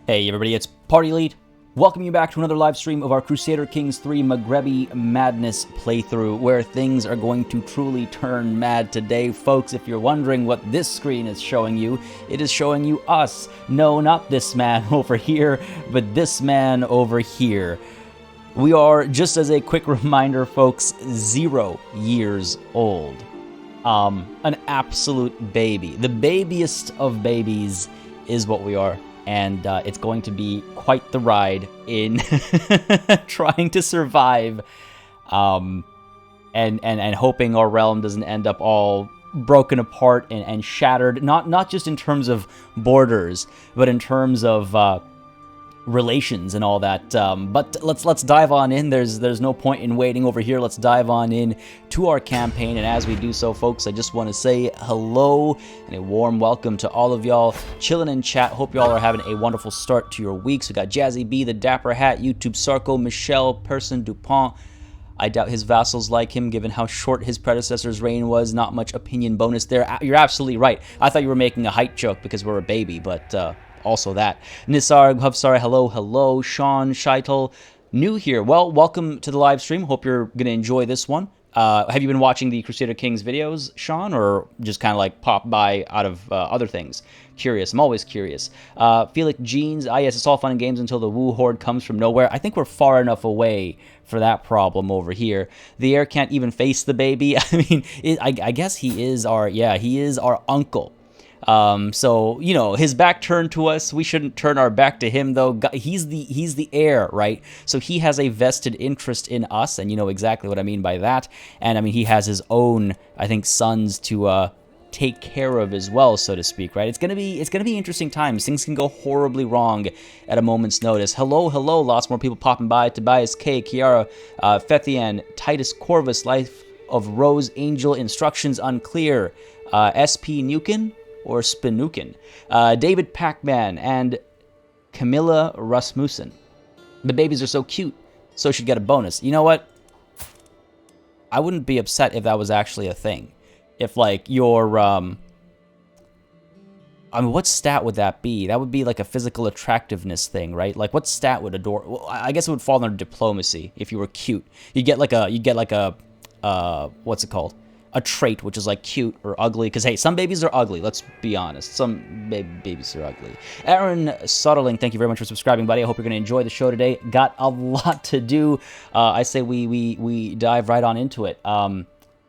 Hey everybody, it's Party Elite. Welcome you back to another live stream of our Crusader Kings 3 Maghrebi Madness playthrough, where things are going to truly turn mad today. Folks, if you're wondering what this screen is showing you, it is showing you us. No, not this man over here, but this man over here. We are, just as a quick reminder, folks, 0 years old. An absolute baby. The babiest of babies is what we are. And it's going to be quite the ride in trying to survive and hoping our realm doesn't end up all broken apart and shattered, not just in terms of borders, but in terms of relations and all that. But let's dive on in. There's no point in waiting over here. Let's dive on in to our campaign, and as we do so, folks, I just want to say hello and a warm welcome to all of y'all chilling in chat. Hope y'all are having a wonderful start to your weeks. We got Jazzy B, the Dapper Hat, YouTube Sarko, Michelle, Person Dupont. I doubt his vassals like him, given how short his predecessor's reign was. Not much opinion bonus there. You're absolutely right. I thought you were making a height joke because we're a baby, but also that. Nisar, Hufsar, hello. Sean, Scheitel, new here. Well, welcome to the live stream. Hope you're going to enjoy this one. Have you been watching the Crusader Kings videos, Sean, or just kind of like pop by out of other things? Curious. I'm always curious. Felix Jeans, yes, it's all fun and games until the Wu Horde comes from nowhere. I think we're far enough away for that problem over here. The heir can't even face the baby. I mean, I guess he is our uncle. So, you know, his back turned to us. We shouldn't turn our back to him, though. He's the heir, right? So he has a vested interest in us, and you know exactly what I mean by that. And I mean, he has his own, I think, sons to take care of as well, so to speak, right? It's gonna be interesting times. Things can go horribly wrong at a moment's notice. Hello, lots more people popping by. Tobias K, Kiara, Fethian, Titus Corvus, Life of Rose Angel, instructions unclear. SP Nukin or Spinukin, David Pacman, and Camilla Rasmussen. The babies are so cute, so should get a bonus. You know what? I wouldn't be upset if that was actually a thing. If, like, your, I mean, what stat would that be? That would be, like, a physical attractiveness thing, right? Like, what stat would adore? Well, I guess it would fall under diplomacy if you were cute. You get like a, what's it called? A trait, which is like cute or ugly, because hey, some babies are ugly, let's be honest. Some babies are ugly. Aaron Soderling, thank you very much for subscribing, buddy. I hope you're going to enjoy the show today. Got a lot to do. I say we dive right on into it.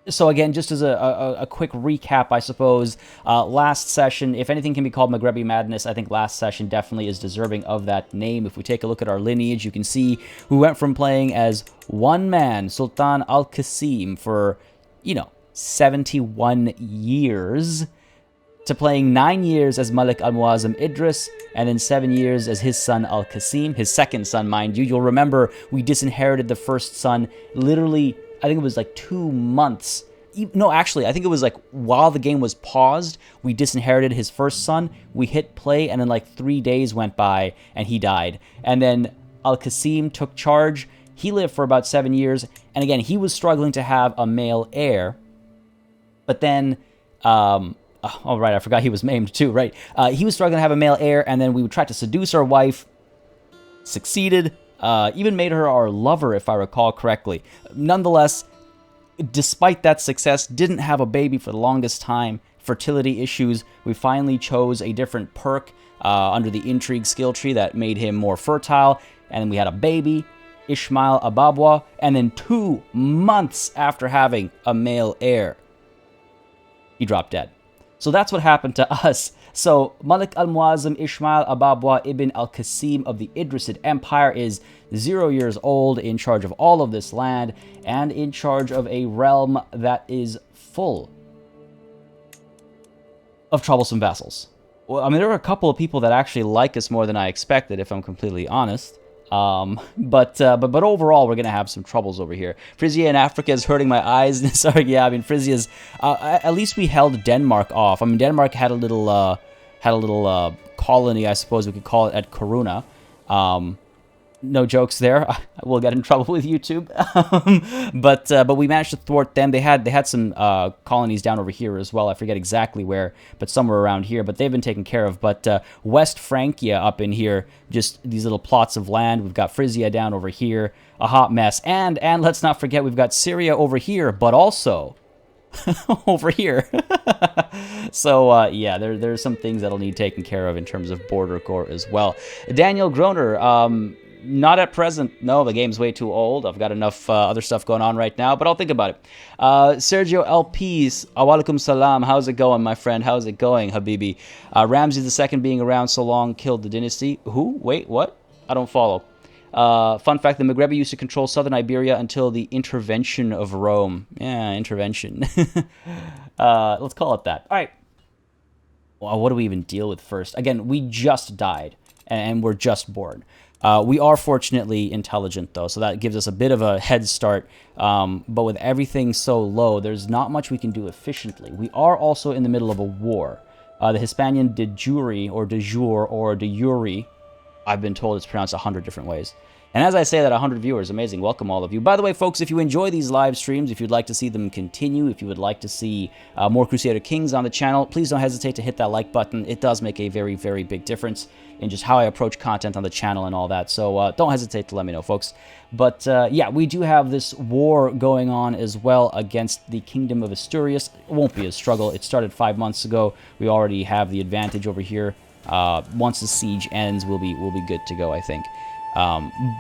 So again, just as a quick recap, I suppose, last session, if anything can be called Maghrebi Madness, I think last session definitely is deserving of that name. If we take a look at our lineage, you can see we went from playing as one man, Sultan Al-Qasim, for, you know, 71 years, to playing 9 years as Malik Al-Muazzam Idris, and then 7 years as his son Al-Qasim, his second son, mind you. You'll remember we disinherited the first son literally, I think it was like 2 months. No, actually, I think it was like while the game was paused, we disinherited his first son, we hit play, and then like 3 days went by and he died. And then Al-Qasim took charge. He lived for about 7 years, and again, he was struggling to have a male heir. But then, oh, right, I forgot he was maimed too, right? He was struggling to have a male heir, and then we would try to seduce our wife, succeeded, even made her our lover, if I recall correctly. Nonetheless, despite that success, didn't have a baby for the longest time, fertility issues. We finally chose a different perk under the intrigue skill tree that made him more fertile, and then we had a baby, Ishmael Ababwa, and then 2 months after having a male heir, he dropped dead. So that's what happened to us. So Malik Al-Muazzam Ishmael Ababwa ibn Al-Qasim of the Idrisid Empire is 0 years old, in charge of all of this land, and in charge of a realm that is full of troublesome vassals. Well, I mean, there are a couple of people that actually like us more than I expected, if I'm completely honest. But overall, we're going to have some troubles over here. Frisia in Africa is hurting my eyes. Sorry, yeah, I mean, Frisia's, at least we held Denmark off. I mean, Denmark had a little colony, I suppose we could call it, at Coruna. No jokes there. I will get in trouble with YouTube. But we managed to thwart them. They had some colonies down over here as well. I forget exactly where, but somewhere around here. But they've been taken care of. But West Francia up in here, just these little plots of land. We've got Frisia down over here, a hot mess. And let's not forget, we've got Syria over here, but also over here. So yeah, there's some things that'll need taken care of in terms of border core as well. Daniel Groner, not at present. No, the game's way too old. I've got enough other stuff going on right now, but I'll think about it. Sergio LP's, Awalaikum salam. How's it going, my friend? How's it going, Habibi? Ramses II being around so long killed the dynasty. Who? Wait, what? I don't follow. Fun fact, the Maghrebi used to control southern Iberia until the intervention of Rome. Yeah, intervention. Let's call it that. All right. Well, what do we even deal with first? Again, we just died, and we're just born. We are fortunately intelligent, though, so that gives us a bit of a head start. But with everything so low, there's not much we can do efficiently. We are also in the middle of a war. The Hispanian de jure, or de jure, or de jure, I've been told it's pronounced 100 different ways. And as I say that, 100 viewers, amazing. Welcome, all of you. By the way, folks, if you enjoy these live streams, if you'd like to see them continue, if you would like to see more Crusader Kings on the channel, please don't hesitate to hit that like button. It does make a very, very big difference in just how I approach content on the channel and all that. So don't hesitate to let me know, folks. But yeah, we do have this war going on as well against the Kingdom of Asturias. It won't be a struggle. It started 5 months ago. We already have the advantage over here. Once the siege ends, we'll be good to go, I think.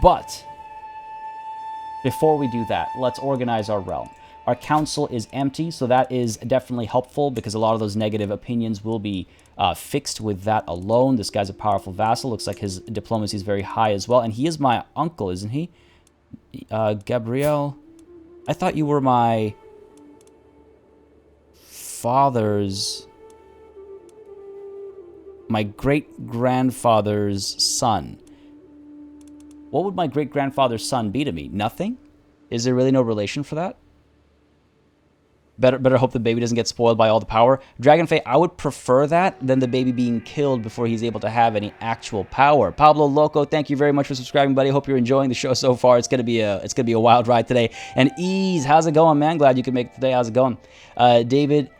But before we do that, let's organize our realm. Our council is empty, so that is definitely helpful because a lot of those negative opinions will be fixed with that alone. This guy's a powerful vassal. Looks like his diplomacy is very high as well. And he is my uncle, isn't he? Gabriel, I thought you were my father's... my great-grandfather's son. What would my great-grandfather's son be to me? Nothing? Is there really no relation for that? Better hope the baby doesn't get spoiled by all the power. Dragonfey, I would prefer that than the baby being killed before he's able to have any actual power. Pablo Loco, thank you very much for subscribing, buddy. Hope you're enjoying the show so far. It's gonna be a wild ride today. And Ease, how's it going, man? Glad you could make it today. How's it going? David,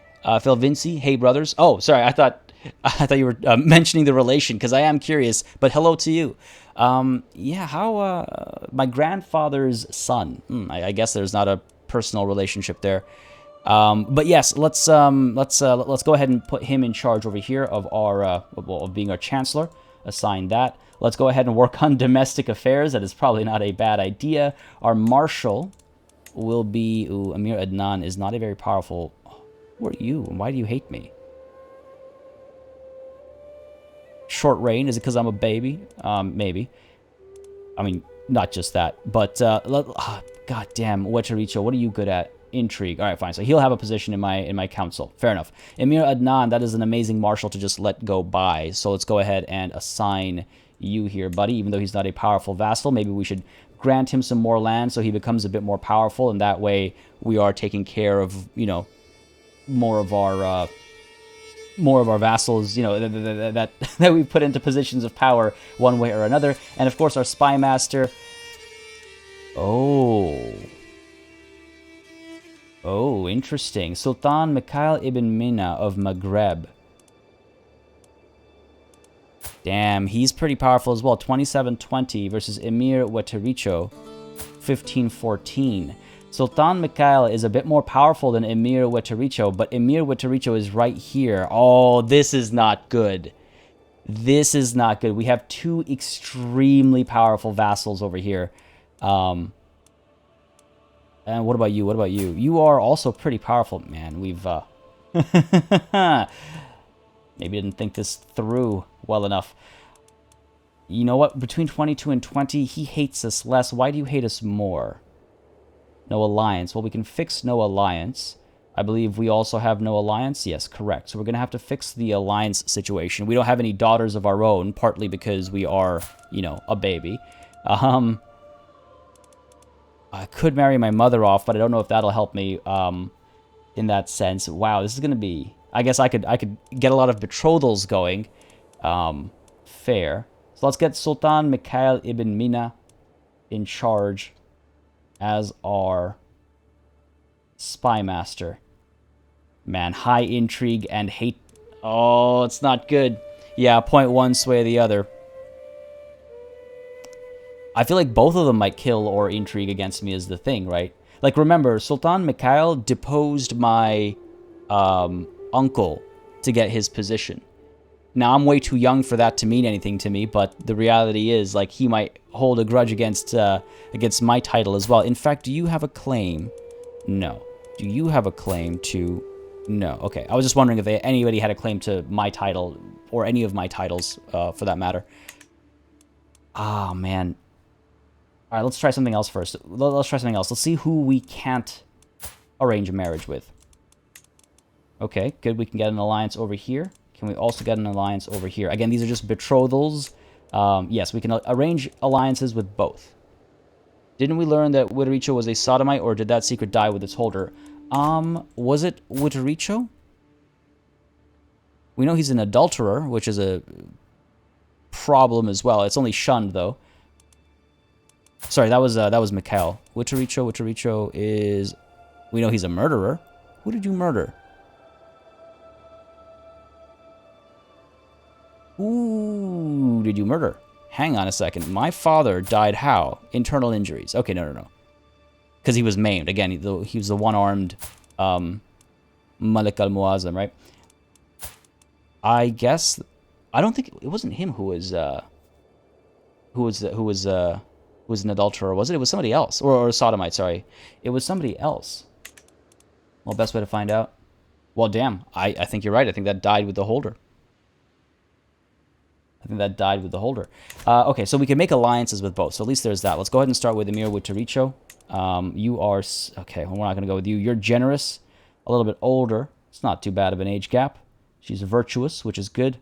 Phil Vinci, hey brothers. Oh, sorry, I thought you were mentioning the relation because I am curious. But hello to you. Yeah, how my grandfather's son. I guess there's not a personal relationship there. But yes, let's go ahead and put him in charge over here of our of being our chancellor. Assign that. Let's go ahead and work on domestic affairs. That is probably not a bad idea. Our marshal will be Amir Adnan is not a very powerful. Who are you? And why do you hate me? Short reign? Is it because I'm a baby? Maybe. I mean, not just that. But, god damn, Wetaricho, what are you good at? Intrigue. All right, fine. So he'll have a position in my council. Fair enough. Emir Adnan, that is an amazing marshal to just let go by. So let's go ahead and assign you here, buddy. Even though he's not a powerful vassal, maybe we should grant him some more land so he becomes a bit more powerful. And that way we are taking care of, you know, more of our vassals, you know, that we put into positions of power one way or another. And of course, our spy master. Oh, interesting. Sultan Mikhail ibn Mina of Maghreb. Damn, he's pretty powerful as well. 2720 versus Emir Wetaricho, 1514. Sultan Mikhail is a bit more powerful than Emir Wetaricho, but Emir Wetaricho is right here. Oh, this is not good. This is not good. We have two extremely powerful vassals over here. And what about you? What about you? You are also pretty powerful. Man, we've... maybe didn't think this through well enough. You know what? Between 22 and 20, he hates us less. Why do you hate us more? No alliance. Well, we can fix no alliance. I believe we also have no alliance. Yes, correct. So we're going to have to fix the alliance situation. We don't have any daughters of our own, partly because we are, you know, a baby. I could marry my mother off, but I don't know if that'll help me in that sense. Wow, this is going to be... I guess I could get a lot of betrothals going. Fair. So let's get Sultan Mikhail ibn Mina in charge as our spy master. Man, high intrigue and hate. Oh, it's not good. Yeah, point one sway the other. I feel like both of them might kill or intrigue against me is the thing, right? Like, remember, Sultan Mikhail deposed my uncle to get his position. Now, I'm way too young for that to mean anything to me, but the reality is, like, he might hold a grudge against my title as well. In fact, do you have a claim? No. Do you have a claim to... No. Okay, I was just wondering if anybody had a claim to my title, or any of my titles, for that matter. Ah, man. Alright, let's try something else first. Let's try something else. Let's see who we can't arrange a marriage with. Okay, good. We can get an alliance over here. Can we also get an alliance over here? Again, these are just betrothals. Yes, we can arrange alliances with both. Didn't we learn that Widericho was a sodomite, or did that secret die with its holder? Was it Widericho? We know he's an adulterer, which is a problem as well. It's only shunned, though. Sorry, that was Mikhail. Widericho is... We know he's a murderer. Who did you murder? Who did you murder? Hang on a second. My father died how? Internal injuries. Okay, no. Because he was maimed. Again, he was the one-armed Malik al-Muazzam, right? I guess... I don't think... It wasn't him who was an adulterer, was it? It was somebody else. Or a sodomite, sorry. It was somebody else. Well, best way to find out. Well, damn. I think you're right. I think that died with the holder. Okay, so we can make alliances with both. So at least there's that. Let's go ahead and start with Emir Widericho. You are... Okay, well, we're not going to go with you. You're generous. A little bit older. It's not too bad of an age gap. She's virtuous, which is good.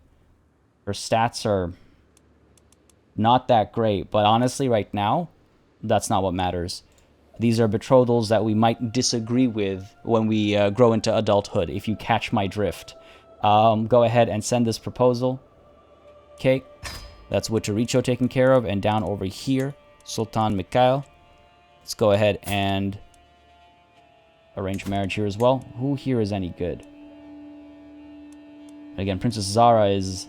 Her stats are... not that great, but honestly, right now, that's not what matters. These are betrothals that we might disagree with when we grow into adulthood, if you catch my drift. Go ahead and send this proposal. Okay, that's Widericho taken care of, and down over here, Sultan Mikhail. Let's go ahead and arrange marriage here as well. Who here is any good? Again, Princess Zara is...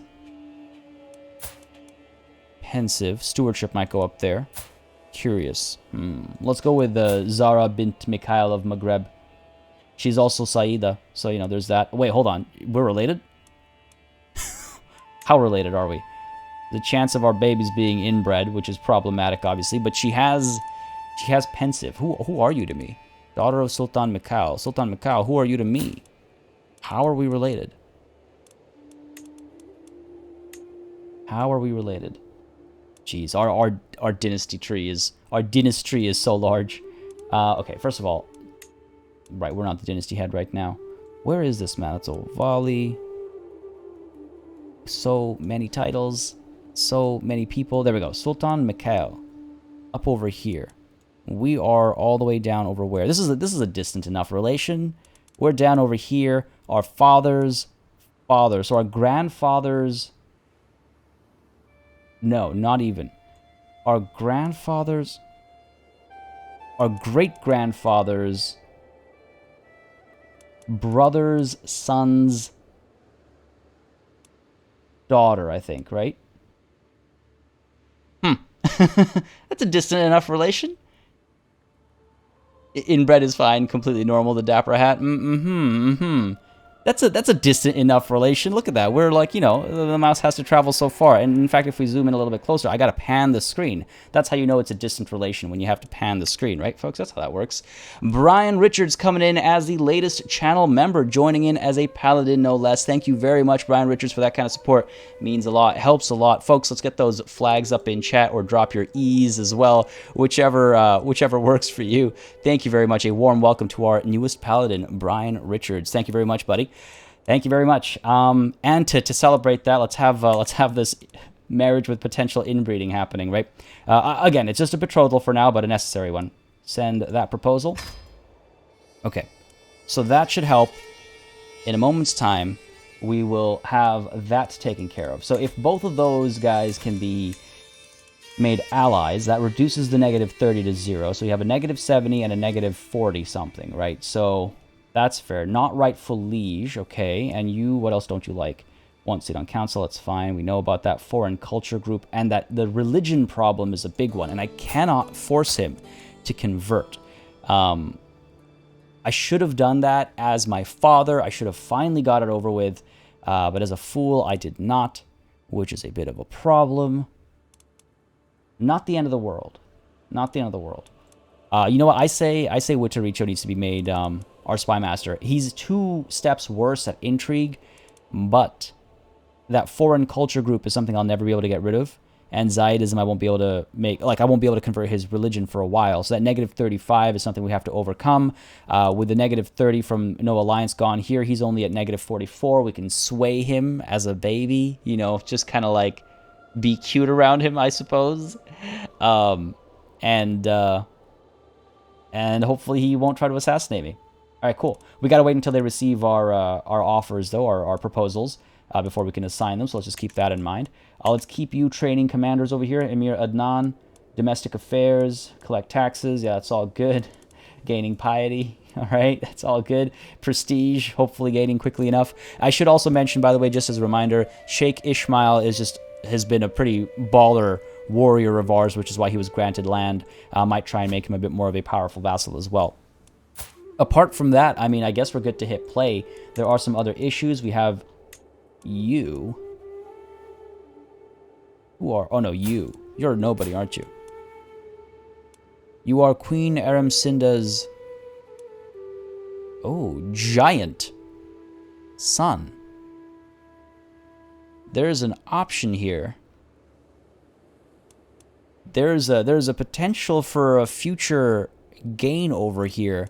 pensive. Stewardship might go up there. Curious. Let's go with Zara bint Mikhail of Maghreb. She's also Saida, so, you know, there's that. Wait, hold on. We're related? How related are we? The chance of our babies being inbred, which is problematic, obviously, but she has pensive. Who are you to me? Daughter of Sultan Mikhail. Sultan Mikhail, who are you to me? How are we related? How are we related? Jeez, our dynasty tree is so large. Okay, first of all, right, we're not the dynasty head right now. Where is this man? It's Ovali. So many titles, so many people. There we go. Sultan Mikhail, up over here. We are all the way down over where? This is a distant enough relation. We're down over here. Our father's father. So our grandfather's... No, not even. Our grandfather's... Our great-grandfather's... brother's son's... daughter, I think, right? That's a distant enough relation. Inbred is fine, completely normal, the dapper hat. That's a distant enough relation. Look at that. We're like, you know, the mouse has to travel so far. And in fact, if we zoom in a little bit closer, I got to pan the screen. That's how you know it's a distant relation, when you have to pan the screen, right, folks? That's how that works. Brian Richards coming in as the latest channel member, joining in as a paladin, no less. Thank you very much, Brian Richards, for that kind of support. It means a lot. It helps a lot. Folks, let's get those flags up in chat, or drop your E's as well, whichever works for you. Thank you very much. A warm welcome to our newest paladin, Brian Richards. Thank you very much, buddy. Thank you very much. And to celebrate that, let's have this marriage with potential inbreeding happening, right? Again, it's just a betrothal for now, but a necessary one. Send that proposal. Okay, so that should help. In a moment's time, we will have that taken care of. So if both of those guys can be made allies. That reduces the negative 30 to 0. So you have a negative 70 and a negative 40 something, right? So that's fair. Not rightful liege, okay. And you, what else don't you like? One seat on council, that's fine. We know about that. Foreign culture group, and that the religion problem is a big one, and I cannot force him to convert. I should have done that as my father. I should have finally got it over with, but as a fool, I did not, which is a bit of a problem. Not the end of the world. Not the end of the world. You know what? I say Wittericho needs to be made our spy master. He's 2 steps worse at intrigue, but that foreign culture group is something I'll never be able to get rid of. And Zionism I won't be able to make, like, I won't be able to convert his religion for a while. So that negative 35 is something we have to overcome. With the negative 30 from no alliance gone here, he's only at negative 44. We can sway him as a baby, you know, just kind of like be cute around him, I suppose. And hopefully he won't try to assassinate me. All right, cool. We got to wait until they receive our offers, though, our proposals, before we can assign them. So let's just keep that in mind. Let's keep you training commanders over here. Emir Adnan, domestic affairs, collect taxes. Yeah, that's all good. Gaining piety. All right, that's all good. Prestige, hopefully gaining quickly enough. I should also mention, by the way, just as a reminder, Sheikh Ishmael has been a pretty baller warrior of ours, which is why he was granted land. Might try and make him a bit more of a powerful vassal as well. Apart from that, I mean, I guess we're good to hit play. There are some other issues. We have you. Who are... Oh, no, you. You're nobody, aren't you? You are Queen Aramsinda's... Oh, giant son. There's an option here. There's a potential for a future gain over here,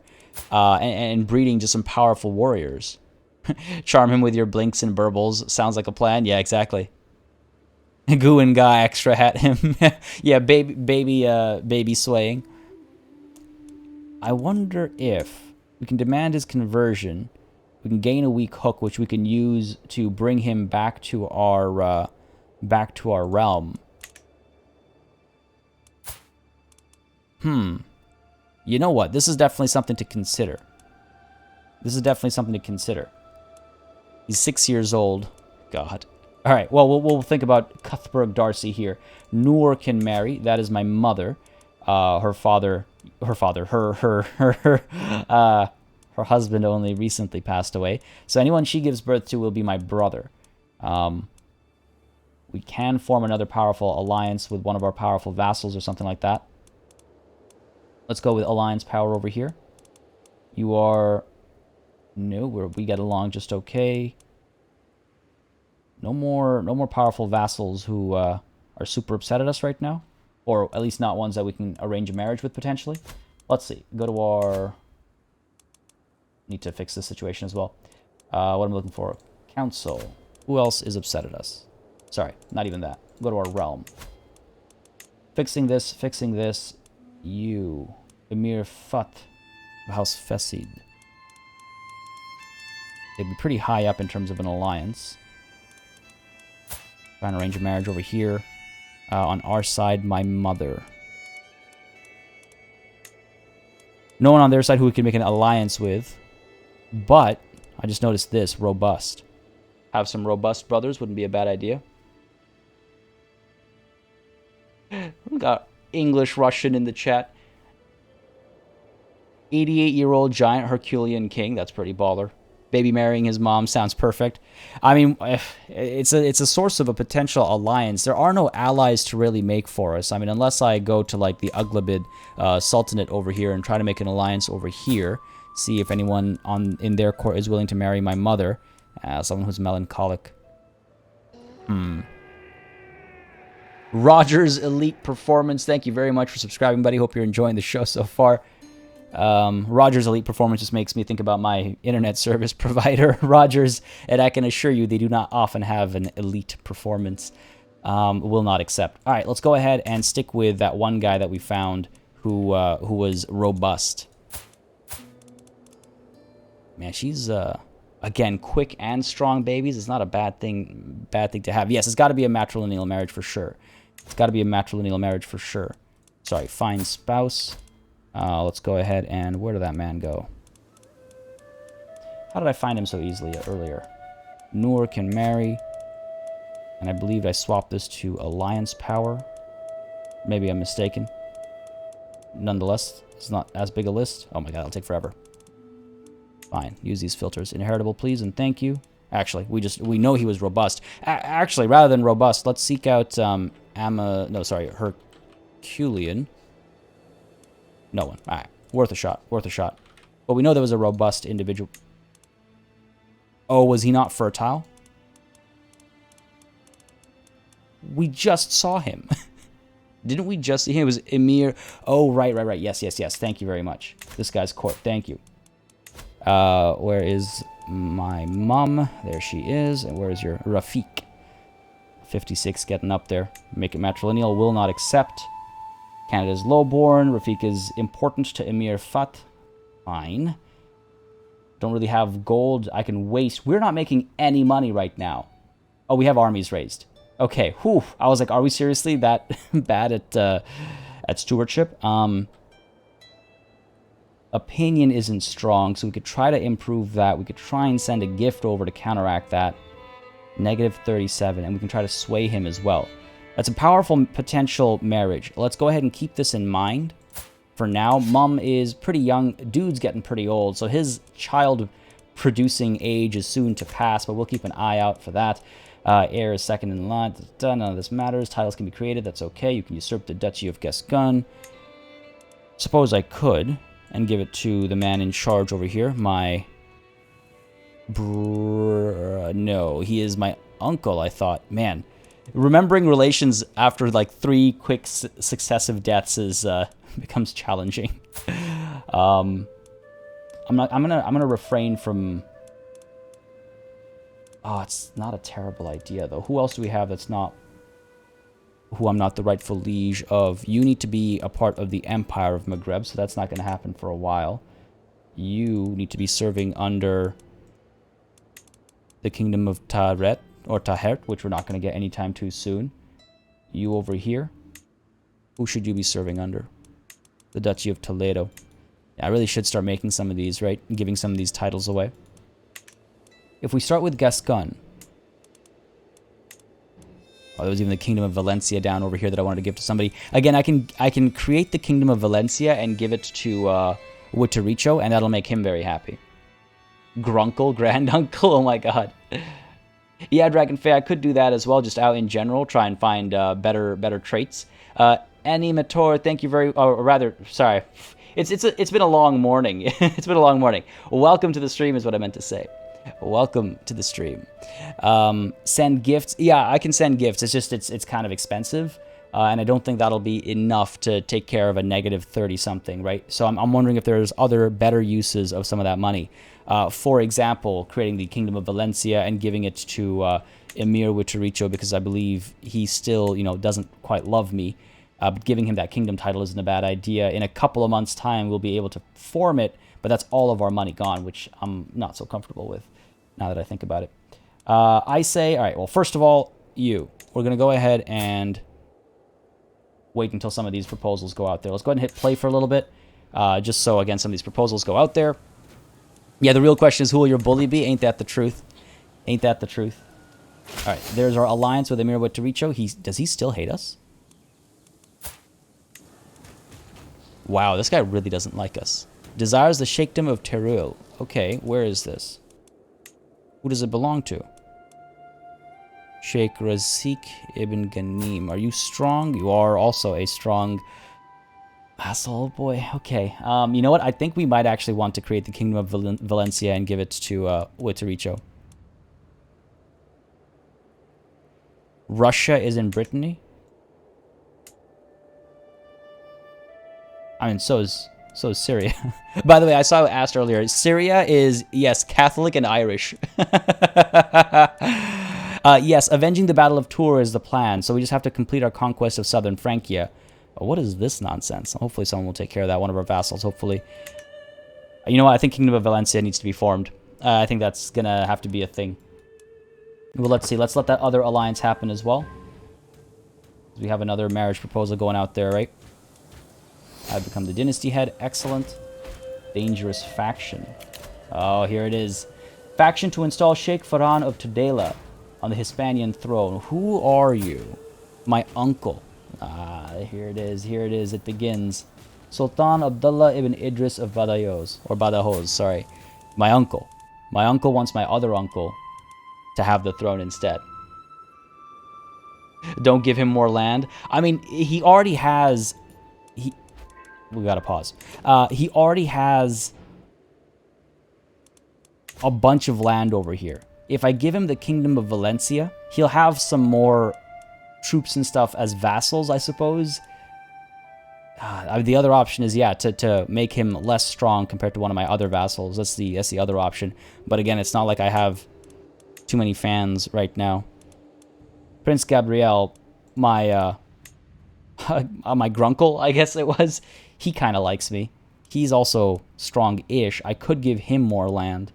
and breeding just some powerful warriors. Charm him with your blinks and burbles. Sounds like a plan. Yeah, exactly. Goo and Guy extra hat him. Yeah, baby swaying. I wonder if we can demand his conversion. We can gain a weak hook, which we can use to bring him back to our realm. You know what? This is definitely something to consider. This is definitely something to consider. He's 6 years old. God. All right. Well, we'll think about Cuthberg Darcy here. Noor can marry. That is my mother. Her husband only recently passed away. So anyone she gives birth to will be my brother. We can form another powerful alliance with one of our powerful vassals or something like that. Let's go with alliance power over here. You are... No, we get along just okay. No more powerful vassals who are super upset at us right now. Or at least not ones that we can arrange a marriage with, potentially. Let's see. Go to our... Need to fix this situation as well. What am I looking for? Council. Who else is upset at us? Sorry, not even that. Go to our realm. Fixing this, fixing this. You. Emir Fat. House Fesid. They'd be pretty high up in terms of an alliance. Trying to arrange a marriage over here. On our side, my mother. No one on their side who we can make an alliance with. But, I just noticed this. Robust. Have some robust brothers wouldn't be a bad idea. We got English, Russian in the chat. 88-year-old giant Herculean king. That's pretty baller. Baby marrying his mom sounds perfect. I mean, it's a source of a potential alliance. There are no allies to really make for us. I mean, unless I go to like the Uglabid Sultanate over here and try to make an alliance over here. See if anyone in their court is willing to marry my mother. Someone who's melancholic. Roger's Elite Performance. Thank you very much for subscribing, buddy. Hope you're enjoying the show so far. Rogers Elite Performance just makes me think about my internet service provider, Rogers, and I can assure you they do not often have an elite performance. Will not accept. All right, let's go ahead and stick with that one guy that we found who was robust. Man, she's again quick and strong babies. It's not a bad thing to have. Yes, it's got to be a matrilineal marriage for sure. It's got to be a matrilineal marriage for sure. Sorry, find spouse. Let's go ahead and... Where did that man go? How did I find him so easily earlier? Noor can marry. And I believe I swapped this to alliance power. Maybe I'm mistaken. Nonetheless, it's not as big a list. Oh my god, it'll take forever. Fine, use these filters. Inheritable, please, and thank you. Actually, we know he was robust. Actually, rather than robust, let's seek out Herculean. No one. All right, worth a shot. Worth a shot. But we know there was a robust individual. Oh, was he not fertile? We just saw him. Didn't we just see him? It was Emir. Oh, right. Yes. Thank you very much. This guy's court. Thank you. Where is my mom? There she is. And where is your Rafiq? 56 getting up there. Make it matrilineal. Will not accept. Canada's lowborn. Rafiq is important to Emir Fat. Fine. Don't really have gold. I can waste. We're not making any money right now. Oh, we have armies raised. Okay. Whew. I was like, are we seriously that bad at stewardship? Opinion isn't strong, so we could try to improve that. We could try and send a gift over to counteract that. Negative 37, and we can try to sway him as well. That's a powerful potential marriage. Let's go ahead and keep this in mind. For now, Mum is pretty young. Dude's getting pretty old, so his child-producing age is soon to pass, but we'll keep an eye out for that. Heir is second in line. None of this matters. Titles can be created. That's okay. You can usurp the Duchy of Gascon. Suppose I could, and give it to the man in charge over here. My... No, he is my uncle, I thought. Man, remembering relations after like 3 quick successive deaths is... becomes challenging. I'm gonna refrain from... Oh, it's not a terrible idea though. Who else do we have that's not... Who I'm not the rightful liege of? You need to be a part of the Empire of Maghreb, so that's not going to happen for a while. You need to be serving under the Kingdom of Tahret, or Tahert, which we're not going to get anytime too soon. You over here. Who should you be serving under? The Duchy of Toledo. Yeah, I really should start making some of these, right? And giving some of these titles away. If we start with Gascon. Oh, there was even the Kingdom of Valencia down over here that I wanted to give to somebody. Again, I can create the Kingdom of Valencia and give it to Wittericho, and that'll make him very happy. Grunkle, granduncle, oh my god. Yeah, Dragonfey, I could do that as well, just out in general, try and find better traits. Animator, thank you very... Or rather, sorry. It's been a long morning. It's been a long morning. Welcome to the stream is what I meant to say. Welcome to the stream. Send gifts. Yeah, I can send gifts. It's just it's kind of expensive, and I don't think that'll be enough to take care of a negative 30-something, right? So I'm wondering if there's other better uses of some of that money. For example, creating the Kingdom of Valencia and giving it to Emir Wittericho, because I believe he still, doesn't quite love me. But giving him that kingdom title isn't a bad idea. In a couple of months' time, we'll be able to form it, but that's all of our money gone, which I'm not so comfortable with, now that I think about it. I say, all right, well, first of all, we're going to go ahead and wait until some of these proposals go out there. Let's go ahead and hit play for a little bit, just so, again, some of these proposals go out there. Yeah, the real question is, who will your bully be? Ain't that the truth? Ain't that the truth? All right, there's our alliance with Emir Wittericho. Does he still hate us? Wow, this guy really doesn't like us. Desires the Sheikhdom of Teruel. Okay, where is this? Who does it belong to? Sheikh Razik ibn Ghanim. Are you strong? You are also a strong asshole boy. Okay. You know what? I think we might actually want to create the Kingdom of Valencia and give it to Wittericho. Russia is in Brittany. I mean, so is Syria. By the way, I saw it asked earlier. Syria is, yes, Catholic and Irish. Yes, avenging the Battle of Tours is the plan. So we just have to complete our conquest of southern Francia. What is this nonsense? Hopefully someone will take care of that. One of our vassals, hopefully. You know what? I think Kingdom of Valencia needs to be formed. I think that's going to have to be a thing. Well, let's see. Let's let that other alliance happen as well. We have another marriage proposal going out there, right? I've become the dynasty head. Excellent. Dangerous faction. Oh, here it is. Faction to install Sheikh Farhan of Tudela on the Hispanian throne. Who are you? My uncle. Ah, here it is. Here it is. It begins. Sultan Abdullah ibn Idris of Badajoz. Or Badajoz, sorry. My uncle. My uncle wants my other uncle to have the throne instead. Don't give him more land. I mean, he already has... We gotta pause. He already has a bunch of land over here. If I give him the Kingdom of Valencia, he'll have some more troops and stuff as vassals, I suppose. The other option is, yeah, to make him less strong compared to one of my other vassals. That's the other option. But again, it's not like I have too many fans right now. Prince Gabriel, my my grunkle, I guess it was, he kind of likes me. He's also strong-ish. I could give him more land.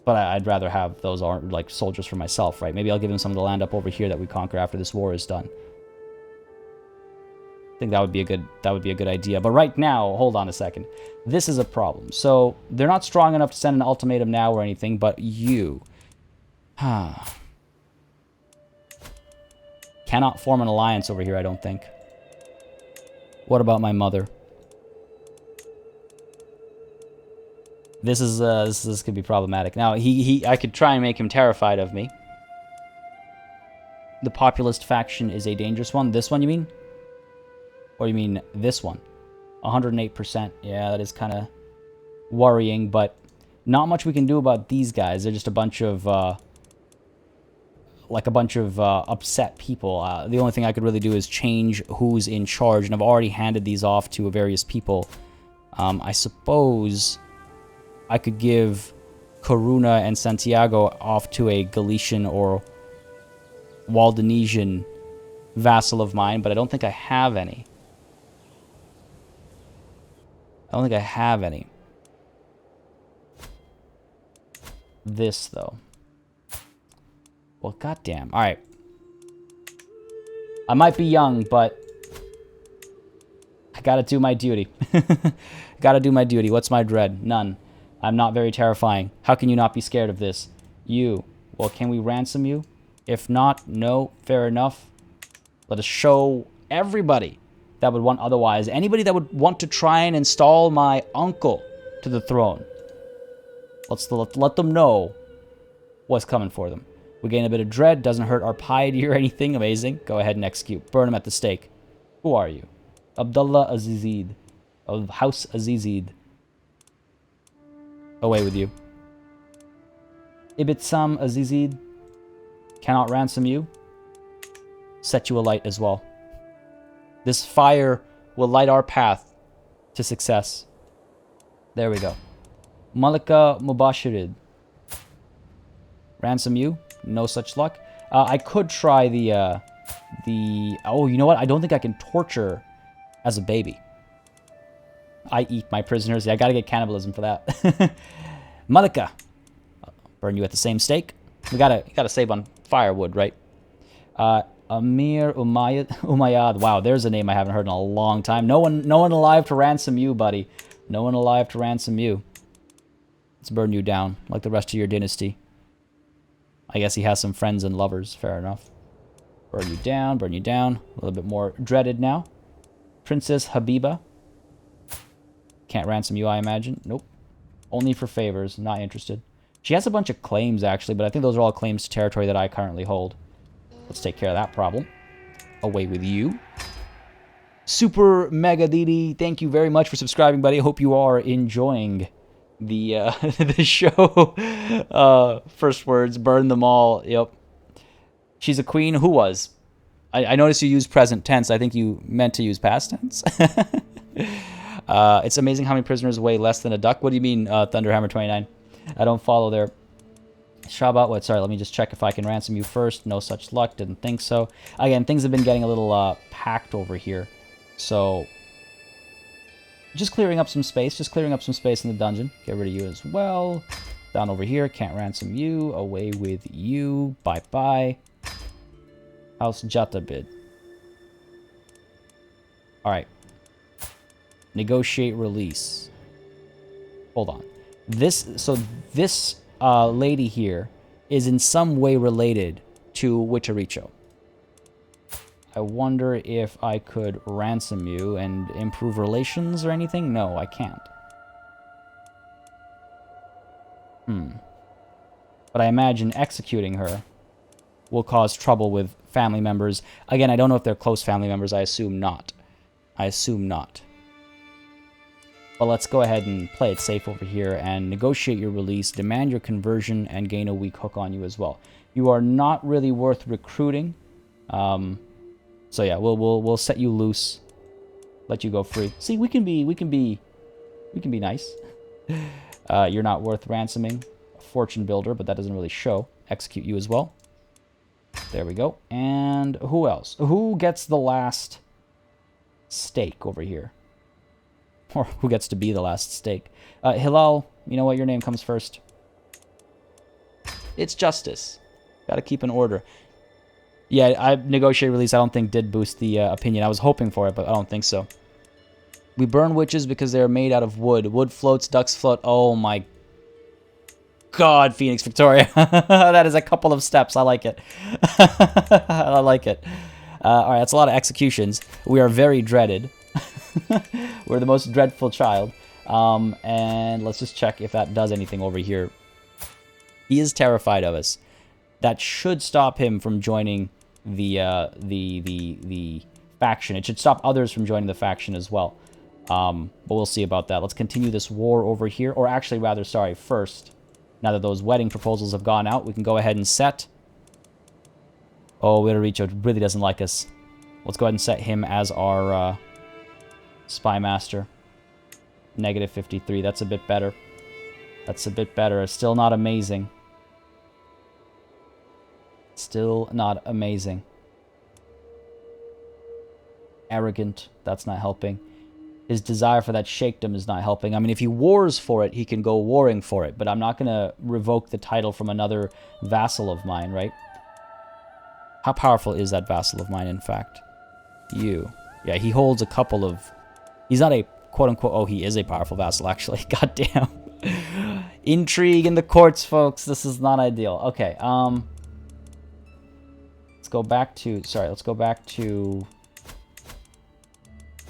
But I'd rather have those like soldiers for myself, right? Maybe I'll give him some of the land up over here that we conquer after this war is done. I think that would be a good idea. But right now, hold on a second. This is a problem. So they're not strong enough to send an ultimatum now or anything, but you cannot form an alliance over here, I don't think. What about my mother? This could be problematic. Now, I could try and make him terrified of me. The populist faction is a dangerous one. This one, you mean? Or you mean this one? 108%. Yeah, that is kind of worrying, but not much we can do about these guys. They're just a bunch of, upset people. The only thing I could really do is change who's in charge, and I've already handed these off to various people. I suppose I could give Coruna and Santiago off to a Galician or Waldenesian vassal of mine, but I don't think I have any. I don't think I have any. This, though. Well, goddamn. Alright. I might be young, but I gotta do my duty. Gotta do my duty. What's my dread? None. I'm not very terrifying. How can you not be scared of this? You. Well, can we ransom you? If not, no. Fair enough. Let us show everybody that would want otherwise. Anybody that would want to try and install my uncle to the throne. Let them know what's coming for them. We gain a bit of dread. Doesn't hurt our piety or anything. Amazing. Go ahead and execute. Burn him at the stake. Who are you? Abdullah Azizid of House Azizid. Away with you. Ibitsam Azizid. Cannot ransom you. Set you alight as well. This fire will light our path to success. There we go. Malika Mubashirid. Ransom you. No such luck. I could try the... Oh, you know what? I don't think I can torture as a baby. I eat my prisoners. Yeah, I gotta get cannibalism for that. Malika. Burn you at the same stake. We gotta save on firewood, right? Amir Umayyad. Wow, there's a name I haven't heard in a long time. No one alive to ransom you, buddy. No one alive to ransom you. Let's burn you down, like the rest of your dynasty. I guess he has some friends and lovers. Fair enough. Burn you down, burn you down. A little bit more dreaded now. Princess Habiba. Can't ransom you, I imagine. Nope. Only for favors. Not interested. She has a bunch of claims, actually, but I think those are all claims to territory that I currently hold. Let's take care of that problem. Away with you. Super Mega Didi, thank you very much for subscribing, buddy. I hope you are enjoying the the show. First words, burn them all. Yep. She's a queen. Who was? I noticed you used present tense. I think you meant to use past tense. It's amazing how many prisoners weigh less than a duck. What do you mean, Thunderhammer 29? I don't follow there. Shabat, what? Sorry, let me just check if I can ransom you first. No such luck. Didn't think so. Again, things have been getting a little packed over here. So, just clearing up some space. Just clearing up some space in the dungeon. Get rid of you as well. Down over here. Can't ransom you. Away with you. Bye-bye. House Jatabid. All right. Negotiate release. Hold on. This lady here is in some way related to Wicharicho. I wonder if I could ransom you and improve relations or anything? No, I can't. But I imagine executing her will cause trouble with family members. Again, I don't know if they're close family members. I assume not. I assume not. But let's go ahead and play it safe over here and negotiate your release, demand your conversion, and gain a weak hook on you as well. You are not really worth recruiting. So yeah, we'll set you loose, let you go free. See, we can be nice. You're not worth ransoming. A fortune builder, but that doesn't really show. Execute you as well. There we go. And who else? Who gets the last stake over here? Or who gets to be the last stake? Hilal, you know what? Your name comes first. It's justice. Gotta keep an order. Yeah, I negotiate release, I don't think did boost the opinion. I was hoping for it, but I don't think so. We burn witches because they're made out of wood. Wood floats, ducks float. Oh my god, Phoenix Victoria. That is a couple of steps. I like it. I like it. Alright, that's a lot of executions. We are very dreaded. We're the most dreadful child. And let's just check if that does anything over here. He is terrified of us. That should stop him from joining the faction. It should stop others from joining the faction as well. But we'll see about that. Let's continue this war over here. Or actually, rather, sorry, first, now that those wedding proposals have gone out, we can go ahead and set. Oh, Wicharicho really doesn't like us. Let's go ahead and set him as our spy master. Negative 53. That's a bit better. That's a bit better. It's still not amazing. Still not amazing. Arrogant. That's not helping. His desire for that sheikdom is not helping. I mean, if he wars for it, he can go warring for it. But I'm not going to revoke the title from another vassal of mine, right? How powerful is that vassal of mine, in fact? You. Yeah, he holds a couple of... He's not a quote-unquote... Oh, he is a powerful vassal, actually. God damn. Intrigue in the courts, folks. This is not ideal. Okay, let's go back to... Sorry, let's go back to...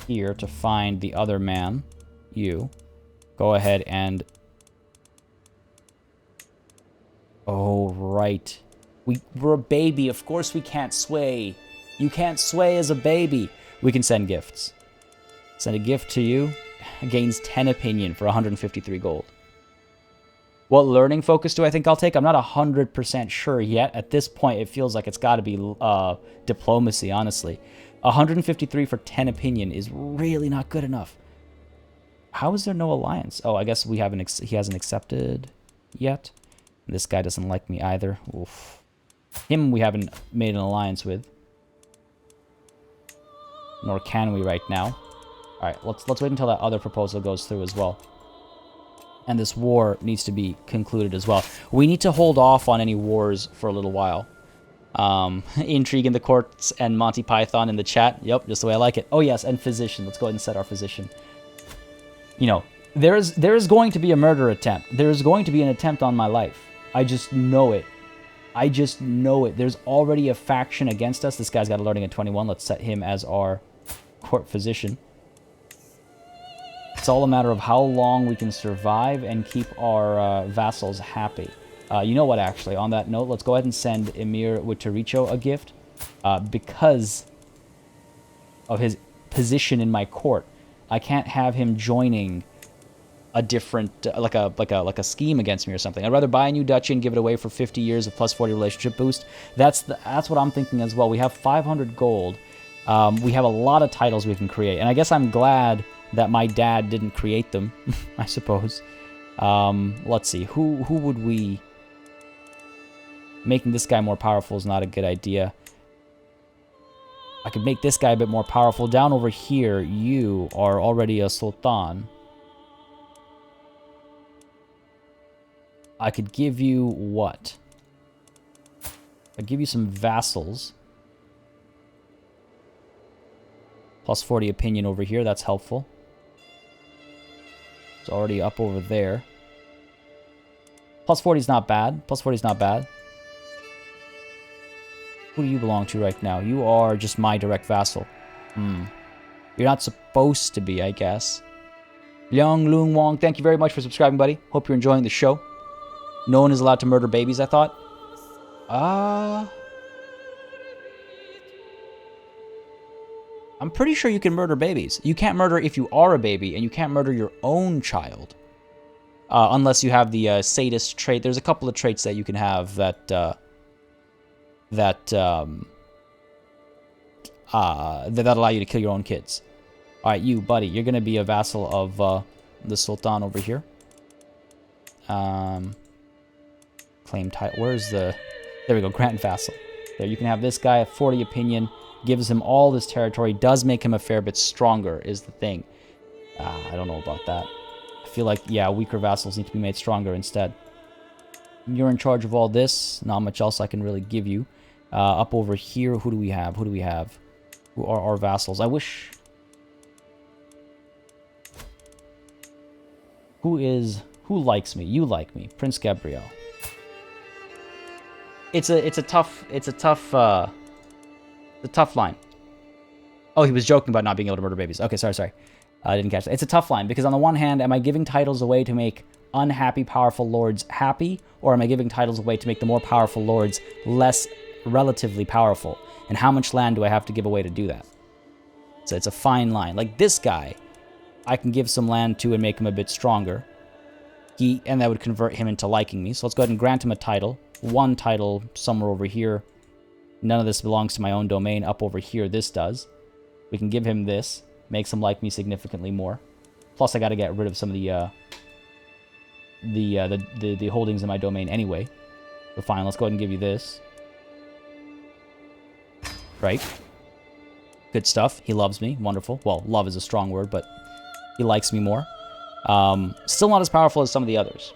here to find the other man. You. Go ahead and... Oh, right. We're a baby. Of course we can't sway. You can't sway as a baby. We can send gifts. Send a gift to you. Gains 10 opinion for 153 gold. What learning focus do I think I'll take? I'm not 100% sure yet. At this point, it feels like it's got to be diplomacy, honestly. 153 for 10 opinion is really not good enough. How is there no alliance? Oh, I guess we haven't. He hasn't accepted yet. This guy doesn't like me either. Oof. Him we haven't made an alliance with. Nor can we right now. Alright, let's wait until that other proposal goes through as well. And this war needs to be concluded as well. We need to hold off on any wars for a little while. Intrigue in the courts and Monty Python in the chat. Yep, just the way I like it. Oh yes, and physician. Let's go ahead and set our physician. You know, there is going to be a murder attempt. There is going to be an attempt on my life. I just know it. I just know it. There's already a faction against us. This guy's got a learning at 21. Let's set him as our court physician. It's all a matter of how long we can survive and keep our vassals happy. You know what, actually, on that note, let's go ahead and send Emir Wicharicho a gift. Because of his position in my court, I can't have him joining a different, like a scheme against me or something. I'd rather buy a new duchy and give it away for 50 years of plus 40 relationship boost. That's what I'm thinking as well. We have 500 gold. We have a lot of titles we can create. And I guess I'm glad that my dad didn't create them, I suppose. Let's see. Who would we... Making this guy more powerful is not a good idea. I could make this guy a bit more powerful. Down over here, you are already a sultan. I could give you what? I'd give you some vassals. Plus 40 opinion over here. That's helpful. It's already up over there. Plus 40 is not bad. Plus 40 is not bad. Who do you belong to right now? You are just my direct vassal. You're not supposed to be, I guess. Liang Lung Wong, thank you very much for subscribing, buddy. Hope you're enjoying the show. No one is allowed to murder babies, I thought. I'm pretty sure you can murder babies. You can't murder if you are a baby, and you can't murder your own child. Unless you have the sadist trait. There's a couple of traits that you can have that allow you to kill your own kids. All right, you, buddy, you're gonna be a vassal of the Sultan over here. Claim title. Where's the? There we go. Grant vassal. There, you can have this guy at 40 opinion. Gives him all this territory. Does make him a fair bit stronger. Is the thing. I don't know about that. I feel like, yeah, weaker vassals need to be made stronger instead. You're in charge of all this. Not much else I can really give you. Up over here, who do we have? Who do we have? Who are our vassals? I wish... Who likes me? You like me. Prince Gabriel. It's a tough line. Oh, he was joking about not being able to murder babies. Okay, sorry. I didn't catch that. It's a tough line, because on the one hand, am I giving titles away to make unhappy, powerful lords happy? Or am I giving titles away to make the more powerful lords less relatively powerful? And how much land do I have to give away to do that? So it's a fine line. Like this guy, I can give some land to and make him a bit stronger. And that would convert him into liking me. So let's go ahead and grant him a title. One title somewhere over here. None of this belongs to my own domain. Up over here, this does. We can give him this. Makes him like me significantly more. Plus, I got to get rid of some of the holdings in my domain anyway. So fine, let's go ahead and give you this. Right. Good stuff. He loves me. Wonderful. Well, love is a strong word, but he likes me more. Still not as powerful as some of the others.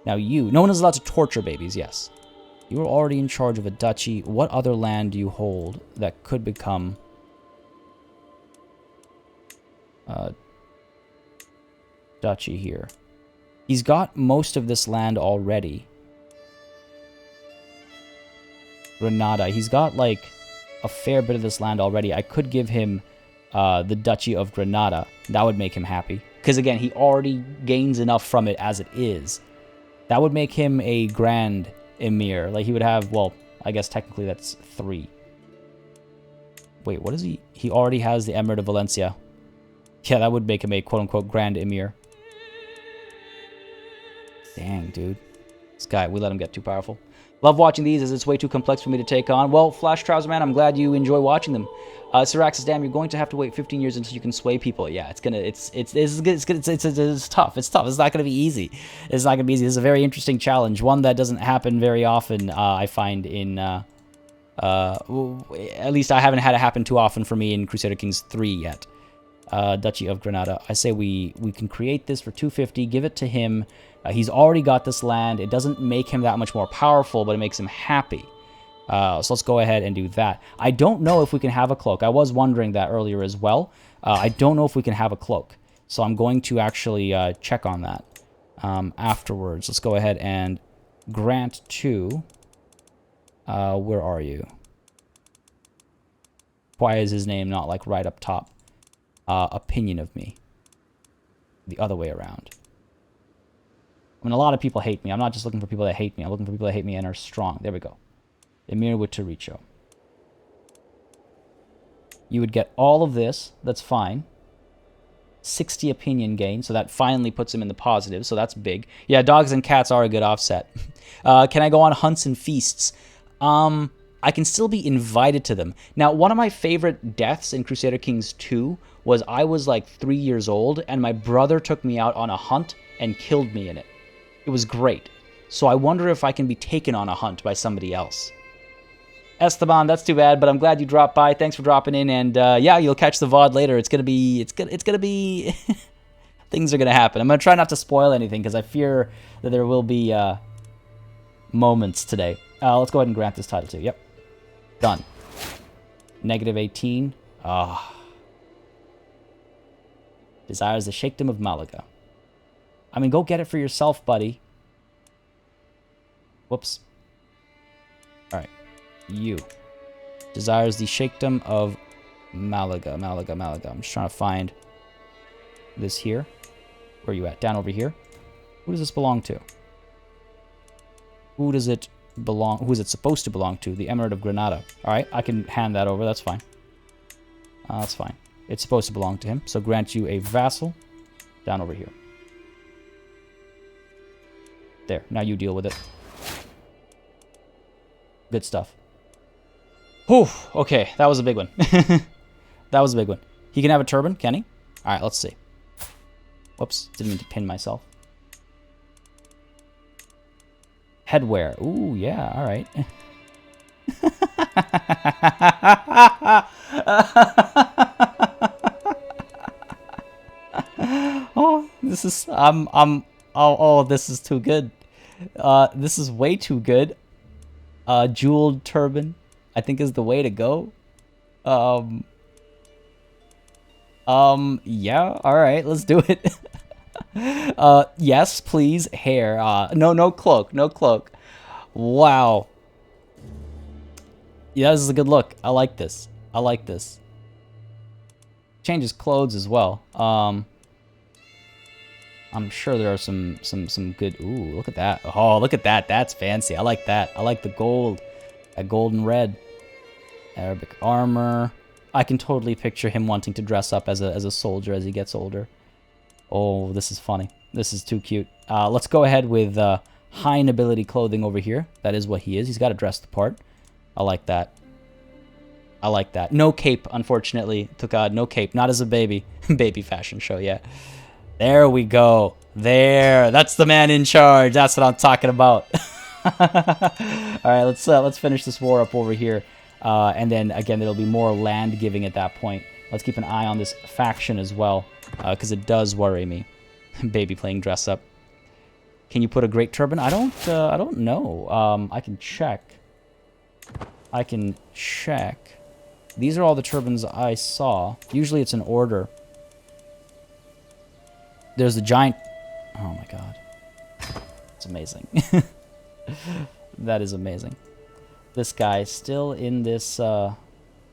Now you. No one is allowed to torture babies, yes. You are already in charge of a duchy. What other land do you hold that could become... duchy here? He's got most of this land already. Granada. He's got, like, a fair bit of this land already. I could give him the Duchy of Granada. That would make him happy. Because, again, he already gains enough from it as it is. That would make him a Grand Emir. Like, he would have, well, I guess technically that's 3. Wait, what is he? He already has the Emirate of Valencia. Yeah, that would make him a quote-unquote Grand Emir. Dang, dude. This guy, we let him get too powerful. Love watching these as it's way too complex for me to take on. Well, Flash Trouser Man, I'm glad you enjoy watching them. Syraxis, damn, you're going to have to wait 15 years until you can sway people. Yeah, it's tough. It's tough. It's not gonna be easy. It's not gonna be easy. This is a very interesting challenge, one that doesn't happen very often. I find in at least I haven't had it happen too often for me in Crusader Kings 3 yet. Duchy of Granada. I say we can create this for 250. Give it to him. He's already got this land. It doesn't make him that much more powerful, but it makes him happy. So let's go ahead and do that. I don't know if we can have a cloak. I was wondering that earlier as well. I don't know if we can have a cloak. So I'm going to actually check on that afterwards. Let's go ahead and grant to... where are you? Why is his name not, like, right up top? Opinion of me. The other way around. I mean, a lot of people hate me. I'm not just looking for people that hate me. I'm looking for people that hate me and are strong. There we go. Emir with Taricho. You would get all of this. That's fine. 60 opinion gain. So that finally puts him in the positive. So that's big. Yeah, dogs and cats are a good offset. Can I go on hunts and feasts? I can still be invited to them. Now, one of my favorite deaths in Crusader Kings 2 was I was like 3 years old and my brother took me out on a hunt and killed me in it. It was great. So I wonder if I can be taken on a hunt by somebody else. Esteban, that's too bad, but I'm glad you dropped by. Thanks for dropping in, and yeah, you'll catch the VOD later. It's gonna be things are gonna happen. I'm gonna try not to spoil anything because I fear that there will be moments today. Let's go ahead and grant this title too. Yep, done. -18. Ah. Desires the Sheikhdom of Malaga. I mean, go get it for yourself, buddy. Whoops. Alright. You. Desires the Sheikhdom of Malaga. Malaga. I'm just trying to find this here. Where are you at? Down over here. Who does this belong to? Who does it belong? Who is it supposed to belong to? The Emirate of Granada. Alright, I can hand that over. That's fine. That's fine. It's supposed to belong to him. So grant you a vassal. Down over here. There. Now you deal with it. Good stuff. Whew. Okay, that was a big one. That was a big one. He can have a turban, can he? Alright, let's see. Whoops. Didn't mean to pin myself. Headwear. Ooh, yeah, alright. Oh, this is oh, this is too good. This is way too good. Jeweled turban, I think, is the way to go. Yeah, alright, let's do it. Yes, please, hair. No cloak, no cloak. Wow. Yeah, this is a good look. I like this. I like this. Changes clothes as well. I'm sure there are some good... Ooh, look at that. Oh, look at that. That's fancy. I like that. I like the gold. That gold and red. Arabic armor. I can totally picture him wanting to dress up as a soldier as he gets older. Oh, this is funny. This is too cute. Let's go ahead with high nobility clothing over here. That is what he is. He's got to dress the part. I like that. I like that. No cape, unfortunately. To God, no cape. Not as a baby. Baby fashion show, yeah. There we go. There. That's the man in charge. That's what I'm talking about. All right, let's finish this war up over here. And then, again, there'll be more land giving at that point. Let's keep an eye on this faction as well, because it does worry me. Baby playing dress up. Can you put a great turban? I don't know. I can check. I can check. These are all the turbans I saw. Usually it's an order. There's the giant... Oh my god. It's amazing. That is amazing. This guy still in this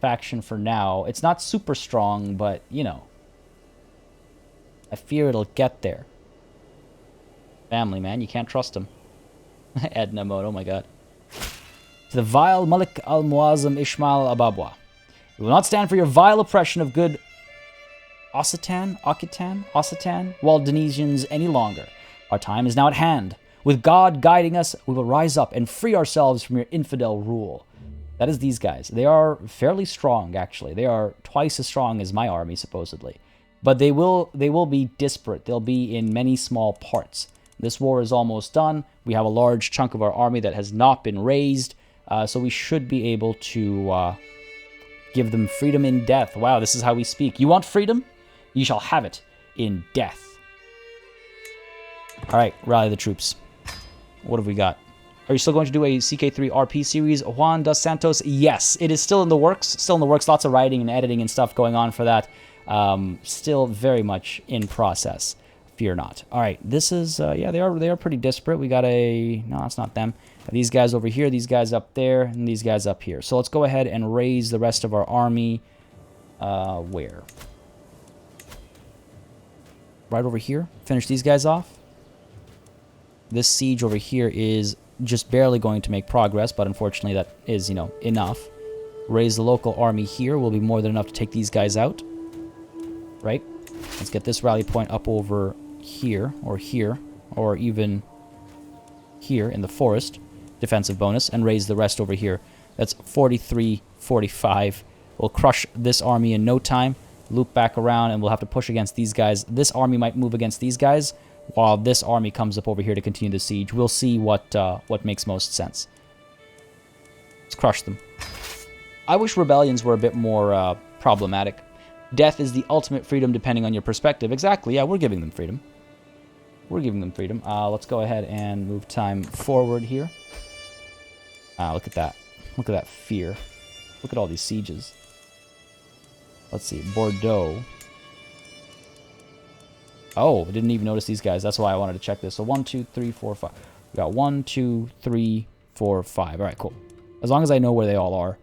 faction for now. It's not super strong, but, you know. I fear it'll get there. Family, man. You can't trust him. Edna mode. Oh my god. To the vile Malik al-Muazzam Ishmael Ababwa. We will not stand for your vile oppression of good Occitan, Waldonesians any longer. Our time is now at hand. With God guiding us, we will rise up and free ourselves from your infidel rule. That is these guys. They are fairly strong, actually. They are twice as strong as my army, supposedly. But they will be disparate. They'll be in many small parts. This war is almost done. We have a large chunk of our army that has not been raised. So we should be able to give them freedom in death. Wow, this is how we speak. You want freedom? You shall have it in death. All right, rally the troops. What have we got? Are you still going to do a CK3 RP series? Juan dos Santos? Yes, it is still in the works. Still in the works. Lots of writing and editing and stuff going on for that. Still very much in process. Fear not. All right, this is... yeah, they are pretty disparate. We got a... No, that's not them. These guys over here, these guys up there, and these guys up here. So let's go ahead and raise the rest of our army. Where? Right over here. Finish these guys off. This siege over here is just barely going to make progress, but unfortunately that is, you know, enough. Raise the local army here. Will be more than enough to take these guys out. Right? Let's get this rally point up over here, or even here in the forest. Defensive bonus, and raise the rest over here. That's 43, 45. We'll crush this army in no time. Loop back around, and we'll have to push against these guys. This army might move against these guys, while this army comes up over here to continue the siege. We'll see what makes most sense. Let's crush them. I wish rebellions were a bit more problematic. Death is the ultimate freedom depending on your perspective. Exactly, yeah, we're giving them freedom. We're giving them freedom. Let's go ahead and move time forward here. Look at that. Look at that fear. Look at all these sieges. Let's see, Bordeaux. Oh, I didn't even notice these guys. That's why I wanted to check this. So 1, 2, 3, 4, 5. We got 1, 2, 3, 4, 5. All right, cool. As long as I know where they all are,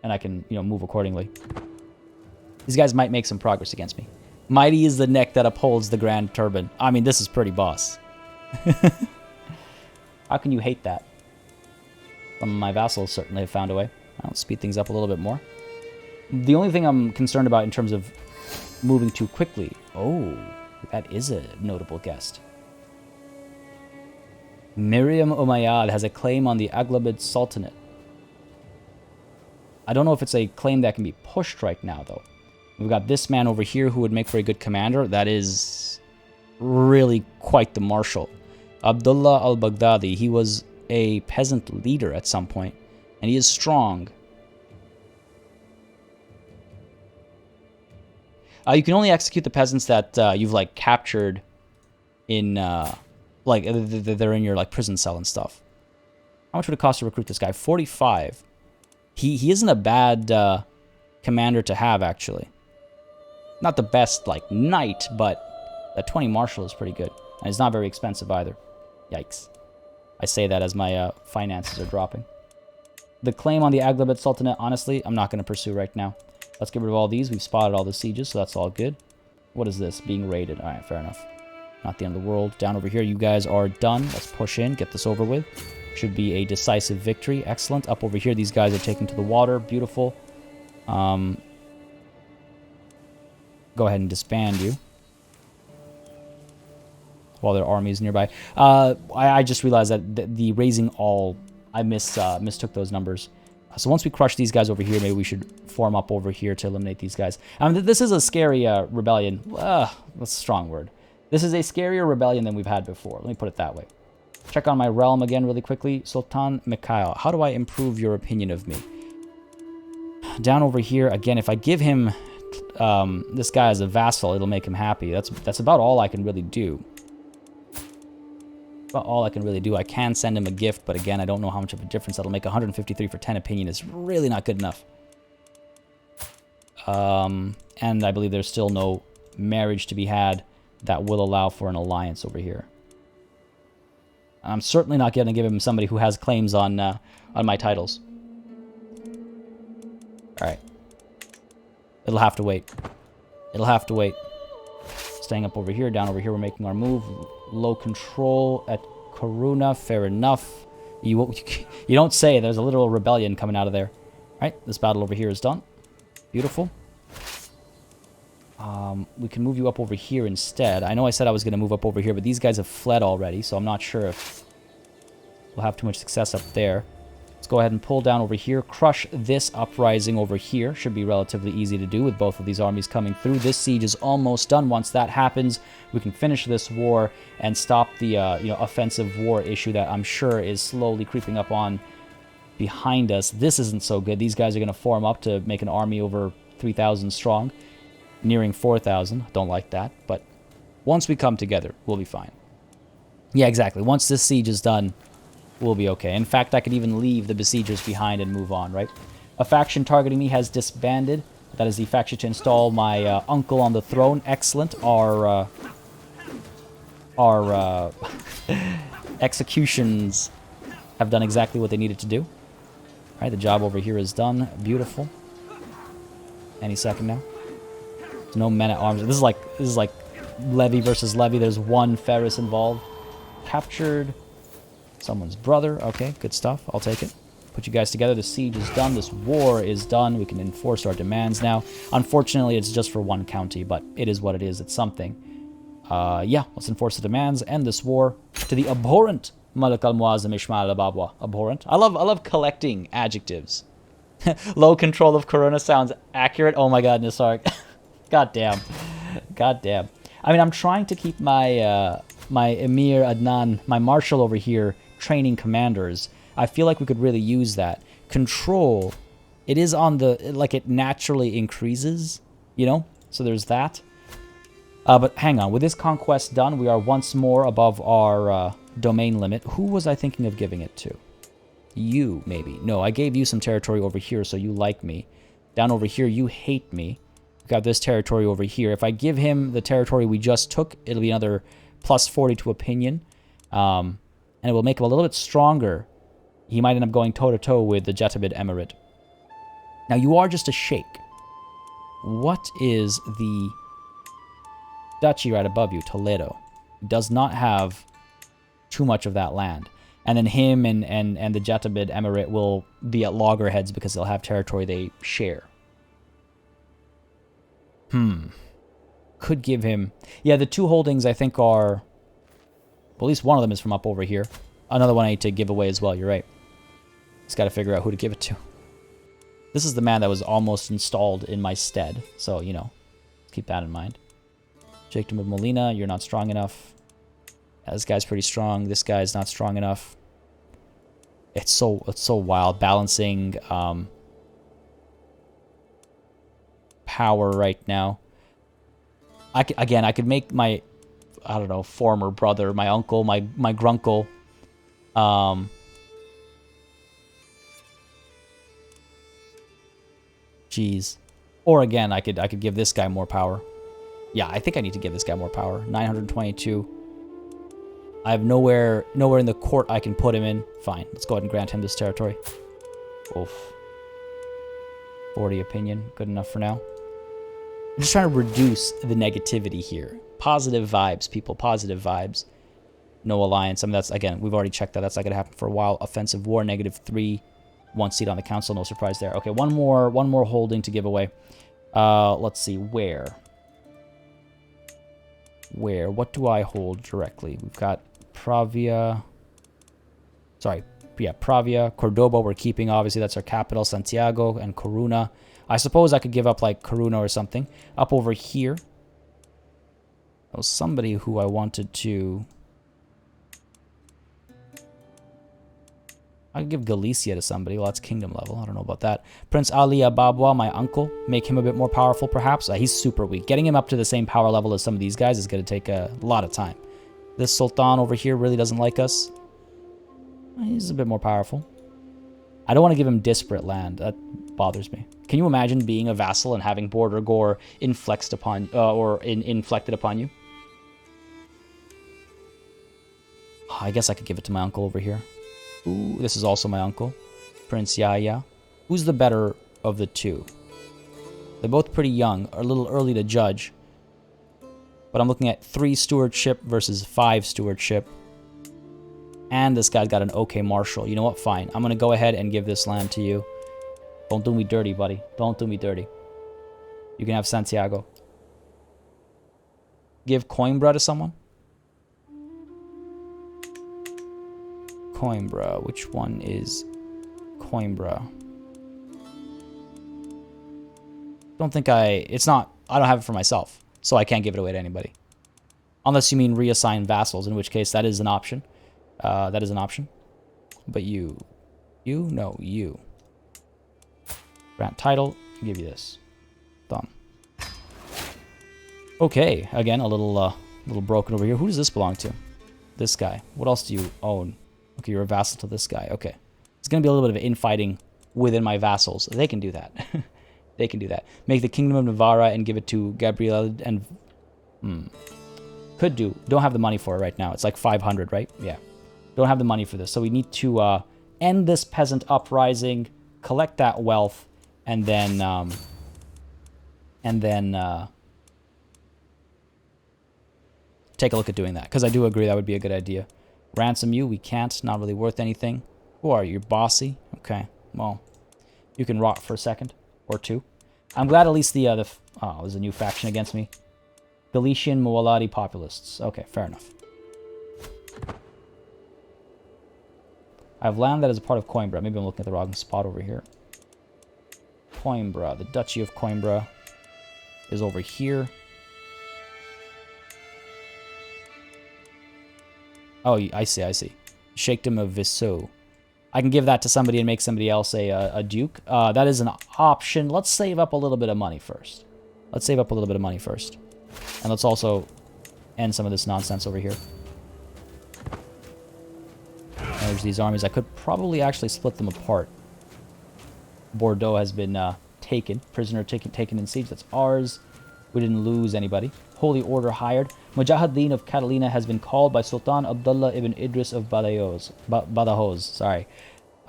and I can, you know, move accordingly. These guys might make some progress against me. Mighty is the neck that upholds the grand turban. I mean, this is pretty boss. How can you hate that? Some of my vassals certainly have found a way. I'll speed things up a little bit more. The only thing I'm concerned about in terms of moving too quickly... Oh, that is a notable guest. Miriam Umayyad has a claim on the Aghlabid Sultanate. I don't know if it's a claim that can be pushed right now, though. We've got this man over here who would make for a good commander. That is really quite the marshal. Abdullah al-Baghdadi. He was a peasant leader at some point, and he is strong. You can only execute the peasants that you've like captured in like they're in your like prison cell and stuff. How much would it cost to recruit this guy? 45. He isn't a bad commander to have, actually. Not the best like knight, but that 20 marshal is pretty good, and it's not very expensive either. Yikes! I say that as my finances are dropping. The claim on the Aghlabid Sultanate, honestly, I'm not going to pursue right now. Let's get rid of all these. We've spotted all the sieges, so that's all good. What is this? Being raided. All right, fair enough. Not the end of the world. Down over here, you guys are done. Let's push in, get this over with. Should be a decisive victory. Excellent. Up over here, these guys are taken to the water. Beautiful. Go ahead and disband you. While their army is nearby. I just realized that the raising all... I mistook those numbers. So once we crush these guys over here, maybe we should form up over here to eliminate these guys. This is a scary rebellion. That's a strong word. This is a scarier rebellion than we've had before. Let me put it that way. Check on my realm again really quickly. Sultan Mikhail, how do I improve your opinion of me? Down over here, again, if I give him this guy as a vassal, it'll make him happy. That's about all I can really do. All I can really do. I can send him a gift, but again, I don't know how much of a difference that'll make. 153 for 10 opinion is really not good enough. And I believe there's still no marriage to be had that will allow for an alliance over here. I'm certainly not going to give him somebody who has claims on my titles. All right. It'll have to wait. It'll have to wait. Staying up over here, down over here, we're making our move. Low control at Karuna, fair enough. You don't say. There's a literal rebellion coming out of there. All right, this battle over here is done. Beautiful. We can move you up over here instead. I know I said I was going to move up over here, but these guys have fled already, so I'm not sure if we'll have too much success up there. Let's go ahead and pull down over here. Crush this uprising over here. Should be relatively easy to do with both of these armies coming through. This siege is almost done. Once that happens, we can finish this war and stop the offensive war issue that I'm sure is slowly creeping up on behind us. This isn't so good. These guys are going to form up to make an army over 3,000 strong, nearing 4,000. Don't like that, but once we come together, we'll be fine. Yeah, exactly. Once this siege is done, we'll be okay. In fact, I could even leave the besiegers behind and move on, right? A faction targeting me has disbanded. That is the faction to install my uncle on the throne. Excellent. Our executions have done exactly what they needed to do. All right, the job over here is done. Beautiful. Any second now. There's no men at arms. This is like levy versus levy. There's one Ferris involved. Captured someone's brother. Okay, good stuff. I'll take it. Put you guys together. The siege is done. This war is done. We can enforce our demands now. Unfortunately, it's just for one county, but it is what it is. It's something. Yeah, let's enforce the demands. End this war to the abhorrent Malik al-Muazzam Ishmael al-Babwa. Abhorrent. I love collecting adjectives. Low control of Corona sounds accurate. Oh my god, Nisark. God damn. God damn. I mean, I'm trying to keep my my Emir Adnan, my marshal over here, training commanders. I feel like we could really use that. Control, it is on the, like it naturally increases, you know? So there's that. But hang on, with this conquest done, we are once more above our domain limit. Who was I thinking of giving it to? You, maybe. No, I gave you some territory over here, so you like me. Down over here, you hate me. We've got this territory over here. If I give him the territory we just took, it'll be another plus 40 to opinion. And it will make him a little bit stronger. He might end up going toe-to-toe with the Jetibid Emirate. Now, you are just a sheikh. What is the duchy right above you? Toledo. Does not have too much of that land. And then him and the Jetibid Emirate will be at loggerheads because they'll have territory they share. Could give him... Yeah, the two holdings I think are... Well, at least one of them is from up over here. Another one I need to give away as well, you're right. Just got to figure out who to give it to. This is the man that was almost installed in my stead. So, you know, keep that in mind. Jacob of Molina, you're not strong enough. Yeah, this guy's pretty strong. This guy's not strong enough. It's so wild. Balancing power right now. I could make my, I don't know, former brother, my uncle, my grunkle. Jeez. Or again, I could give this guy more power. Yeah, I think I need to give this guy more power. 922. I have nowhere in the court I can put him in. Fine, let's go ahead and grant him this territory. Oof. 40 opinion, good enough for now. I'm just trying to reduce the negativity here. Positive vibes, people, positive vibes. No alliance. I mean, that's, again, we've already checked that. That's not going to happen for a while. Offensive war, -3. 1 seat on the council, no surprise there. Okay, one more holding to give away. Let's see, where? What do I hold directly? We've got Pravia. Sorry, yeah, Pravia. Cordoba we're keeping, obviously. That's our capital. Santiago and Coruna. I suppose I could give up, like, Coruna or something. Up over here. There was somebody who I wanted to... I could give Galicia to somebody. Well, that's kingdom level. I don't know about that. Prince Ali Ababwa, my uncle. Make him a bit more powerful, perhaps. He's super weak. Getting him up to the same power level as some of these guys is going to take a lot of time. This Sultan over here really doesn't like us. He's a bit more powerful. I don't want to give him disparate land. That bothers me. Can you imagine being a vassal and having border gore inflected upon you? I guess I could give it to my uncle over here. Ooh, this is also my uncle, Prince Yahya. Who's the better of the two? They're both pretty young, a little early to judge. But I'm looking at 3 stewardship versus 5 stewardship. And this guy's got an okay marshal. You know what? Fine. I'm going to go ahead and give this land to you. Don't do me dirty, buddy. Don't do me dirty. You can have Santiago. Give Coimbra to someone? Coimbra. Which one is Coimbra? It's not, I don't have it for myself, so I can't give it away to anybody. Unless you mean reassign vassals, in which case that is an option. That is an option. But you. Grant title, give you this. Done. Okay, again, a little broken over here. Who does this belong to? This guy. What else do you own? Okay, you're a vassal to this guy. Okay. It's going to be a little bit of infighting within my vassals. They can do that. They can do that. Make the Kingdom of Navarra and give it to Gabriel and... Could do. Don't have the money for it right now. It's like 500, right? Yeah. Don't have the money for this. So we need to end this peasant uprising, collect that wealth, and then take a look at doing that. Because I do agree that would be a good idea. Ransom you, we can't. Not really worth anything. Who are you? You're bossy? Okay. Well, you can rot for a second. Or 2. I'm glad at least there's a new faction against me. Galician Muwaladi populists. Okay, fair enough. I have land that is a part of Coimbra. Maybe I'm looking at the wrong spot over here. Coimbra. The Duchy of Coimbra is over here. Oh, I see. Sheikhdom of Vissou. I can give that to somebody and make somebody else a duke. That is an option. Let's save up a little bit of money first. And let's also end some of this nonsense over here. There's these armies. I could probably actually split them apart. Bordeaux has been taken. Prisoner taken in siege. That's ours. We didn't lose anybody. Holy Order hired. Mujahideen of Catalina has been called by Sultan Abdullah ibn Idris of Badajoz. Sorry.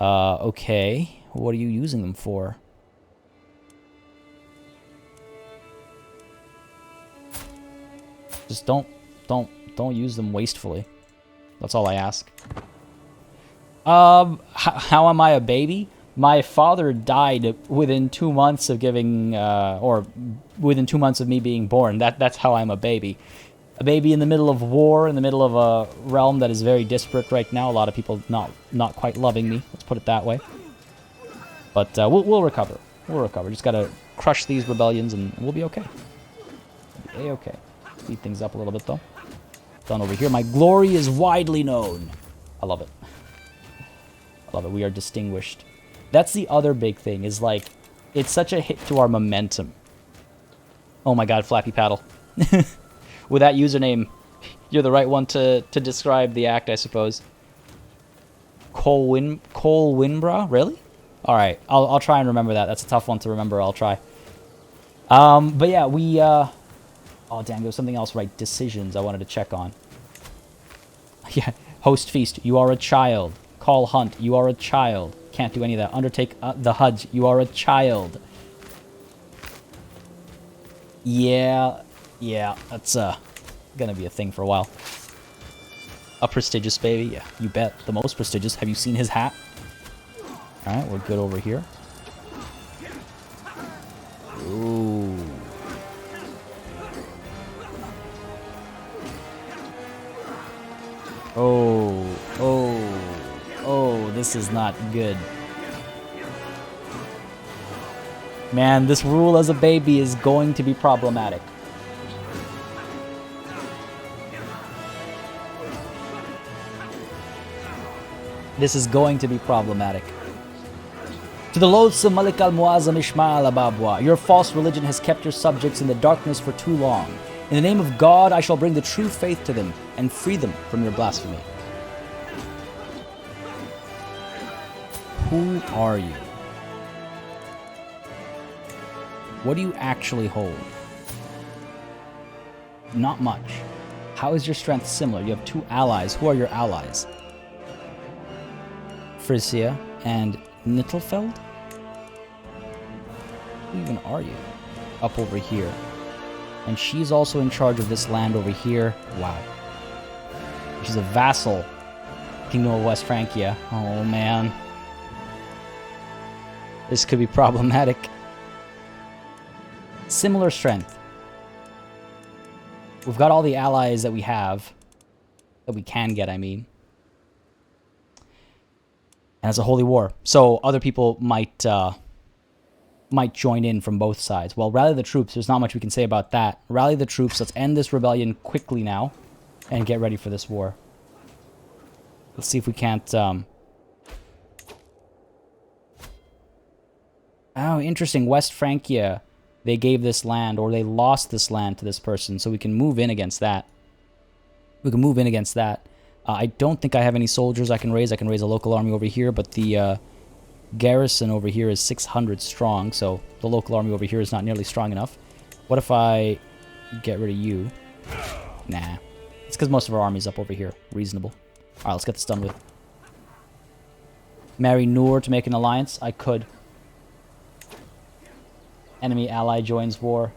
Okay. What are you using them for? Just don't use them wastefully. That's all I ask. How am I a baby? My father died within 2 months of giving, or within 2 months of me being born. That's how I'm a baby. A baby in the middle of war, in the middle of a realm that is very disparate right now. A lot of people not quite loving me. Let's put it that way. But we'll recover. We'll recover. Just gotta crush these rebellions, and we'll be okay. We'll be okay. Speed things up a little bit though. Done over here. My glory is widely known. I love it. I love it. We are distinguished. That's the other big thing, is like, it's such a hit to our momentum. Oh my god, Flappy Paddle. With that username, you're the right one to describe the act, I suppose. Cole Winbra? Really? Alright, I'll try and remember that. That's a tough one to remember, I'll try. But yeah, we, oh damn, there was something else, right? Decisions I wanted to check on. Yeah, host feast, you are a child. Call hunt, you are a child. Can't do any of that. Undertake the Hajj, you are a child. Yeah, that's gonna be a thing for a while. A prestigious baby, yeah, you bet. The most prestigious. Have you seen his hat? Alright, we're good over here. Ooh. Oh, this is not good. Man, this rule as a baby is going to be problematic. This is going to be problematic. To the loathsome Malik al-Muazzam Ishmael Ababwa, your false religion has kept your subjects in the darkness for too long. In the name of God, I shall bring the true faith to them and free them from your blasphemy. Who are you? What do you actually hold? Not much. How is your strength similar? You have 2 allies. Who are your allies? Frisia and Nittelfeld? Who even are you? Up over here. And she's also in charge of this land over here. Wow. She's a vassal. Kingdom of West Francia. Oh, man. This could be problematic. Similar strength. We've got all the allies that we have. That we can get, I mean. And it's a holy war. So other people might join in from both sides. Well, rally the troops. There's not much we can say about that. Rally the troops. Let's end this rebellion quickly now. And get ready for this war. Let's see if we can't... Oh, interesting. West Francia, they gave this land, or they lost this land to this person, so we can move in against that. We can move in against that. I don't think I have any soldiers I can raise. I can raise a local army over here, but the garrison over here is 600 strong, so the local army over here is not nearly strong enough. What if I get rid of you? Nah. It's because most of our army's up over here. Reasonable. Alright, let's get this done with. Marry Noor to make an alliance? I could. Enemy ally joins war.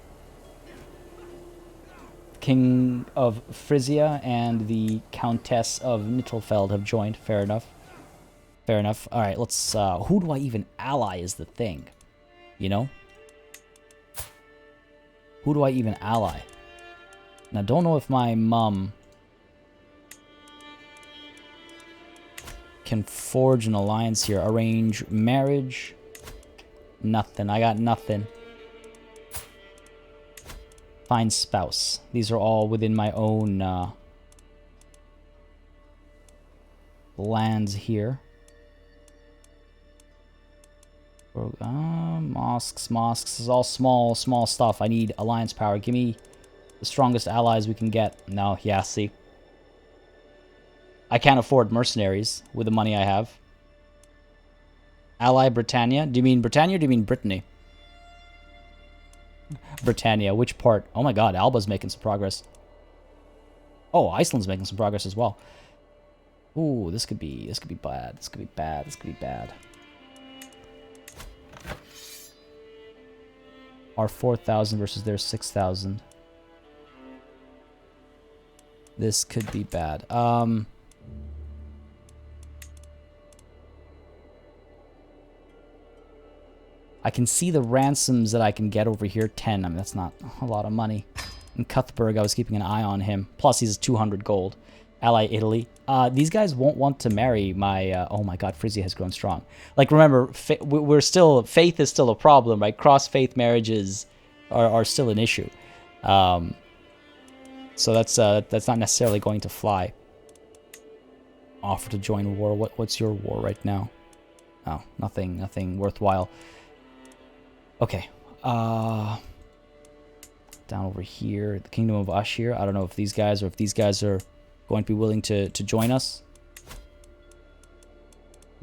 King of Frisia and the Countess of Nittelfeld have joined. Fair enough. Fair enough. Alright, let's... who do I even ally is the thing? You know? Who do I even ally? Now, don't know if my mum can forge an alliance here. Arrange marriage. Nothing. I got nothing. Find spouse. These are all within my own lands here. Mosques. This is all small stuff. I need alliance power. Give me the strongest allies we can get. No, yeah, see. I can't afford mercenaries with the money I have. Ally Britannia. Do you mean Britannia or do you mean Brittany? Britannia. Which part? Oh my god, Alba's making some progress. Oh, Iceland's making some progress as well. Ooh, this could be bad. This could be bad. This could be bad. Our 4,000 versus their 6,000. This could be bad. I can see the ransoms that I can get over here. 10. I mean, that's not a lot of money. In Cuthberg, I was keeping an eye on him. Plus, he's 200 gold. Ally Italy. These guys won't want to marry my... oh my god, Frisia has grown strong. Like, remember, we're still... Faith is still a problem, right? Cross-faith marriages are still an issue. So that's not necessarily going to fly. Offer to join war. What's your war right now? Oh, nothing worthwhile. Okay. Down over here, the Kingdom of Ashir. I don't know if these guys are going to be willing to join us.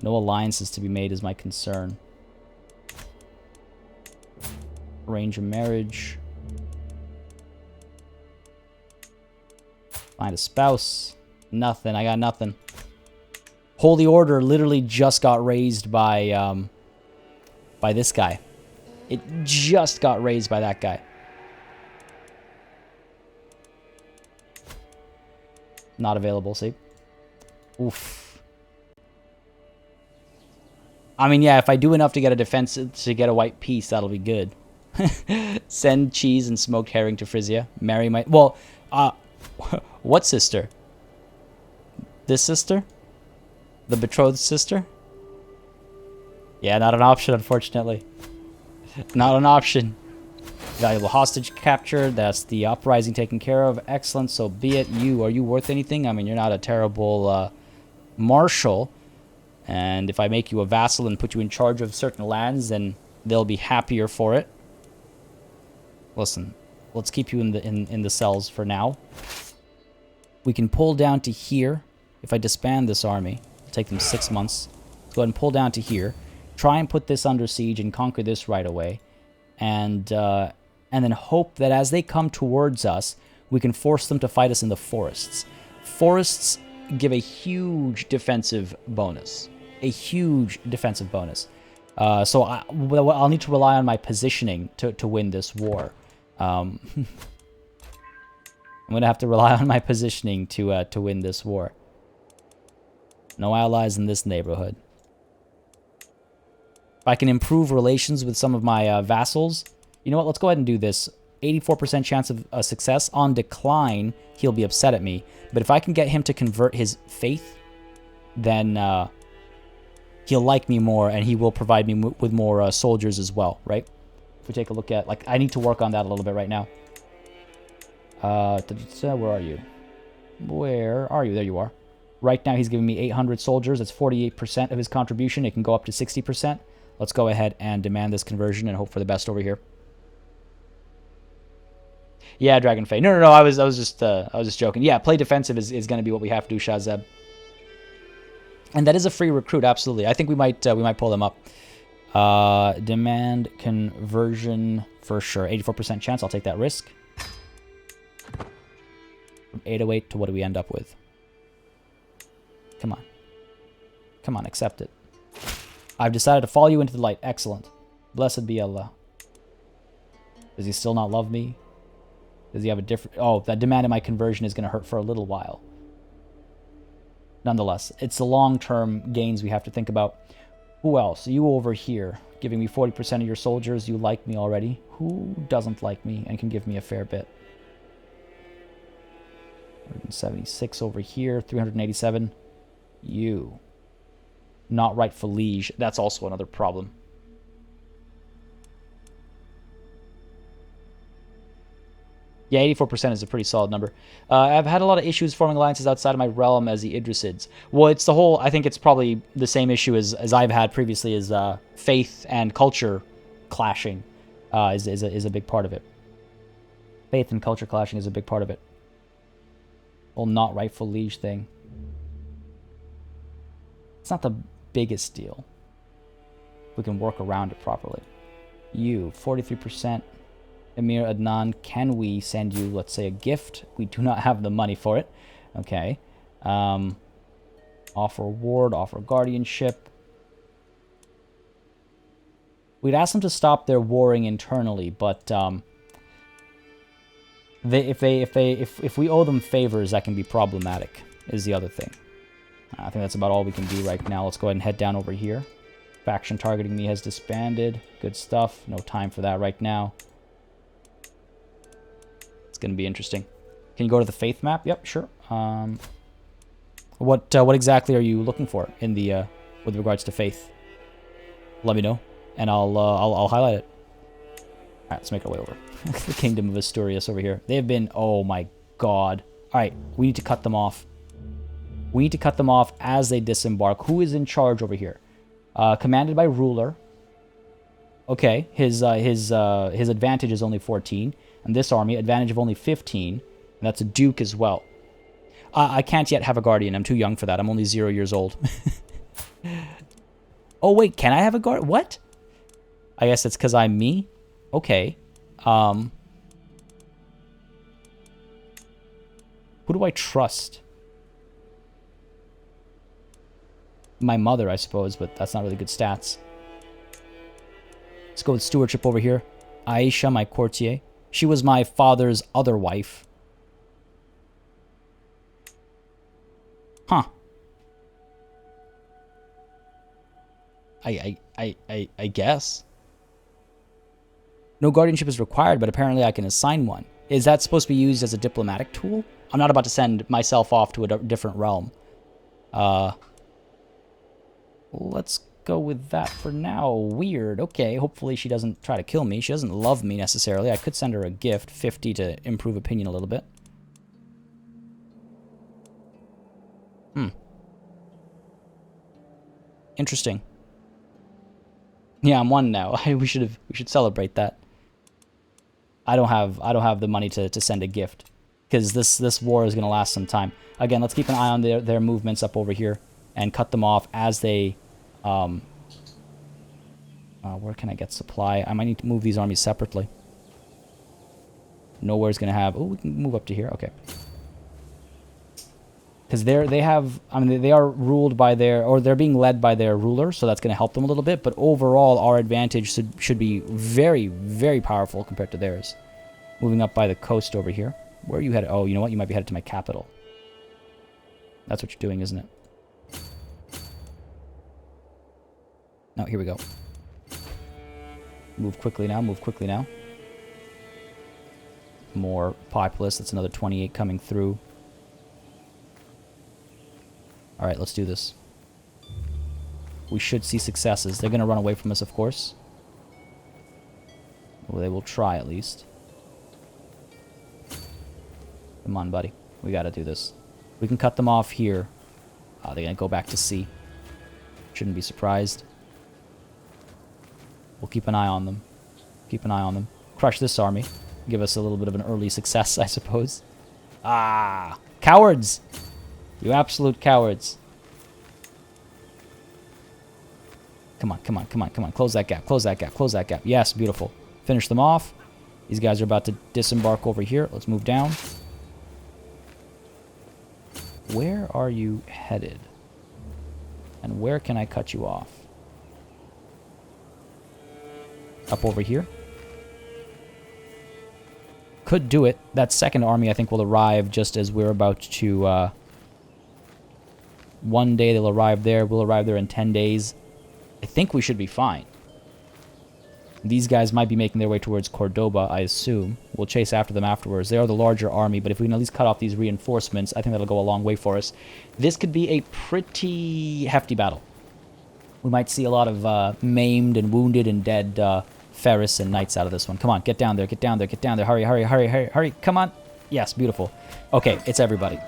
No alliances to be made is my concern. Arrange a marriage. Find a spouse. Nothing. I got nothing. Holy Order literally just got raised by this guy. It just got raised by that guy. Not available, see? Oof. I mean, yeah, if I do enough to get a defense, to get a white piece, that'll be good. Send cheese and smoked herring to Frisia. Marry my... Well, what sister? This sister? The betrothed sister? Yeah, not an option, unfortunately. Not an option. Valuable hostage captured. That's the uprising taken care of. Excellent, so be it. Are you worth anything? I mean, you're not a terrible marshal. And if I make you a vassal and put you in charge of certain lands, then they'll be happier for it. Listen, let's keep you in the cells for now. We can pull down to here. If I disband this army, it'll take them 6 months. Let's go ahead and pull down to here. Try and put this under siege and conquer this right away. And then hope that as they come towards us, we can force them to fight us in the forests. Forests give a huge defensive bonus. A huge defensive bonus. So I'll need to rely on my positioning to win this war. I'm going to have to rely on my positioning to win this war. No allies in this neighborhood. If I can improve relations with some of my vassals... You know what? Let's go ahead and do this. 84% chance of success. On decline, he'll be upset at me. But if I can get him to convert his faith, then he'll like me more, and he will provide me with more soldiers as well, right? If we take a look at... Like, I need to work on that a little bit right now. Where are you? Where are you? There you are. Right now, he's giving me 800 soldiers. That's 48% of his contribution. It can go up to 60%. Let's go ahead and demand this conversion and hope for the best over here. Yeah, Dragon Fae. No. I was just joking. Yeah, play defensive is going to be what we have to do, Shazeb. And that is a free recruit, absolutely. I think we might pull them up. Demand conversion for sure. 84% chance. I'll take that risk. From 808 to what do we end up with? Come on. Come on, accept it. I've decided to follow you into the light. Excellent. Blessed be Allah. Does he still not love me? Does he have a different... Oh, that demand of my conversion is going to hurt for a little while. Nonetheless, it's the long-term gains we have to think about. Who else? You over here, giving me 40% of your soldiers. You like me already. Who doesn't like me and can give me a fair bit? 176 over here. 387. You. Not rightful liege. That's also another problem. Yeah, 84% is a pretty solid number. I've had a lot of issues forming alliances outside of my realm as the Idrisids. Well, it's the whole... I think it's probably the same issue as I've had previously, is faith and culture clashing is a big part of it. Faith and culture clashing is a big part of it. Whole not rightful liege thing. It's not the biggest deal. We can work around it properly. You, 43%. Emir Adnan, can we send you, let's say, a gift? We do not have the money for it. Okay. Offer ward, offer guardianship. We'd ask them to stop their warring internally, but if we owe them favors, that can be problematic, is the other thing. I think that's about all we can do right now. Let's go ahead and head down over here. Faction targeting me has disbanded. Good stuff. No time for that right now. It's going to be interesting. Can you go to the faith map? Yep, sure. What exactly are you looking for in the with regards to faith? Let me know, and I'll highlight it. All right, let's make our way over. The Kingdom of Asturias over here. They have been... Oh, my God. All right, we need to cut them off. We need to cut them off as they disembark. Who is in charge over here? Commanded by ruler. Okay, his advantage is only 14. And this army, advantage of only 15. And that's a duke as well. I can't yet have a guardian. I'm too young for that. I'm only 0 years old. Oh, wait, can I have a guard? What? I guess it's because I'm me? Okay. Who do I trust? My mother, I suppose, but that's not really good stats. Let's go with stewardship over here. Aisha, my courtier. She was my father's other wife. Huh. I guess. No guardianship is required, but apparently I can assign one. Is that supposed to be used as a diplomatic tool? I'm not about to send myself off to a different realm. Let's go with that for now. Weird. Okay, hopefully she doesn't try to kill me. She doesn't love me necessarily. I could send her a gift, 50 to improve opinion a little bit. Interesting. Yeah, I'm 1 now. we should celebrate that. I don't have the money to send a gift because this war is going to last some time. Again, let's keep an eye on their movements up over here and cut them off as they where can I get supply? I might need to move these armies separately. Nowhere's going to have... Oh, we can move up to here. Okay. Because they are ruled by they're being led by their ruler, so that's going to help them a little bit. But overall, our advantage should be very, very powerful compared to theirs. Moving up by the coast over here. Where are you headed? Oh, you know what? You might be headed to my capital. That's what you're doing, isn't it? No, here we go. Move quickly now, move quickly now. More populace. That's another 28 coming through. Alright, let's do this. We should see successes. They're going to run away from us, of course. Well, they will try, at least. Come on, buddy. We got to do this. We can cut them off here. They're going to go back to sea. Shouldn't be surprised. We'll keep an eye on them. Keep an eye on them. Crush this army. Give us a little bit of an early success, I suppose. Ah! Cowards! You absolute cowards. Come on, come on, come on, come on. Close that gap, close that gap, close that gap. Yes, beautiful. Finish them off. These guys are about to disembark over here. Let's move down. Where are you headed? And where can I cut you off? Up over here. Could do it. That second army, I think, will arrive just as we're about to... one day they'll arrive there. We'll arrive there in 10 days. I think we should be fine. These guys might be making their way towards Cordoba, I assume. We'll chase after them afterwards. They are the larger army, but if we can at least cut off these reinforcements, I think that'll go a long way for us. This could be a pretty hefty battle. We might see a lot of maimed and wounded and dead Ferris and knights out of this one. Come on, get down there, get down there, get down there. Hurry, hurry, hurry, hurry, hurry. Come on. Yes, beautiful. Okay, it's everybody.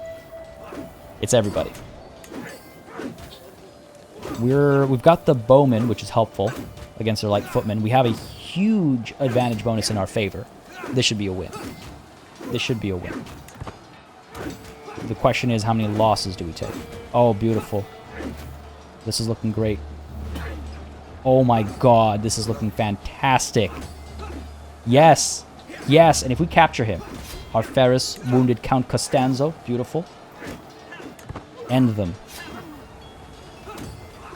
It's everybody. We've got the bowmen, which is helpful against their light footmen. We have a huge advantage bonus in our favor. This should be a win. This should be a win. The question is, how many losses do we take? Oh, beautiful. This is looking great. Oh my god, this is looking fantastic. Yes. Yes, and if we capture him, our Ferris wounded Count Costanzo. Beautiful. End them.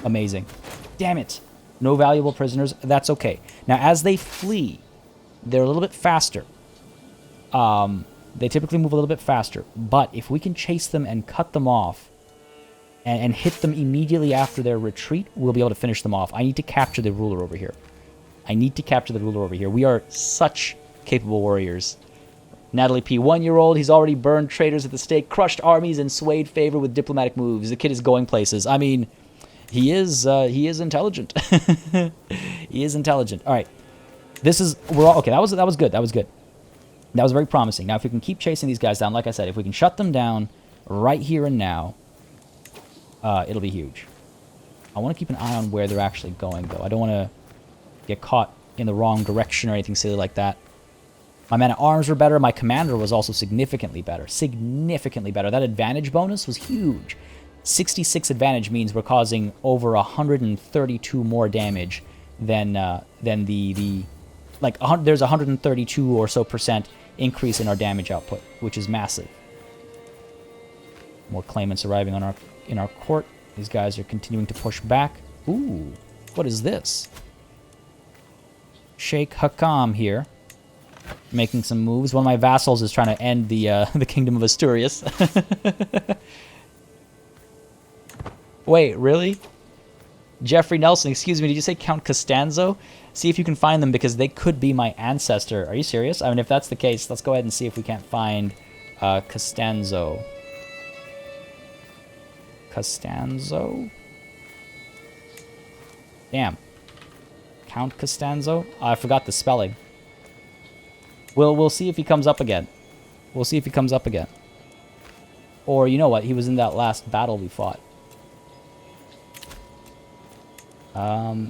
Amazing. Damn it. No valuable prisoners. That's okay. Now, as they flee, they're a little bit faster. They typically move a little bit faster. But if we can chase them and cut them off and hit them immediately after their retreat, we'll be able to finish them off. I need to capture the ruler over here. I need to capture the ruler over here. We are such capable warriors. Natalie P., 1-year-old. He's already burned traitors at the stake, crushed armies, and swayed favor with diplomatic moves. The kid is going places. I mean, he is intelligent. He is intelligent. All right. Okay, that was good. That was good. That was very promising. Now, if we can keep chasing these guys down, like I said, if we can shut them down right here and now, it'll be huge. I want to keep an eye on where they're actually going, though. I don't want to get caught in the wrong direction or anything silly like that. My man-at-arms were better. My commander was also significantly better. Significantly better. That advantage bonus was huge. 66 advantage means we're causing over 132 more damage than the like there's 132 or so % increase in our damage output, which is massive. More claimants arriving on in our court. These guys are continuing to push back. Ooh, what is this? Sheikh Hakam here, making some moves. One of my vassals is trying to end the Kingdom of Asturias. Wait, really? Jeffrey Nelson, excuse me, did you say Count Costanzo? See if you can find them, because they could be my ancestor. Are you serious? I mean, if that's the case, let's go ahead and see if we can't find Costanzo. Costanzo? Damn. Count Costanzo? I forgot the spelling. We'll see if he comes up again. We'll see if he comes up again. Or, you know what? He was in that last battle we fought.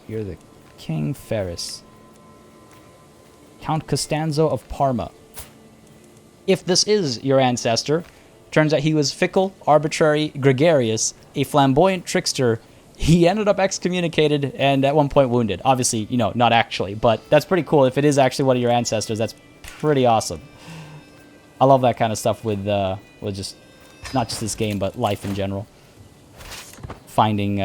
You're the King Ferris. Count Costanzo of Parma. If this is your ancestor, turns out he was fickle, arbitrary, gregarious, a flamboyant trickster. He ended up excommunicated and at one point wounded. Obviously, you know, not actually, but that's pretty cool. If it is actually one of your ancestors, that's pretty awesome. I love that kind of stuff with just, not just this game, but life in general. Finding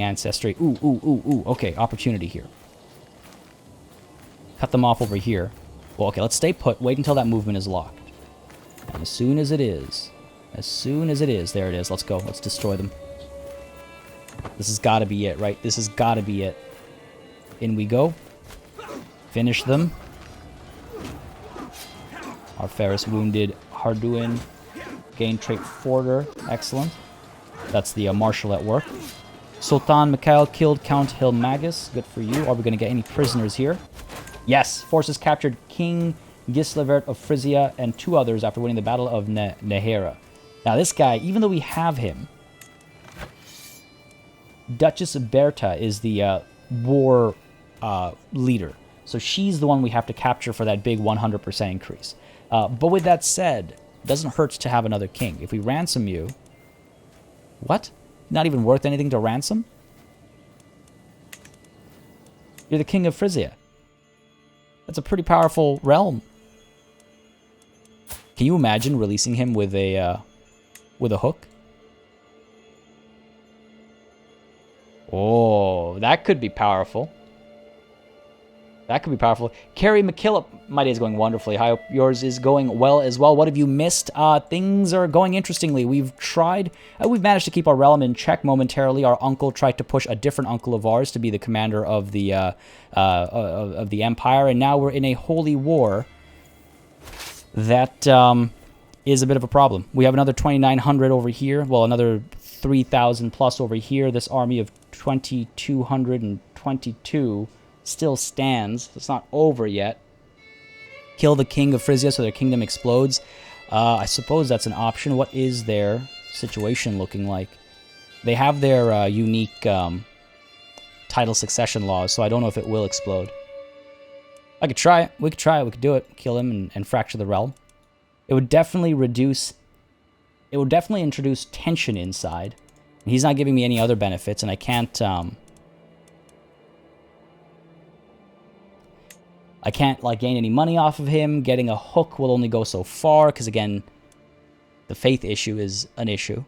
ancestry. Ooh. Okay, opportunity here. Cut them off over here. Well, okay, let's stay put. Wait until that movement is locked. And as soon as it is, there it is. Let's go. Let's destroy them. This has got to be it, right? This has got to be it. In we go. Finish them. Our Ferris wounded Harduin. Gain trait Forder. Excellent. That's the Marshal at work. Sultan Mikhail killed Count Hilmagus. Good for you. Are we going to get any prisoners here? Yes. Forces captured King Gislevert of Frisia and 2 others after winning the Battle of Nehera. Now this guy, even though we have him, Duchess Berta is the war leader. So she's the one we have to capture for that big 100% increase. But with that said, it doesn't hurt to have another king. If we ransom you... What? Not even worth anything to ransom? You're the king of Frisia. That's a pretty powerful realm. Can you imagine releasing him with a hook? Oh, that could be powerful. That could be powerful. Carrie McKillop, my day is going wonderfully. I hope yours is going well as well. What have you missed? Things are going interestingly. We've managed to keep our realm in check momentarily. Our uncle tried to push a different uncle of ours to be the commander of the empire, and now we're in a holy war that is a bit of a problem. We have another 2,900 over here. Well, another 3,000 plus over here. This army of 2,222 still stands. It's not over yet. Kill the king of Frisia so their kingdom explodes. I suppose that's an option. What is their situation looking like? They have their unique title succession laws, so I don't know if it will explode. I could try it. We could try it. We could do it. Kill him and fracture the realm. It would definitely reduce... It would definitely introduce tension inside. He's not giving me any other benefits, and I can't... I can't, like, gain any money off of him. Getting a hook will only go so far, because, again, the faith issue is an issue.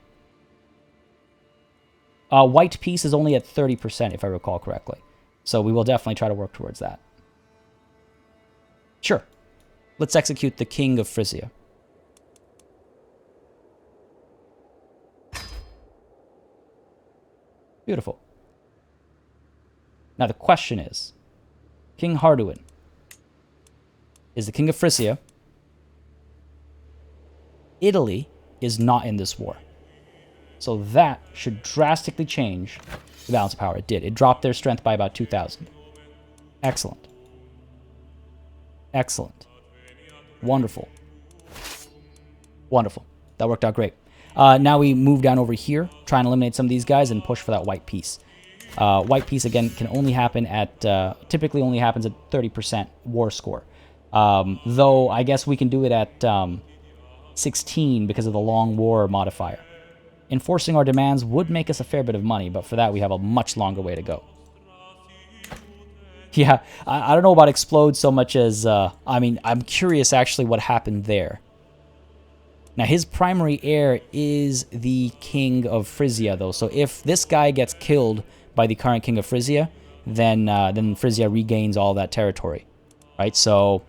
White peace is only at 30%, if I recall correctly. So we will definitely try to work towards that. Sure. Let's execute the King of Frisia. Beautiful. Now the question is, King Harduin is the King of Frisia. Italy is not in this war. So that should drastically change the balance of power. It did. It dropped their strength by about 2,000. Excellent. Excellent. Wonderful. Wonderful. That worked out great. Now we move down over here, try and eliminate some of these guys and push for that white peace. White peace, again, can only happen at, typically only happens at 30% war score. Though I guess we can do it at 16 because of the long war modifier. Enforcing our demands would make us a fair bit of money, but for that we have a much longer way to go. Yeah, I don't know about explode so much as, I mean, I'm curious actually what happened there. Now, his primary heir is the King of Frisia, though. So if this guy gets killed by the current King of Frisia, then Frisia regains all that territory, right? So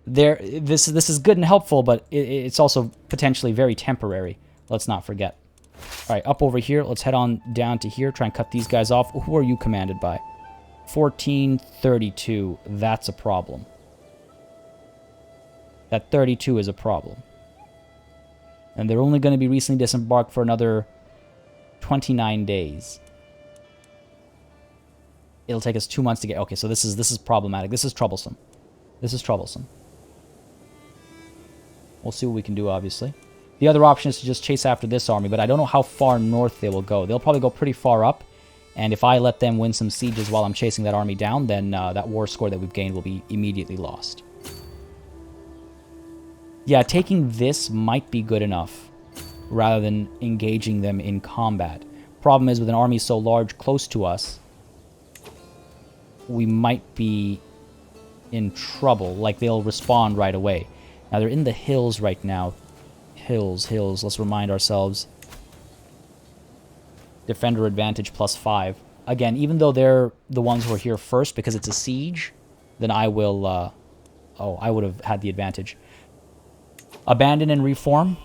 this is good and helpful, but it's also potentially very temporary. Let's not forget. All right, up over here. Let's head on down to here. Try and cut these guys off. Who are you commanded by? 1432. That's a problem. That 32 is a problem. And they're only going to be recently disembarked for another 29 days. It'll take us 2 months to get... Okay, so this is problematic. This is troublesome. This is troublesome. We'll see what we can do, obviously. The other option is to just chase after this army, but I don't know how far north they will go. They'll probably go pretty far up, and if I let them win some sieges while I'm chasing that army down, then that war score that we've gained will be immediately lost. Yeah, taking this might be good enough, rather than engaging them in combat. Problem is, with an army so large close to us, we might be in trouble. Like, they'll respond right away. Now, they're in the hills right now. Hills. Let's remind ourselves. Defender advantage +5. Again, even though they're the ones who are here first because it's a siege, then I will... oh, I would have had the advantage. Abandon and reform.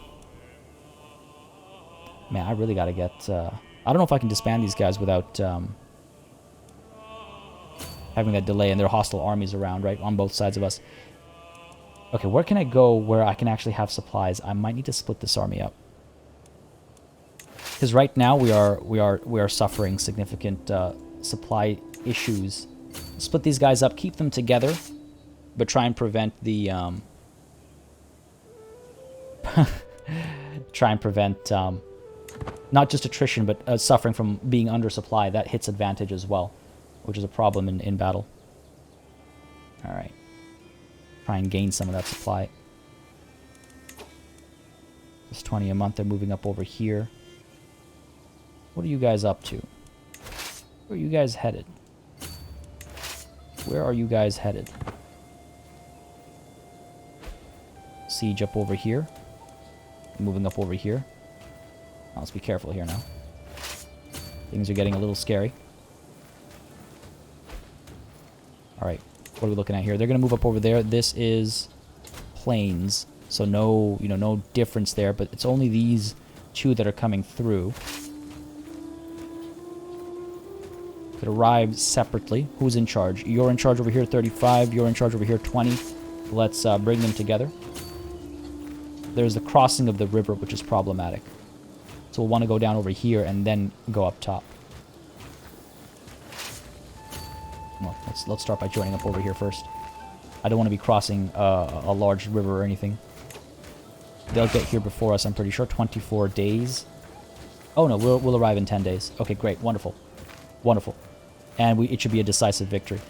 Man, I really got to get... I don't know if I can disband these guys without having that delay, and there are hostile armies around, right, on both sides of us. Okay, where can I go where I can actually have supplies? I might need to split this army up. Because right now we are suffering significant supply issues. Split these guys up, keep them together, but try and prevent the... try and prevent not just attrition, but suffering from being under supply. That hits advantage as well, which is a problem in battle. Alright. Try and gain some of that supply. It's 20 a month. They're moving up over here. What are you guys up to? Where are you guys headed? Where are you guys headed? Siege up over here. Moving up over here. Oh, let's be careful here now. Things are getting a little scary. Alright, what are we looking at here? They're going to move up over there. This is plains, so no, no difference there, but it's only these two that are coming through. Could arrive separately. Who's in charge? You're in charge over here, 35. You're in charge over here, 20. Let's bring them together. There's the crossing of the river, which is problematic. So we'll want to go down over here and then go up top. Well, let's start by joining up over here first. I don't want to be crossing a large river or anything. They'll get here before us, I'm pretty sure. 24 days. Oh no, we'll arrive in 10 days. Okay, great. Wonderful. Wonderful. And it should be a decisive victory.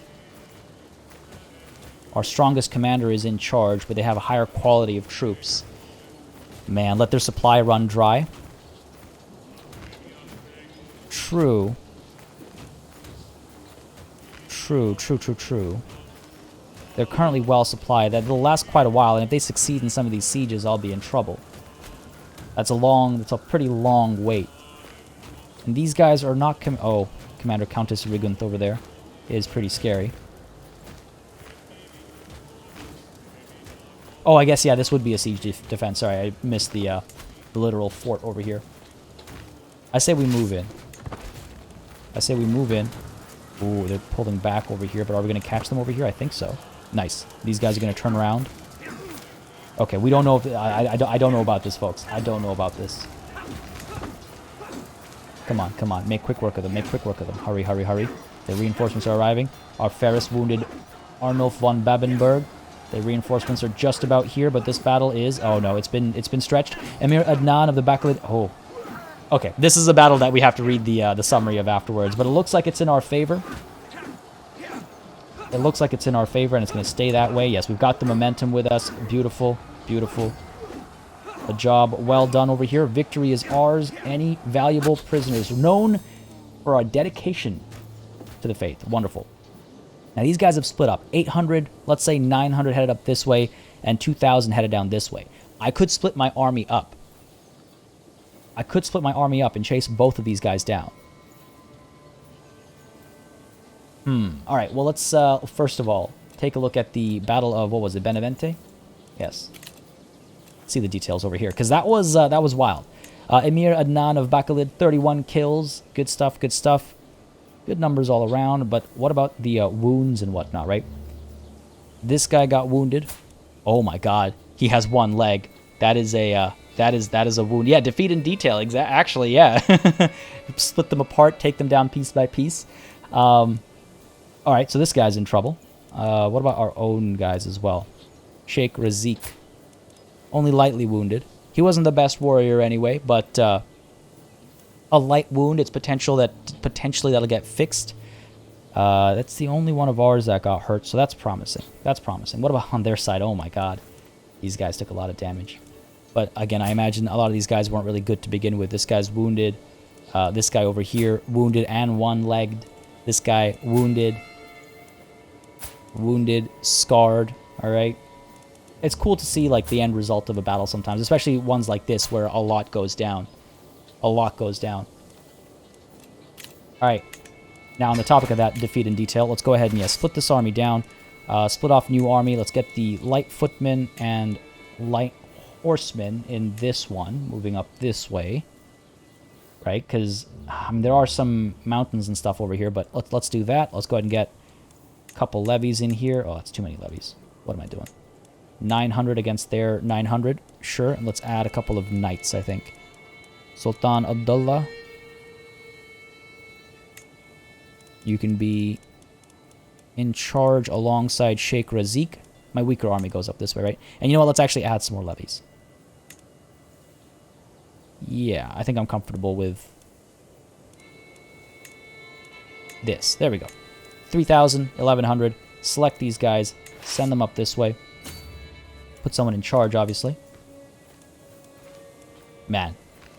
Our strongest commander is in charge, but they have a higher quality of troops. Man, let their supply run dry. True. True. They're currently well supplied. That'll last quite a while, and if they succeed in some of these sieges, I'll be in trouble. That's a pretty long wait. And these guys are not oh, Commander Countess Rigunth over there is pretty scary. Oh, I guess, yeah, this would be a siege defense. Sorry, I missed the literal fort over here. I say we move in. I say we move in. Ooh, they're pulling back over here, but are we going to catch them over here? I think so. Nice. These guys are going to turn around. Okay, we don't know if... I don't know about this, folks. I don't know about this. Come on, come on. Make quick work of them. Make quick work of them. Hurry, hurry, hurry. The reinforcements are arriving. Our Ferris wounded Arnulf von Babenberg. The reinforcements are just about here, but this battle is... Oh, no, it's been stretched. Emir Adnan of the Baklid... Oh. Okay, this is a battle that we have to read the summary of afterwards, but it looks like it's in our favor. It looks like it's in our favor, and it's going to stay that way. Yes, we've got the momentum with us. Beautiful, beautiful. A job well done over here. Victory is ours. Any valuable prisoners. Known for our dedication to the faith. Wonderful. Now, these guys have split up. 800, let's say 900 headed up this way, and 2,000 headed down this way. I could split my army up. I could split my army up and chase both of these guys down. All right, well, let's, first of all, take a look at the Battle of, what was it, Benevente? Yes. See the details over here, because that was wild. Emir Adnan of Bakalid, 31 kills. Good stuff, good stuff. Good numbers all around, but what about the wounds and whatnot, right? This guy got wounded. Oh my god, he has one leg. That is a wound. Yeah, defeat in detail. Actually, yeah. Split them apart, take them down piece by piece. All right, so this guy's in trouble. What about our own guys as well? Sheikh Razik, only lightly wounded. He wasn't the best warrior anyway, but a light wound. It's potentially that'll get fixed. That's the only one of ours that got hurt, so that's promising. That's promising. What about on their side? Oh my god, these guys took a lot of damage. But again, I imagine a lot of these guys weren't really good to begin with. This guy's wounded. This guy over here, wounded and one-legged. This guy, wounded. Wounded, scarred, all right? It's cool to see, like, the end result of a battle sometimes, especially ones like this where a lot goes down. A lot goes down. All right. Now, on the topic of that defeat in detail, let's go ahead and, split this army down. Split off new army. Let's get the light footmen and light horsemen in this one, moving up this way, right? Because there are some mountains and stuff over here, but let's do that. Let's go ahead and get a couple levies in here. Oh, that's too many levies. What am I doing? 900 against their 900. Sure, and let's add a couple of knights, I think. Sultan Abdullah. You can be in charge alongside Sheikh Razik. My weaker army goes up this way, right? And you know what? Let's actually add some more levies. Yeah, I think I'm comfortable with this. There we go. 3,000, 1,100. Select these guys. Send them up this way. Put someone in charge, obviously. Man,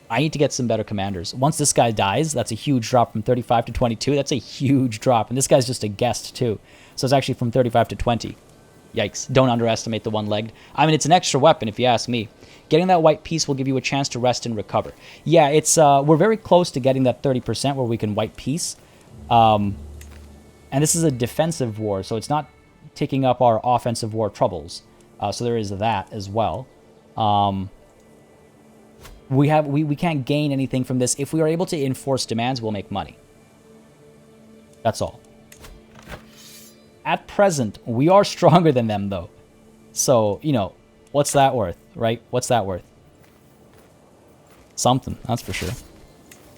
I need to get some better commanders. Once this guy dies, that's a huge drop from 35 to 22. That's a huge drop. And this guy's just a guest, too. So it's actually from 35 to 20. Yikes. Don't underestimate the one-legged. I mean, it's an extra weapon, if you ask me. Getting that white piece will give you a chance to rest and recover. Yeah, it's we're very close to getting that 30% where we can white piece. And this is a defensive war, so it's not taking up our offensive war troubles. So there is that as well. We can't gain anything from this. If we are able to enforce demands, we'll make money. That's all. At present, we are stronger than them, though. So, you know, what's that worth, right? What's that worth? Something, that's for sure.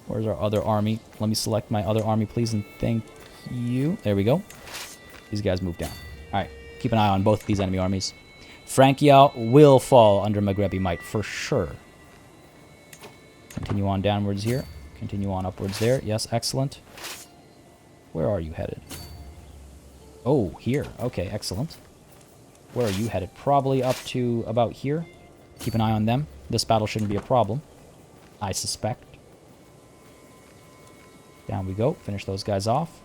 Where's our other army? Let me select my other army, please, and thank you. There we go. These guys move down. All right, keep an eye on both of these enemy armies. Francia will fall under Maghrebi might, for sure. Continue on downwards here. Continue on upwards there. Yes, excellent. Where are you headed? Oh, here. Okay, excellent. Where are you headed? Probably up to about here. Keep an eye on them. This battle shouldn't be a problem, I suspect. Down we go. Finish those guys off.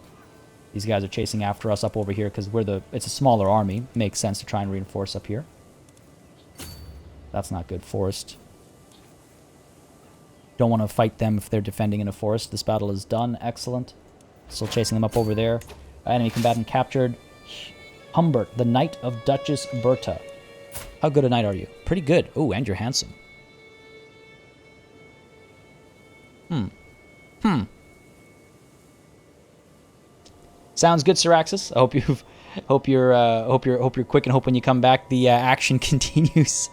These guys are chasing after us up over here because it's a smaller army. Makes sense to try and reinforce up here. That's not good. Forest. Don't want to fight them if they're defending in a forest. This battle is done. Excellent. Still chasing them up over there. Enemy combatant captured. Humbert, the Knight of Duchess Berta. How good a knight are you? Pretty good. Oh, and you're handsome. Sounds good, Syraxis. I hope you're quick and hope when you come back the action continues.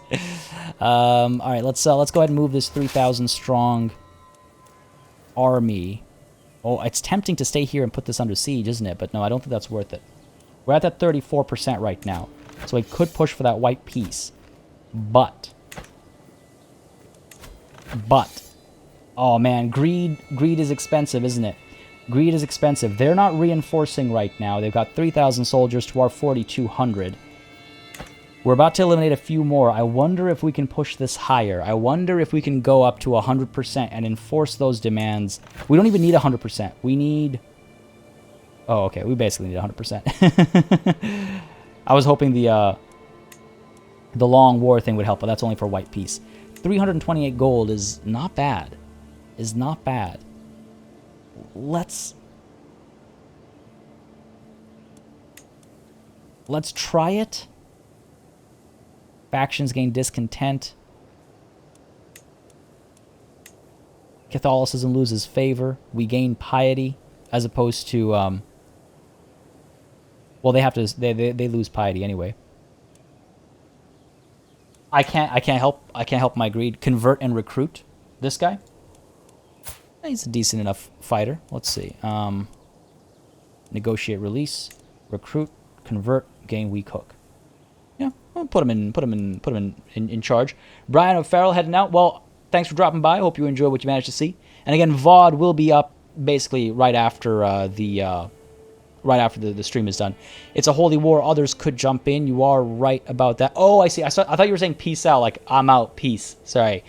All right, let's go ahead and move this 3,000 strong army. Oh, it's tempting to stay here and put this under siege, isn't it? But no, I don't think that's worth it. We're at that 34% right now, so we could push for that white piece. But, oh man, greed is expensive, isn't it? Greed is expensive. They're not reinforcing right now. They've got 3,000 soldiers to our 4,200. We're about to eliminate a few more. I wonder if we can push this higher. I wonder if we can go up to 100% and enforce those demands. We don't even need 100%. We need... Oh, okay. We basically need 100%. I was hoping the long war thing would help, but that's only for white peace. 328 gold is not bad. Is not bad. Let's try it. Factions gain discontent. Catholicism loses favor. We gain piety, as opposed to well, they lose piety anyway. I can't help my greed. Convert and recruit this guy. He's a decent enough fighter. Let's see. Negotiate release, recruit, convert, gain weak hook. Yeah, we'll put him in charge. Brian O'Farrell heading out. Well, thanks for dropping by. Hope you enjoyed what you managed to see. And again, VOD will be up basically right after the stream is done. It's a holy war. Others could jump in. You are right about that. Oh, I see. I thought you were saying peace out, like I'm out. Peace. Sorry.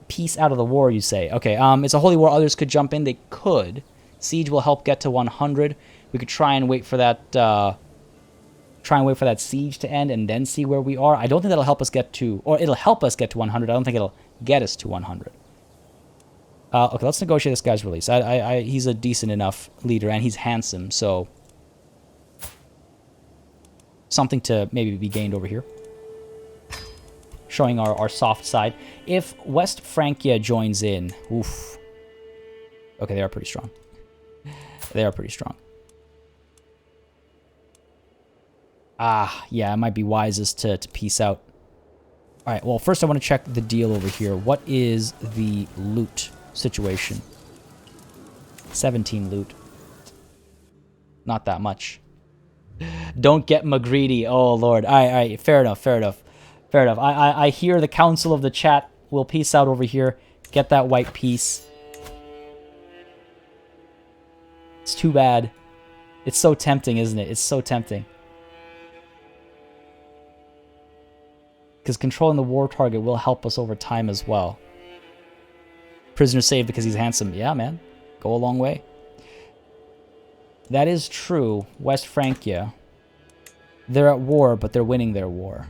Peace out of the war, you say. Okay. It's a holy war. Others could jump in. They could. Siege will help get to 100. We could try and wait for that. Try and wait for that siege to end and then see where we are. I don't think that'll help us get to, or it'll help us get to 100. I don't think it'll get us to 100. Okay, let's negotiate this guy's release. He's a decent enough leader, and he's handsome, so something to maybe be gained over here. Showing our soft side. If West Francia joins in, oof. Okay, they are pretty strong. They are pretty strong. Yeah, it might be wisest to peace out. All right, well, first I want to check the deal over here. What is the loot situation? 17 loot. Not that much. Don't get Maghrebi. Oh, Lord. All right. Fair enough. I hear the council of the chat. We'll peace out over here. Get that white piece. It's too bad. It's so tempting, isn't it? It's so tempting. Because controlling the war target will help us over time as well. Prisoner saved because he's handsome. Yeah, man. Go a long way. That is true. West Francia. They're at war, but they're winning their war.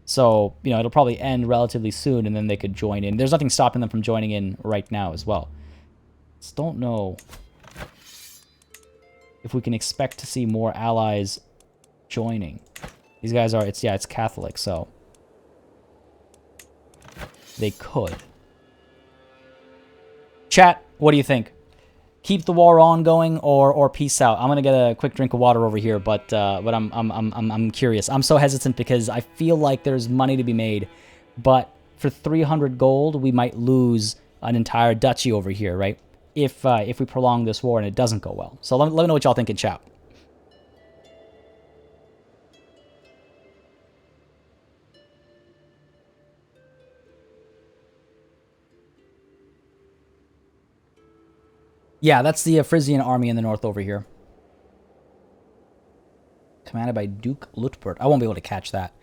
So, you know, it'll probably end relatively soon, and then they could join in. There's nothing stopping them from joining in right now as well. Just don't know if we can expect to see more allies joining. These guys are, it's Catholic, so they could. Chat, what do you think? Keep the war ongoing or peace out? I'm gonna get a quick drink of water over here, but I'm curious. I'm so hesitant because I feel like there's money to be made, but for 300 gold, we might lose an entire duchy over here, right? If we prolong this war and it doesn't go well. So let me know what y'all think in chat. Yeah, that's the Frisian army in the north over here. Commanded by Duke Lutbert. I won't be able to catch that.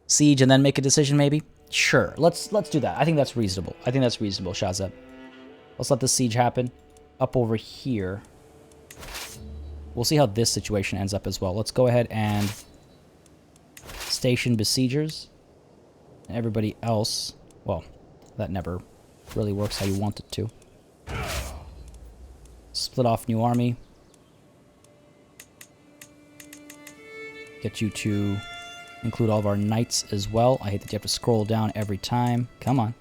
Siege and then make a decision, maybe? Sure, let's do that. I think that's reasonable. Shazeb. Let's let the siege happen. Up over here. We'll see how this situation ends up as well. Let's go ahead and station besiegers. And everybody else, well, that never really works how you want it to. Split off new army. Get you to include all of our knights as well. I hate that you have to scroll down every time. Come on.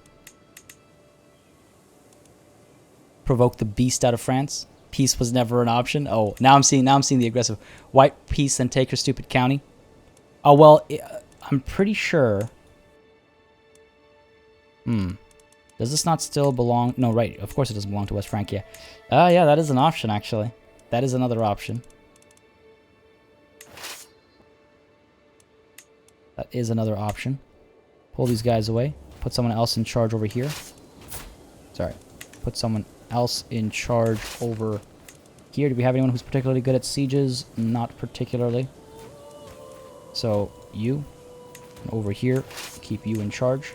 Provoke the beast out of France. Peace was never an option. Oh, now I'm seeing the aggressive. White peace and take your stupid county. Oh well, I'm pretty sure. Does this not still belong? No, right. Of course it doesn't belong to West Francia. Yeah, that is an option actually. That is another option. That is another option. Pull these guys away. Put someone else in charge over here. Sorry. Put someone else in charge over here. Do we have anyone who's particularly good at sieges? Not particularly. So, you. And over here. Keep you in charge.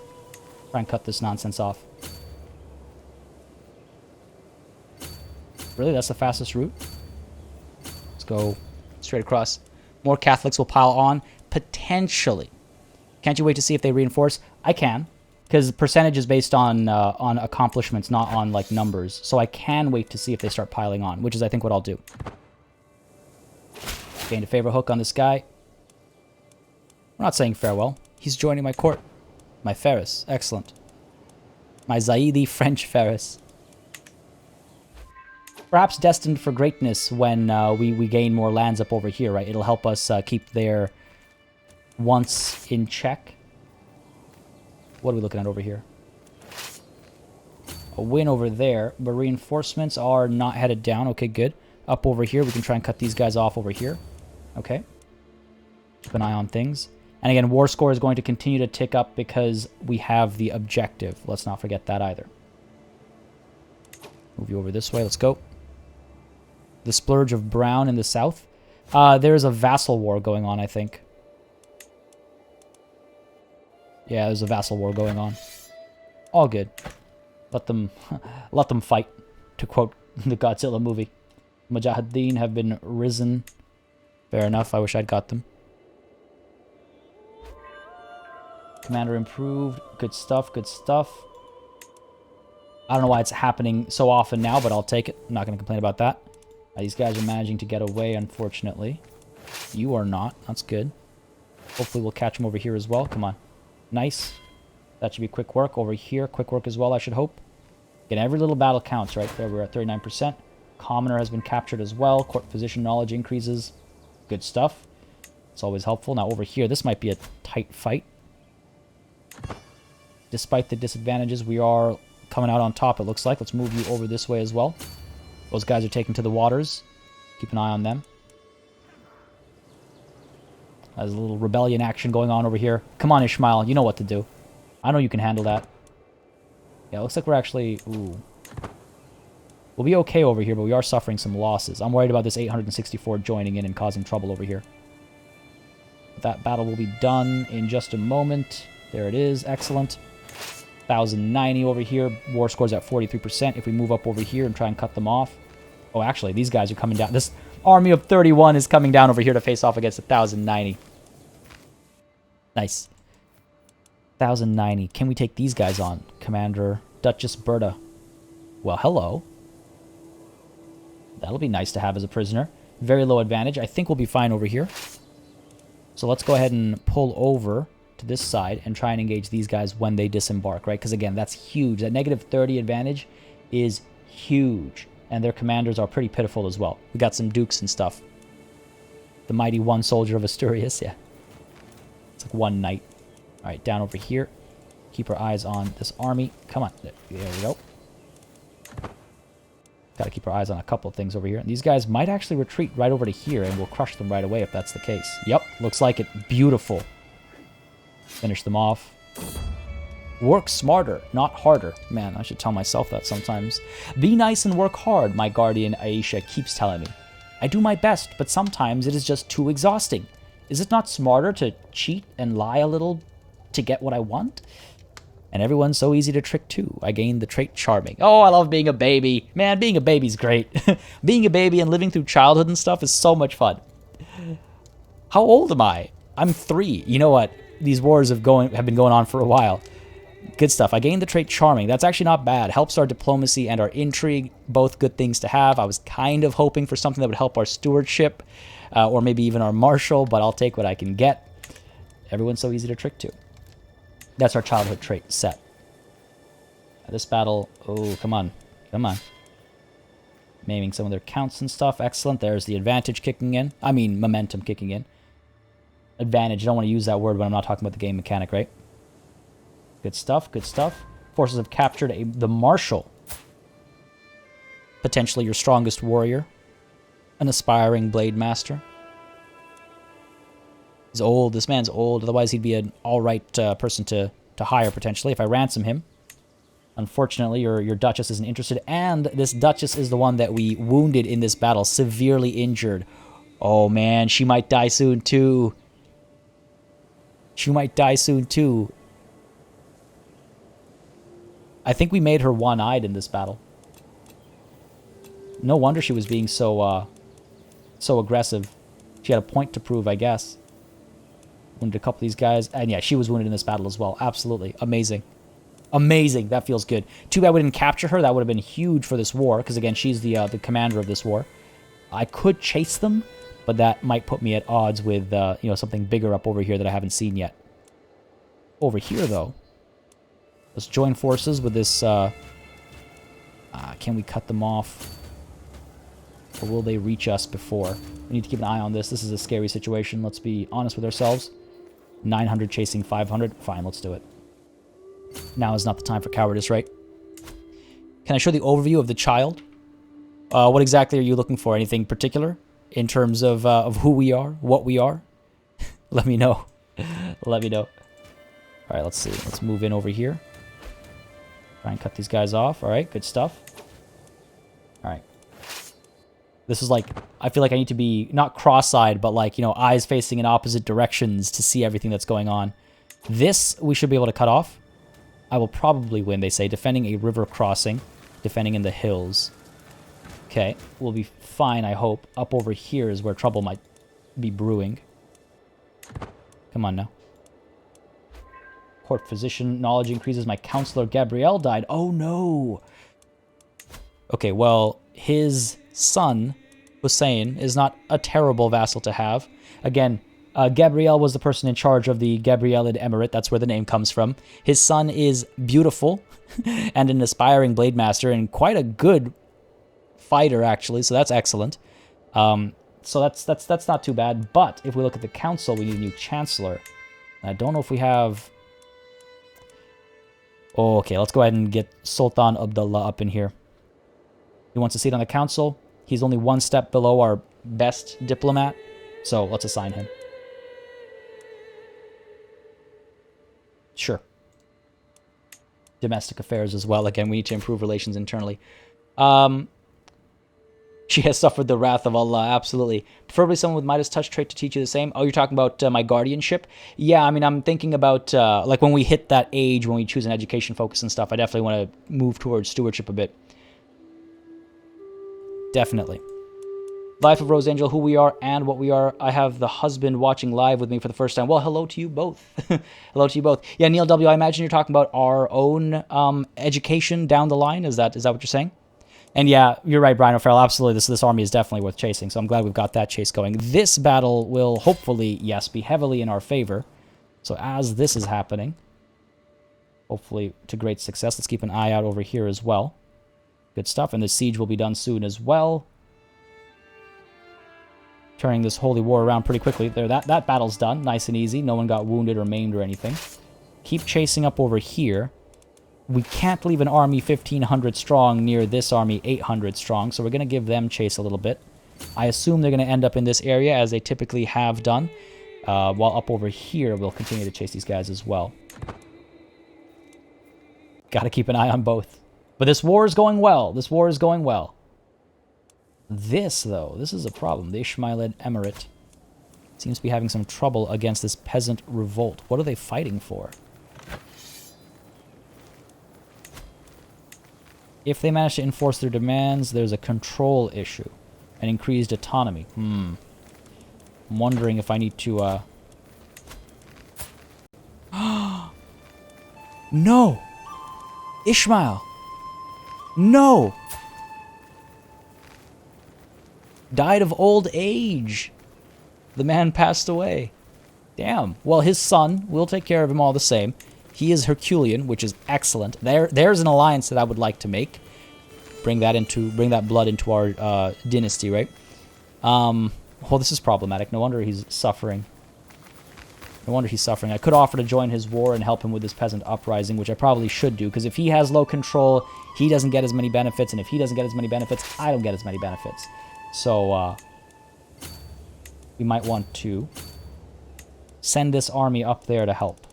Try and cut this nonsense off. Really? That's the fastest route? Let's go straight across. More Catholics will pile on. Potentially. Can't you wait to see if they reinforce? I can, because the percentage is based on accomplishments, not on like numbers. So I can wait to see if they start piling on, which is I think what I'll do. Gained a favor hook on this guy. We're not saying farewell. He's joining my court. My Ferris. Excellent. My Zaidi French Ferris. Perhaps destined for greatness when we gain more lands up over here, right? It'll help us keep their once in check. What are we looking at over here? A win over there, but reinforcements are not headed down. Okay, good. Up over here, we can try and cut these guys off over here. Okay. Keep an eye on things. And again, war score is going to continue to tick up because we have the objective. Let's not forget that either. Move you over this way. Let's go. The splurge of brown in the south. There's a vassal war going on, I think. Yeah, there's a vassal war going on. All good. Let them fight, to quote the Godzilla movie. Mujahideen have been risen. Fair enough, I wish I'd got them. Commander improved. Good stuff, good stuff. I don't know why it's happening so often now, but I'll take it. I'm not going to complain about that. These guys are managing to get away, unfortunately. You are not. That's good. Hopefully we'll catch them over here as well. Come on. Nice. That should be quick work. Over here, quick work as well, I should hope. Again, every little battle counts, right? There, we're at 39%. Commoner has been captured as well. Court position knowledge increases. Good stuff. It's always helpful. Now over here, this might be a tight fight. Despite the disadvantages, we are coming out on top, it looks like. Let's move you over this way as well. Those guys are taken to the waters. Keep an eye on them. There's a little rebellion action going on over here. Come on, Ishmael. You know what to do. I know you can handle that. Yeah, it looks like we're actually... Ooh. We'll be okay over here, but we are suffering some losses. I'm worried about this 864 joining in and causing trouble over here. That battle will be done in just a moment. There it is. Excellent. 1,090 over here. War score's at 43%. If we move up over here and try and cut them off... Oh, actually, these guys are coming down. This army of 31 is coming down over here to face off against 1,090. Nice. 1,090. Can we take these guys on? Commander Duchess Berta. Well, hello. That'll be nice to have as a prisoner. Very low advantage. I think we'll be fine over here. So let's go ahead and pull over to this side and try and engage these guys when they disembark, right? Because again, that's huge. That negative 30 advantage is huge. And their commanders are pretty pitiful as well. We got some dukes and stuff. The mighty one soldier of Asturias, yeah. It's like one knight. All right, down over here. Keep our eyes on this army. Come on. There we go. Got to keep our eyes on a couple of things over here. And these guys might actually retreat right over to here, and we'll crush them right away if that's the case. Yep, looks like it. Beautiful. Finish them off. Work smarter, not harder. Man, I should tell myself that sometimes. Be nice and work hard, my guardian Aisha keeps telling me. I do my best, but sometimes it is just too exhausting. Is it not smarter to cheat and lie a little to get what I want? And everyone's so easy to trick too. I gained the trait Charming. Oh, I love being a baby. Man, being a baby's great. Being a baby and living through childhood and stuff is so much fun. How old am I? I'm 3. You know what? These wars have been going on for a while. Good stuff. I gained the trait Charming. That's actually not bad. Helps our diplomacy and our intrigue. Both good things to have. I was kind of hoping for something that would help our stewardship. Or maybe even our marshal, but I'll take what I can get. Everyone's so easy to trick too. That's our childhood trait set. This battle... Oh, come on. Come on. Maiming some of their counts and stuff. Excellent. There's the advantage kicking in. I mean, momentum kicking in. Advantage. I don't want to use that word when I'm not talking about the game mechanic, right? Good stuff. Good stuff. Forces have captured the Marshal. Potentially your strongest warrior. An aspiring blade master. He's old. This man's old. Otherwise, he'd be an alright person to hire, potentially, if I ransom him. Unfortunately, your Duchess isn't interested. And this Duchess is the one that we wounded in this battle. Severely injured. Oh, man. She might die soon, too. She might die soon, too. I think we made her one-eyed in this battle. No wonder she was being so aggressive. She had a point to prove, I guess. Wounded a couple of these guys. And yeah, she was wounded in this battle as well. Absolutely. Amazing. Amazing. That feels good. Too bad we didn't capture her. That would have been huge for this war. Because again, she's the commander of this war. I could chase them. But that might put me at odds with, you know, something bigger up over here that I haven't seen yet. Over here, though. Let's join forces with this... can we cut them off? Or will they reach us before? We need to keep an eye on this. This is a scary situation. Let's be honest with ourselves. 900 chasing 500. Fine, let's do it. Now is not the time for cowardice, right? Can I show the overview of the child? What exactly are you looking for? Anything particular? In terms of who we are? What we are? Let me know. Let me know. Alright, let's see. Let's move in over here. Try and cut these guys off. Alright, good stuff. Alright. This is like, I feel like I need to be, not cross-eyed, but like, you know, eyes facing in opposite directions to see everything that's going on. This, we should be able to cut off. I will probably win, they say. Defending a river crossing. Defending in the hills. Okay, we'll be fine, I hope. Up over here is where trouble might be brewing. Come on now. Court physician knowledge increases. My counselor Gabrielle died. Oh no! Okay, well, his son, Hussein, is not a terrible vassal to have. Again, Gabrielle was the person in charge of the Gabrielid Emirate. That's where the name comes from. His son is beautiful and an aspiring blade master and quite a good fighter, actually. So that's excellent. So that's not too bad. But if we look at the council, we need a new chancellor. I don't know if we have... Oh, okay, let's go ahead and get Sultan Abdullah up in here. He wants a seat on the council. He's only one step below our best diplomat. So let's assign him. Sure. Domestic affairs as well. Again, we need to improve relations internally. She has suffered the wrath of Allah, absolutely. Preferably someone with Midas touch trait to teach you the same. Oh, you're talking about my guardianship? Yeah, I mean, I'm thinking about, like, when we hit that age, when we choose an education focus and stuff, I definitely want to move towards stewardship a bit. Definitely. Life of Rose Angel, who we are and what we are. I have the husband watching live with me for the first time. Well, hello to you both. Hello to you both. Yeah, Neil W., I imagine you're talking about our own education down the line. Is that what you're saying? And yeah, you're right, Brian O'Farrell. Absolutely, this army is definitely worth chasing, so I'm glad we've got that chase going. This battle will hopefully, yes, be heavily in our favor. So as this is happening, hopefully to great success, let's keep an eye out over here as well. Good stuff, and the siege will be done soon as well. Turning this holy war around pretty quickly. There, that battle's done, nice and easy. No one got wounded or maimed or anything. Keep chasing up over here. We can't leave an army 1,500 strong near this army 800 strong, so we're going to give them chase a little bit. I assume they're going to end up in this area, as they typically have done. While up over here, we'll continue to chase these guys as well. Got to keep an eye on both. But this war is going well. This war is going well. This, though, this is a problem. The Ishmaelid Emirate seems to be having some trouble against this peasant revolt. What are they fighting for? If they manage to enforce their demands, there's a control issue. An increased autonomy. I'm wondering if I need to, No! Ishmael! No! Died of old age. The man passed away. Damn. Well, his son, we'll take care of him all the same. He is Herculean, which is excellent. There's an alliance that I would like to make. Bring that blood into our dynasty, right? Well, this is problematic. No wonder he's suffering. No wonder he's suffering. I could offer to join his war and help him with his peasant uprising, which I probably should do, because if he has low control, he doesn't get as many benefits, and if he doesn't get as many benefits, I don't get as many benefits. So, we might want to send this army up there to help.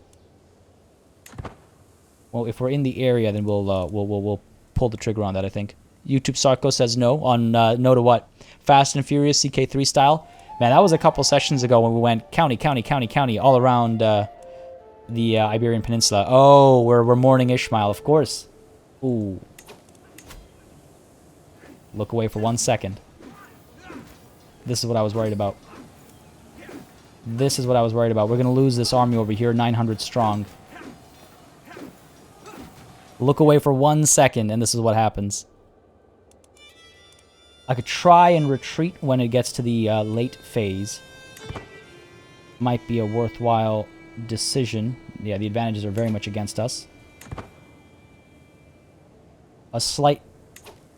Well, if we're in the area, then we'll pull the trigger on that, I think. YouTube Sarko says no. On no to what? Fast and Furious CK3 style? Man, that was a couple sessions ago when we went county, county, county, county, all around the Iberian Peninsula. Oh, we're mourning Ishmael, of course. Ooh. Look away for 1 second. This is what I was worried about. This is what I was worried about. We're going to lose this army over here, 900 strong. Look away for 1 second, and this is what happens. I could try and retreat when it gets to the late phase. Might be a worthwhile decision. Yeah, the advantages are very much against us. A slight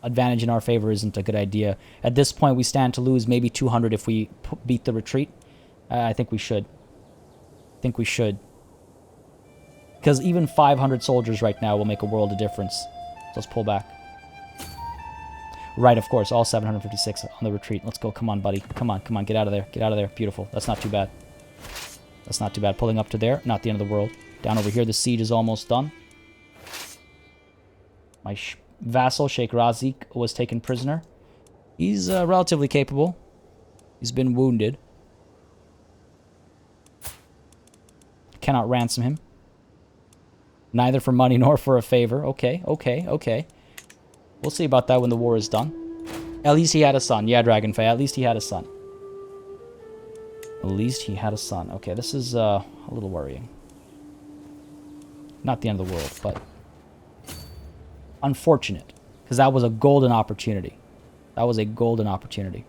advantage in our favor isn't a good idea. At this point, we stand to lose maybe 200 if we beat the retreat. I think we should. I think we should. Because even 500 soldiers right now will make a world of difference. So let's pull back. Right, of course, all 756 on the retreat. Let's go. Come on, buddy. Come on, come on. Get out of there. Get out of there. Beautiful. That's not too bad. That's not too bad. Pulling up to there. Not the end of the world. Down over here, the siege is almost done. My vassal, Sheikh Razik, was taken prisoner. He's relatively capable. He's been wounded. Cannot ransom him. Neither for money nor for a favor. Okay, okay, okay. We'll see about that when the war is done. At least he had a son. Yeah, Dragonfey. At least he had a son. At least he had a son. Okay, this is a little worrying. Not the end of the world, but unfortunate. Because that was a golden opportunity. That was a golden opportunity.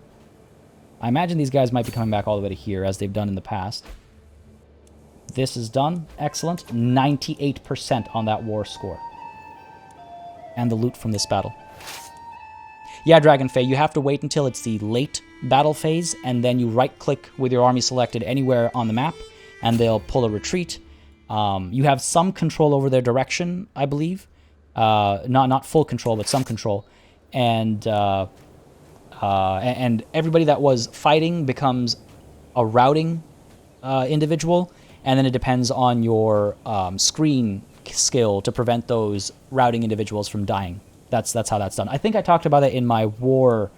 I imagine these guys might be coming back all the way to here, as they've done in the past. This is done. Excellent. 98% on that war score. And the loot from this battle. Yeah, Dragonfey, you have to wait until it's the late battle phase, and then you right-click with your army selected anywhere on the map, and they'll pull a retreat. You have some control over their direction, I believe. Not full control, but some control. And everybody that was fighting becomes a routing individual, and then it depends on your screen skill to prevent those routing individuals from dying. That's how that's done. I think I talked about it in my war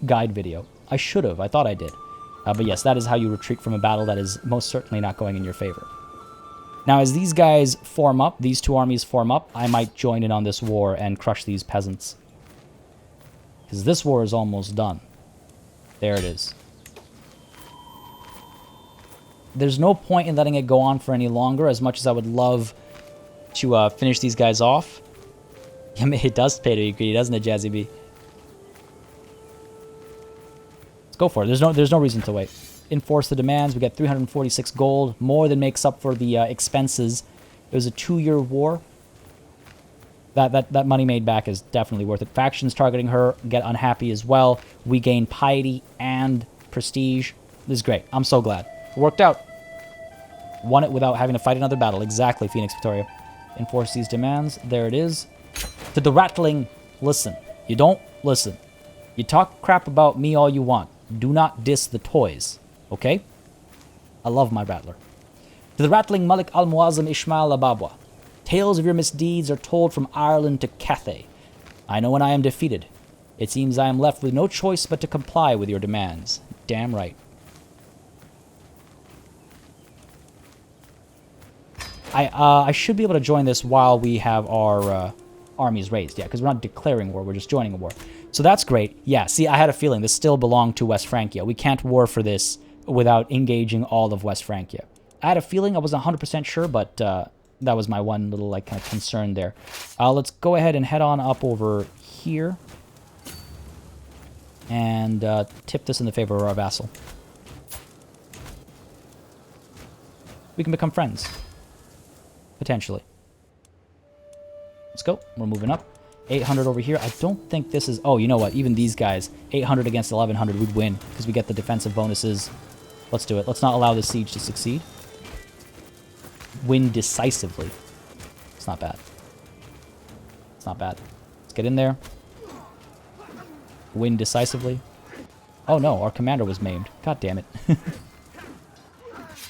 guide video. I should have. I thought I did. But yes, that is how you retreat from a battle that is most certainly not going in your favor. Now, as these guys form up, these two armies form up, I might join in on this war and crush these peasants. Because this war is almost done. There it is. There's no point in letting it go on for any longer, as much as I would love to finish these guys off. I mean, it does pay to be greedy, doesn't it, Jazzy B? Let's go for it. There's no reason to wait. Enforce the demands. We get 346 gold, more than makes up for the expenses. It was a 2-year war. That money made back is definitely worth it. Factions targeting her get unhappy as well. We gain piety and prestige. This is great. I'm so glad. It worked out. Won it without having to fight another battle. Exactly, Phoenix Victoria. Enforce these demands. There it is. To the rattling, listen. You don't listen. You talk crap about me all you want. Do not diss the toys. Okay? I love my rattler. To the rattling Malik al-Muazzam Ishmael Ababwa. Tales of your misdeeds are told from Ireland to Cathay. I know when I am defeated. It seems I am left with no choice but to comply with your demands. Damn right. I should be able to join this while we have our armies raised. Yeah, because we're not declaring war. We're just joining a war. So that's great. Yeah, see, I had a feeling this still belonged to West Francia. We can't war for this without engaging all of West Francia. I had a feeling. I wasn't 100% sure, but that was my one little like kind of concern there. Let's go ahead and head on up over here and tip this in the favor of our vassal. We can become friends. Potentially. Let's go. We're moving up. 800 over here. I don't think this is... Oh, you know what? Even these guys, 800 against 1100, we'd win because we get the defensive bonuses. Let's do it. Let's not allow this siege to succeed. Win decisively. It's not bad. It's not bad. Let's get in there. Win decisively. Oh no, our commander was maimed. God damn it.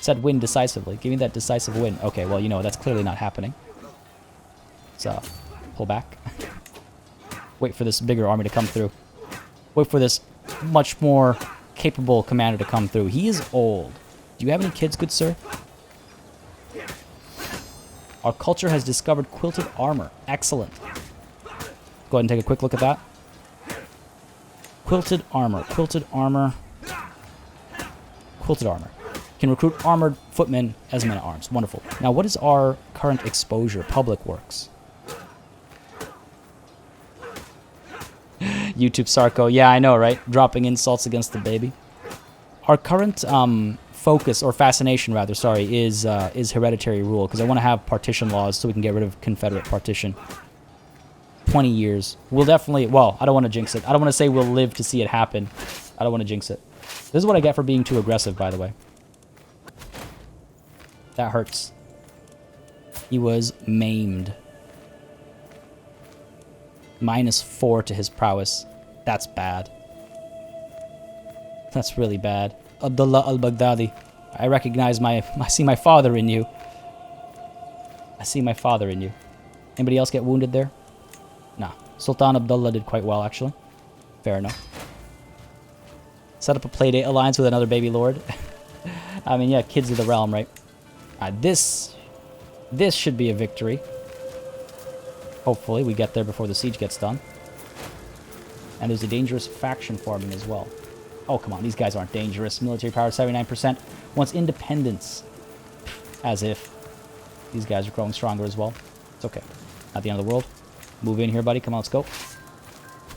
Said win decisively. Give me that decisive win. Okay, well, you know, that's clearly not happening. So, pull back. Wait for this bigger army to come through. Wait for this much more capable commander to come through. He is old. Do you have any kids, good sir? Our culture has discovered quilted armor. Excellent. Go ahead and take a quick look at that. Quilted armor. Quilted armor. Quilted armor. Can recruit armored footmen as men-at-arms. Wonderful. Now, what is our current exposure? Public works. YouTube Sarko. Yeah, I know, right? Dropping insults against the baby. Our current focus, or fascination, rather, sorry, is hereditary rule, because I want to have partition laws so we can get rid of Confederate partition. 20 years. We'll definitely... Well, I don't want to jinx it. I don't want to say we'll live to see it happen. I don't want to jinx it. This is what I get for being too aggressive, by the way. That hurts. He was maimed. -4 to his prowess. That's bad. That's really bad. Abdullah al-Baghdadi. I recognize I see my father in you. I see my father in you. Anybody else get wounded there? Nah. Sultan Abdullah did quite well, actually. Fair enough. Set up a playdate alliance with another baby lord. I mean, yeah, kids of the realm, right? This should be a victory. Hopefully, we get there before the siege gets done. And there's a dangerous faction forming as well. Oh, come on, these guys aren't dangerous. Military power, 79%. Wants independence. As if these guys are growing stronger as well. It's okay. Not the end of the world. Move in here, buddy. Come on, let's go.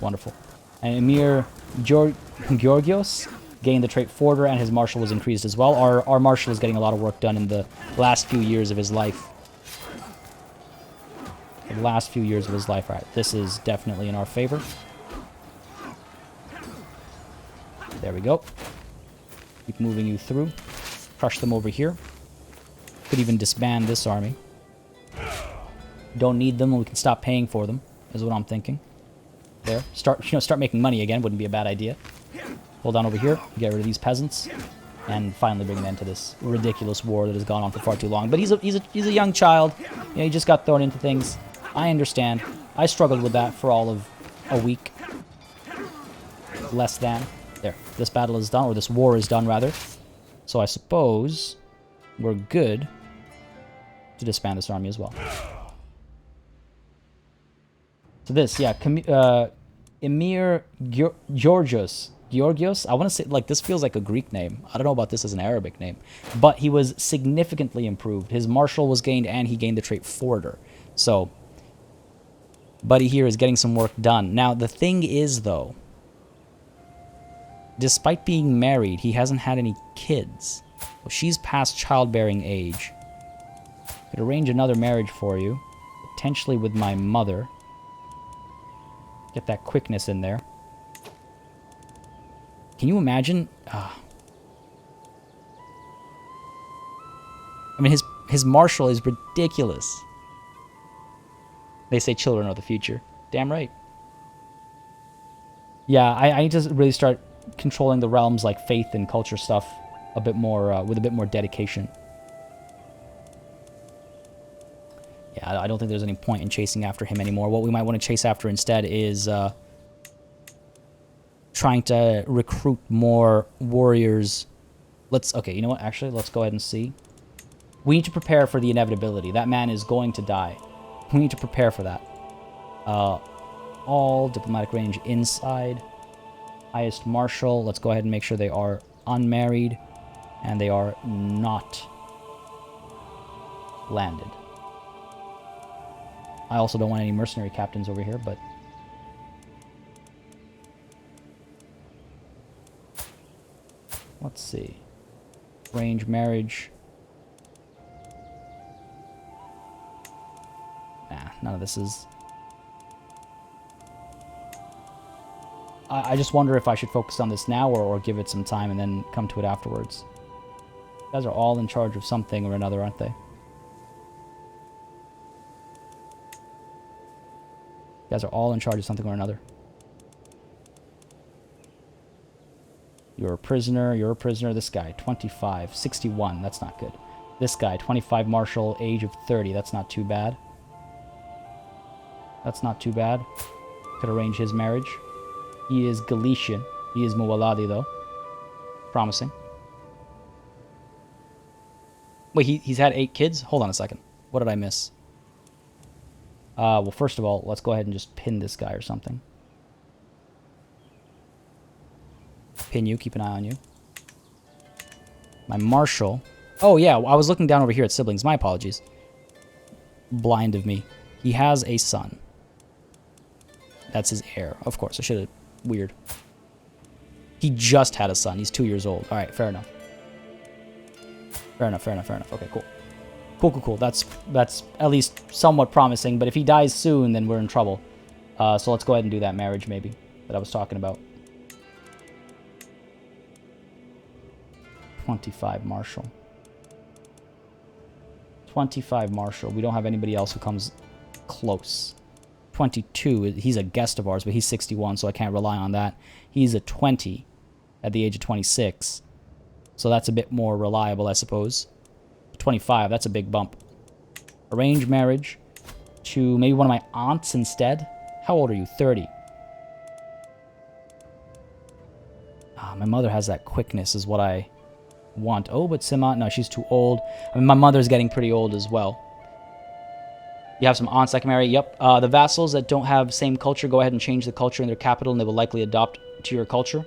Wonderful. And Emir Georgios gained the trait Forder, and his marshal was increased as well. Our marshal is getting a lot of work done in the last few years of his life. The last few years of his life. All right, this is definitely in our favor. There we go. Keep moving you through. Crush them over here. Could even disband this army. Don't need them, and we can stop paying for them, is what I'm thinking. There. Start making money again. Wouldn't be a bad idea. Hold on over here. Get rid of these peasants. And finally bring an end to this ridiculous war that has gone on for far too long. But he's a young child. You know, he just got thrown into things. I understand. I struggled with that for all of a week. Less than. There. This battle is done, or this war is done, rather. So I suppose we're good to disband this army as well. So this, yeah, Emir Georgios. I want to say, like, this feels like a Greek name. I don't know about this as an Arabic name. But he was significantly improved. His marshal was gained, and he gained the trait Forder. So, buddy here is getting some work done. Now, the thing is, though, despite being married, he hasn't had any kids. Well, she's past childbearing age. Could arrange another marriage for you. Potentially with my mother. Get that quickness in there. Can you imagine? I mean, his marshal is ridiculous. They say children are the future. Damn right. Yeah, I need to really start controlling the realms like faith and culture stuff a bit more, with a bit more dedication. Yeah, I don't think there's any point in chasing after him anymore. What we might want to chase after instead is trying to recruit more warriors. Okay, you know what? Actually, let's go ahead and see. We need to prepare for the inevitability. That man is going to die. We need to prepare for that. All diplomatic range inside. Highest marshal. Let's go ahead and make sure they are unmarried. And they are not landed. I also don't want any mercenary captains over here, but... let's see. Range marriage. Nah, none of this is... I just wonder if I should focus on this now or give it some time and then come to it afterwards. You guys are all in charge of something or another, aren't they? You guys are all in charge of something or another. You're a prisoner, you're a prisoner. This guy, 25, 61, that's not good. This guy, 25 marshal, age of 30, that's not too bad. That's not too bad. Could arrange his marriage. He is Galician. He is Muwaladi, though. Promising. Wait, he's had 8 kids? Hold on a second. What did I miss? Well, first of all, let's go ahead and just pin this guy or something. Pin you. Keep an eye on you. My marshal. Oh, yeah. I was looking down over here at siblings. My apologies. Blind of me. He has a son. That's his heir. Of course. I should have... Weird. He just had a son. He's 2 years old. All right. Fair enough. Fair enough. Fair enough. Fair enough. Okay, cool. Cool, cool, cool. That's at least somewhat promising. But if he dies soon, then we're in trouble. So let's go ahead and do that marriage, maybe, that I was talking about. 25 marshal. 25 marshal. We don't have anybody else who comes close. 22. He's a guest of ours, but he's 61, so I can't rely on that. He's a 20 at the age of 26. So that's a bit more reliable, I suppose. 25, that's a big bump. Arrange marriage to maybe one of my aunts instead. How old are you? 30. Ah, my mother has that quickness is what I want. Oh, but Sima, no, she's too old. I mean, my mother's getting pretty old as well. You have some aunts I can marry. Yep. The vassals that don't have same culture, go ahead and change the culture in their capital, and they will likely adopt to your culture.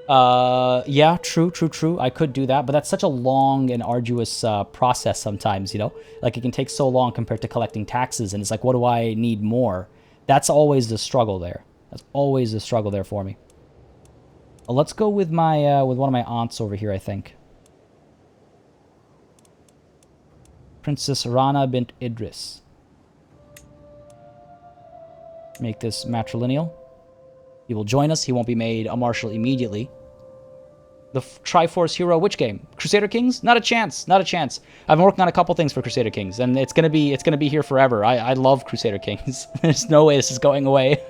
Yeah, true. I could do that, but that's such a long and arduous process sometimes, you know? Like, it can take so long compared to collecting taxes, and it's like, what do I need more? That's always the struggle there. That's always the struggle there for me. Let's go with my with one of my aunts over here, I think. Princess Rana bint Idris. Make this matrilineal. He will join us. He won't be made a marshal immediately. The Triforce hero, which game? Crusader Kings? Not a chance. Not a chance. I've been working on a couple things for Crusader Kings, and it's gonna be here forever. I love Crusader Kings. There's no way this is going away,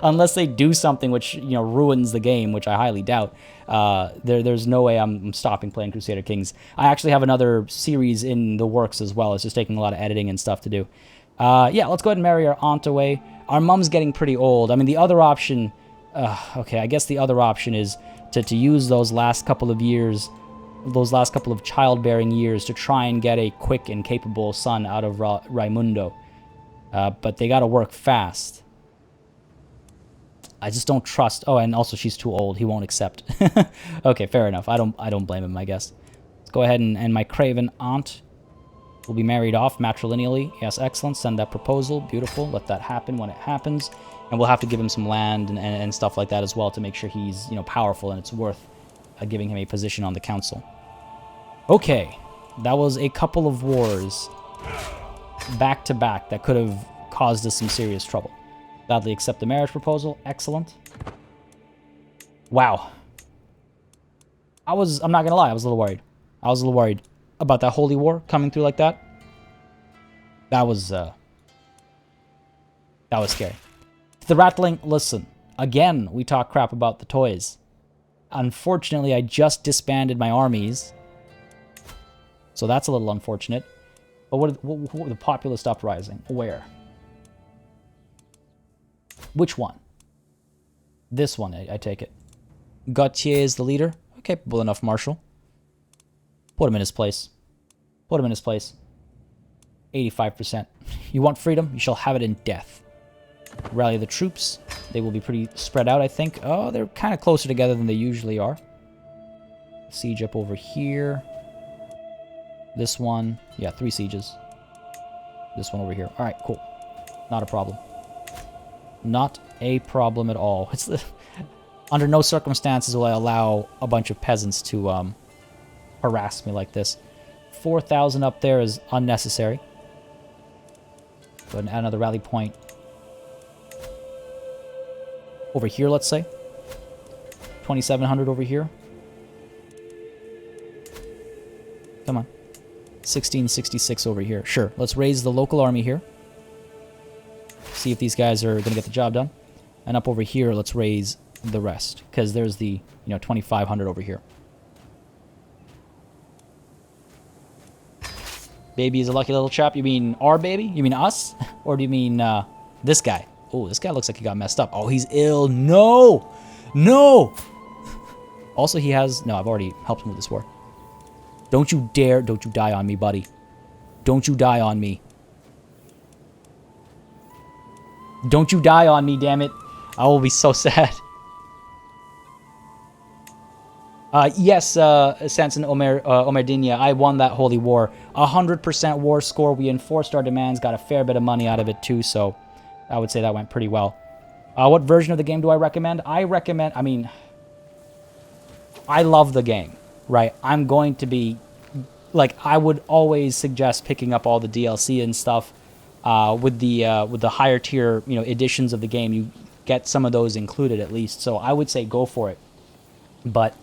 unless they do something which, you know, ruins the game, which I highly doubt. There's no way I'm stopping playing Crusader Kings. I actually have another series in the works as well. It's just taking a lot of editing and stuff to do. Yeah, let's go ahead and marry our aunt away. Our mom's getting pretty old. I mean, the other option... okay, I guess the other option is to use those last couple of years, those last couple of childbearing years to try and get a quick and capable son out of Raimundo. But they gotta work fast. I just don't trust... Oh, and also she's too old. He won't accept. Okay, fair enough. I don't blame him, I guess. Let's go ahead and my craven aunt will be married off matrilineally. Yes, excellent. Send that proposal. Beautiful. Let that happen when it happens. And we'll have to give him some land and stuff like that as well to make sure he's, you know, powerful and it's worth giving him a position on the council. Okay. That was a couple of wars back to back that could have caused us some serious trouble. Gladly accept the marriage proposal. Excellent. Wow. I'm not gonna lie, I was a little worried. I was a little worried about that holy war coming through like that. That was scary. The Rattling, listen, again, we talk crap about the toys. Unfortunately, I just disbanded my armies. So that's a little unfortunate. But what the populist uprising? Where? Which one? This one, I take it. Gautier is the leader. Capable enough marshal. Put him in his place. Put him in his place. 85%. You want freedom? You shall have it in death. Rally the troops. They will be pretty spread out, I think. Oh, they're kind of closer together than they usually are. Siege up over here. This one. Yeah, 3 sieges. This one over here. Alright, cool. Not a problem. Not a problem at all. It's the... Under no circumstances will I allow a bunch of peasants to harass me like this. 4,000 up there is unnecessary. Go ahead and add another rally point. Over here, let's say. 2,700 over here. Come on. 1666 over here. Sure, let's raise the local army here. See if these guys are going to get the job done. And up over here, let's raise the rest. Because there's the, 2,500 over here. Baby is a lucky little chap. You mean our baby? You mean us? Or do you mean this guy? Oh, this guy looks like he got messed up. Oh, he's ill. No! No! Also, he has... No, I've already helped him with this war. Don't you dare... Don't you die on me, buddy. Don't you die on me. Don't you die on me, damn it. I will be so sad. Yes, Sanson Omerdinia, I won that holy war. 100% war score. We enforced our demands, got a fair bit of money out of it too, so I would say that went pretty well. What version of the game do I recommend? I love the game, right? I'm going to be, I would always suggest picking up all the DLC and stuff. With the higher tier, editions of the game, you get some of those included at least. So I would say go for it. But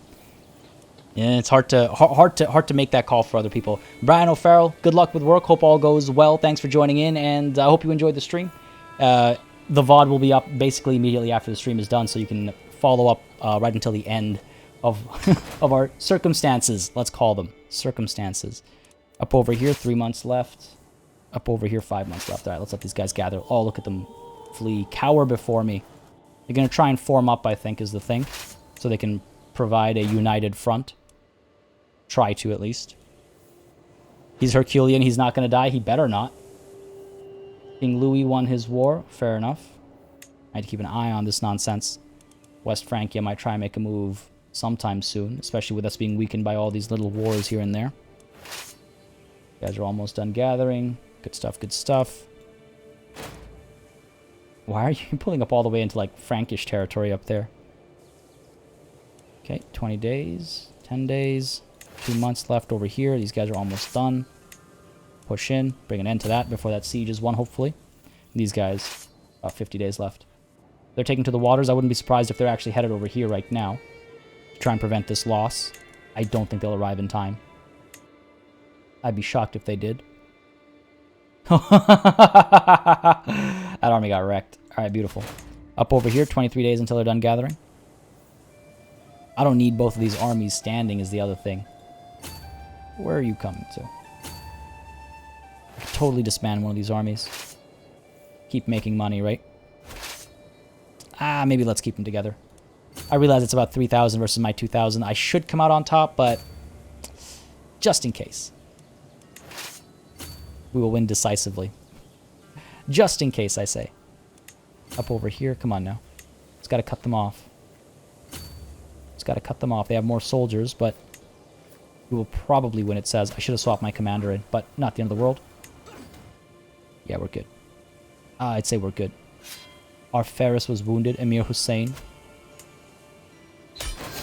yeah, it's hard to make that call for other people. Brian O'Farrell, good luck with work. Hope all goes well. Thanks for joining in, and I hope you enjoyed the stream. The VOD will be up basically immediately after the stream is done, so you can follow up right until the end of of our circumstances. Let's call them circumstances. Up over here, 3 months left. Up over here, 5 months left. All right, let's let these guys gather. Oh, look at them flee. Cower before me. They're going to try and form up, I think, is the thing. So they can provide a united front. Try to, at least. He's Herculean. He's not going to die. He better not. King Louis won his war. Fair enough. I had to keep an eye on this nonsense. West Francia might try and make a move sometime soon, especially with us being weakened by all these little wars here and there. You guys are almost done gathering. Good stuff, good stuff. Why are you pulling up all the way into, Frankish territory up there? Okay, 20 days, 10 days, 2 months left over here. These guys are almost done. Push in, bring an end to that before that siege is won, hopefully. These guys, about 50 days left. They're taking to the waters. I wouldn't be surprised if they're actually headed over here right now to try and prevent this loss. I don't think they'll arrive in time. I'd be shocked if they did. That army got wrecked. Alright, beautiful. Up over here, 23 days until they're done gathering. I don't need both of these armies standing is the other thing. Where are you coming to? I could totally disband one of these armies. Keep making money, right? Maybe let's keep them together. I realize it's about 3,000 versus my 2,000. I should come out on top, but just in case. We will win decisively. Just in case, I say. Up over here. Come on now. It's got to cut them off. It's got to cut them off. They have more soldiers, but we will probably win, it says. I should have swapped my commander in, but not the end of the world. Yeah, we're good. I'd say we're good. Our Ferris was wounded. Emir Hussein.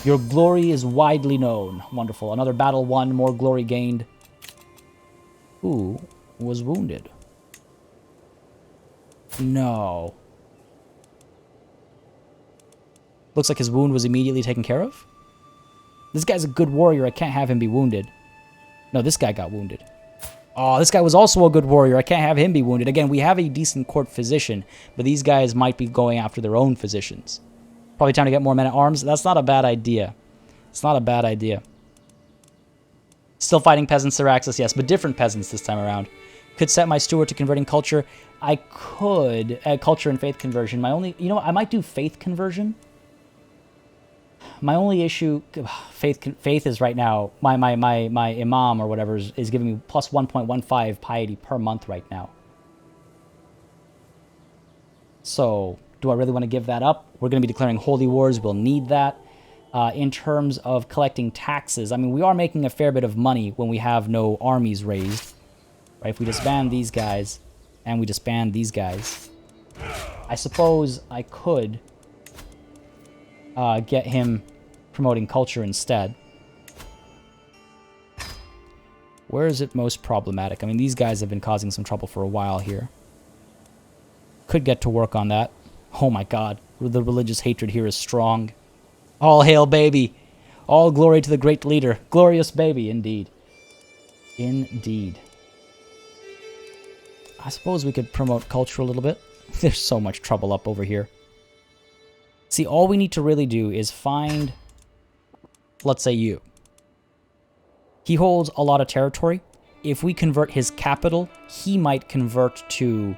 Your glory is widely known. Wonderful. Another battle won. More glory gained. Who was wounded? No. Looks like his wound was immediately taken care of. This guy's a good warrior. I can't have him be wounded. No, this guy got wounded. Oh, this guy was also a good warrior. I can't have him be wounded. Again, we have a decent court physician, but these guys might be going after their own physicians. Probably time to get more men-at-arms. That's not a bad idea. It's not a bad idea. Still fighting peasants, Syraxis, yes, but different peasants this time around. Could set my steward to converting culture. I could. Culture and faith conversion. My only... You know what? I might do faith conversion. My only issue... Faith is right now... My imam or whatever is giving me plus 1.15 piety per month right now. So, do I really want to give that up? We're going to be declaring holy wars. We'll need that. In terms of collecting taxes, I mean, we are making a fair bit of money when we have no armies raised. Right? If we disband these guys, and we disband these guys, I suppose I could get him promoting culture instead. Where is it most problematic? I mean, these guys have been causing some trouble for a while here. Could get to work on that. Oh my god, the religious hatred here is strong. All hail, baby! All glory to the great leader. Glorious baby, indeed. Indeed. I suppose we could promote culture a little bit. There's so much trouble up over here. See, all we need to really do is find, let's say, you. He holds a lot of territory. If we convert his capital, he might convert to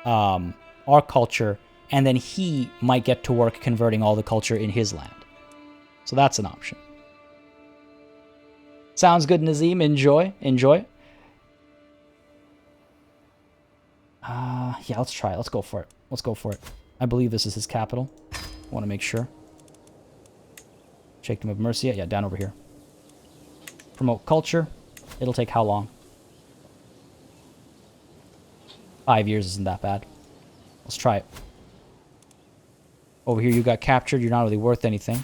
our culture, and then he might get to work converting all the culture in his land. So that's an option. Sounds good, Nazim. Enjoy. Enjoy. Yeah, let's try it. Let's go for it. Let's go for it. I believe this is his capital. I want to make sure. Sheikhdom of Mercia. Yeah, down over here. Promote culture. It'll take how long? 5 years isn't that bad. Let's try it. Over here you got captured. You're not really worth anything.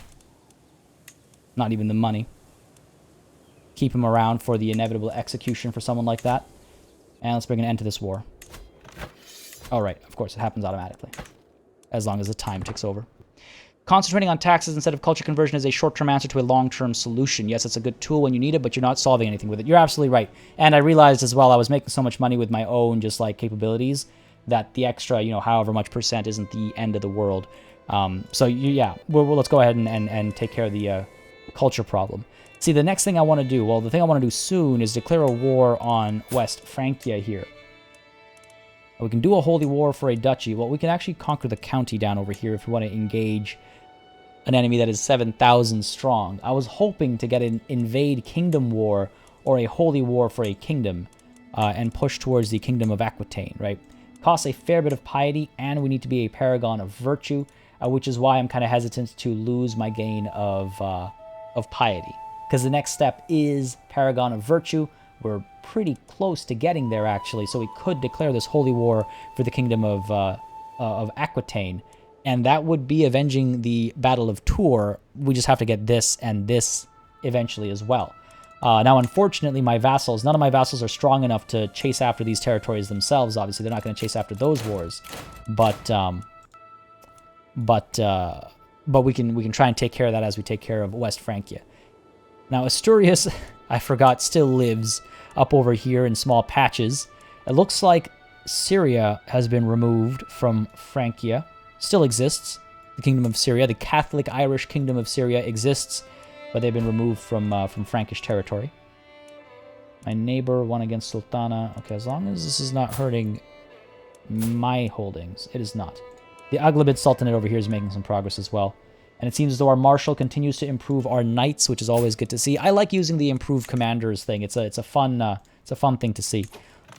Not even the money. Keep him around for the inevitable execution for someone like that. And let's bring an end to this war. Alright, of course, it happens automatically. As long as the time ticks over. Concentrating on taxes instead of culture conversion is a short-term answer to a long-term solution. Yes, it's a good tool when you need it, but you're not solving anything with it. You're absolutely right. And I realized as well, I was making so much money with my own just like capabilities that the extra, you know, however much percent isn't the end of the world. So yeah, let's go ahead and take care of the culture problem. See, the next thing I want to do, well, the thing I want to do soon is declare a war on West Francia here. We can do a holy war for a duchy. Well, we can actually conquer the county down over here if we want to engage an enemy that is 7,000 strong. I was hoping to get an invade kingdom war or a holy war for a kingdom and push towards the kingdom of Aquitaine, right? Costs a fair bit of piety, and we need to be a paragon of virtue, which is why I'm kind of hesitant to lose my gain of piety. Because the next step is paragon of virtue. We're pretty close to getting there, actually, so we could declare this holy war for the kingdom of Aquitaine, and that would be avenging the Battle of Tours. We just have to get this and this eventually as well. Now, unfortunately, my vassals, none of my vassals are strong enough to chase after these territories themselves. Obviously, they're not going to chase after those wars, but we can try and take care of that as we take care of West Francia. Now, Asturias, I forgot, still lives up over here in small patches. It looks like Syria has been removed from Francia. Still exists. The Kingdom of Syria, the Catholic Irish Kingdom of Syria exists, but they've been removed from Frankish territory. My neighbor won against Sultana. Okay, as long as this is not hurting my holdings. It is not. The Aghlabid Sultanate over here is making some progress as well. And it seems as though our marshal continues to improve our knights, which is always good to see. I like using the improved commanders thing. It's a fun thing to see.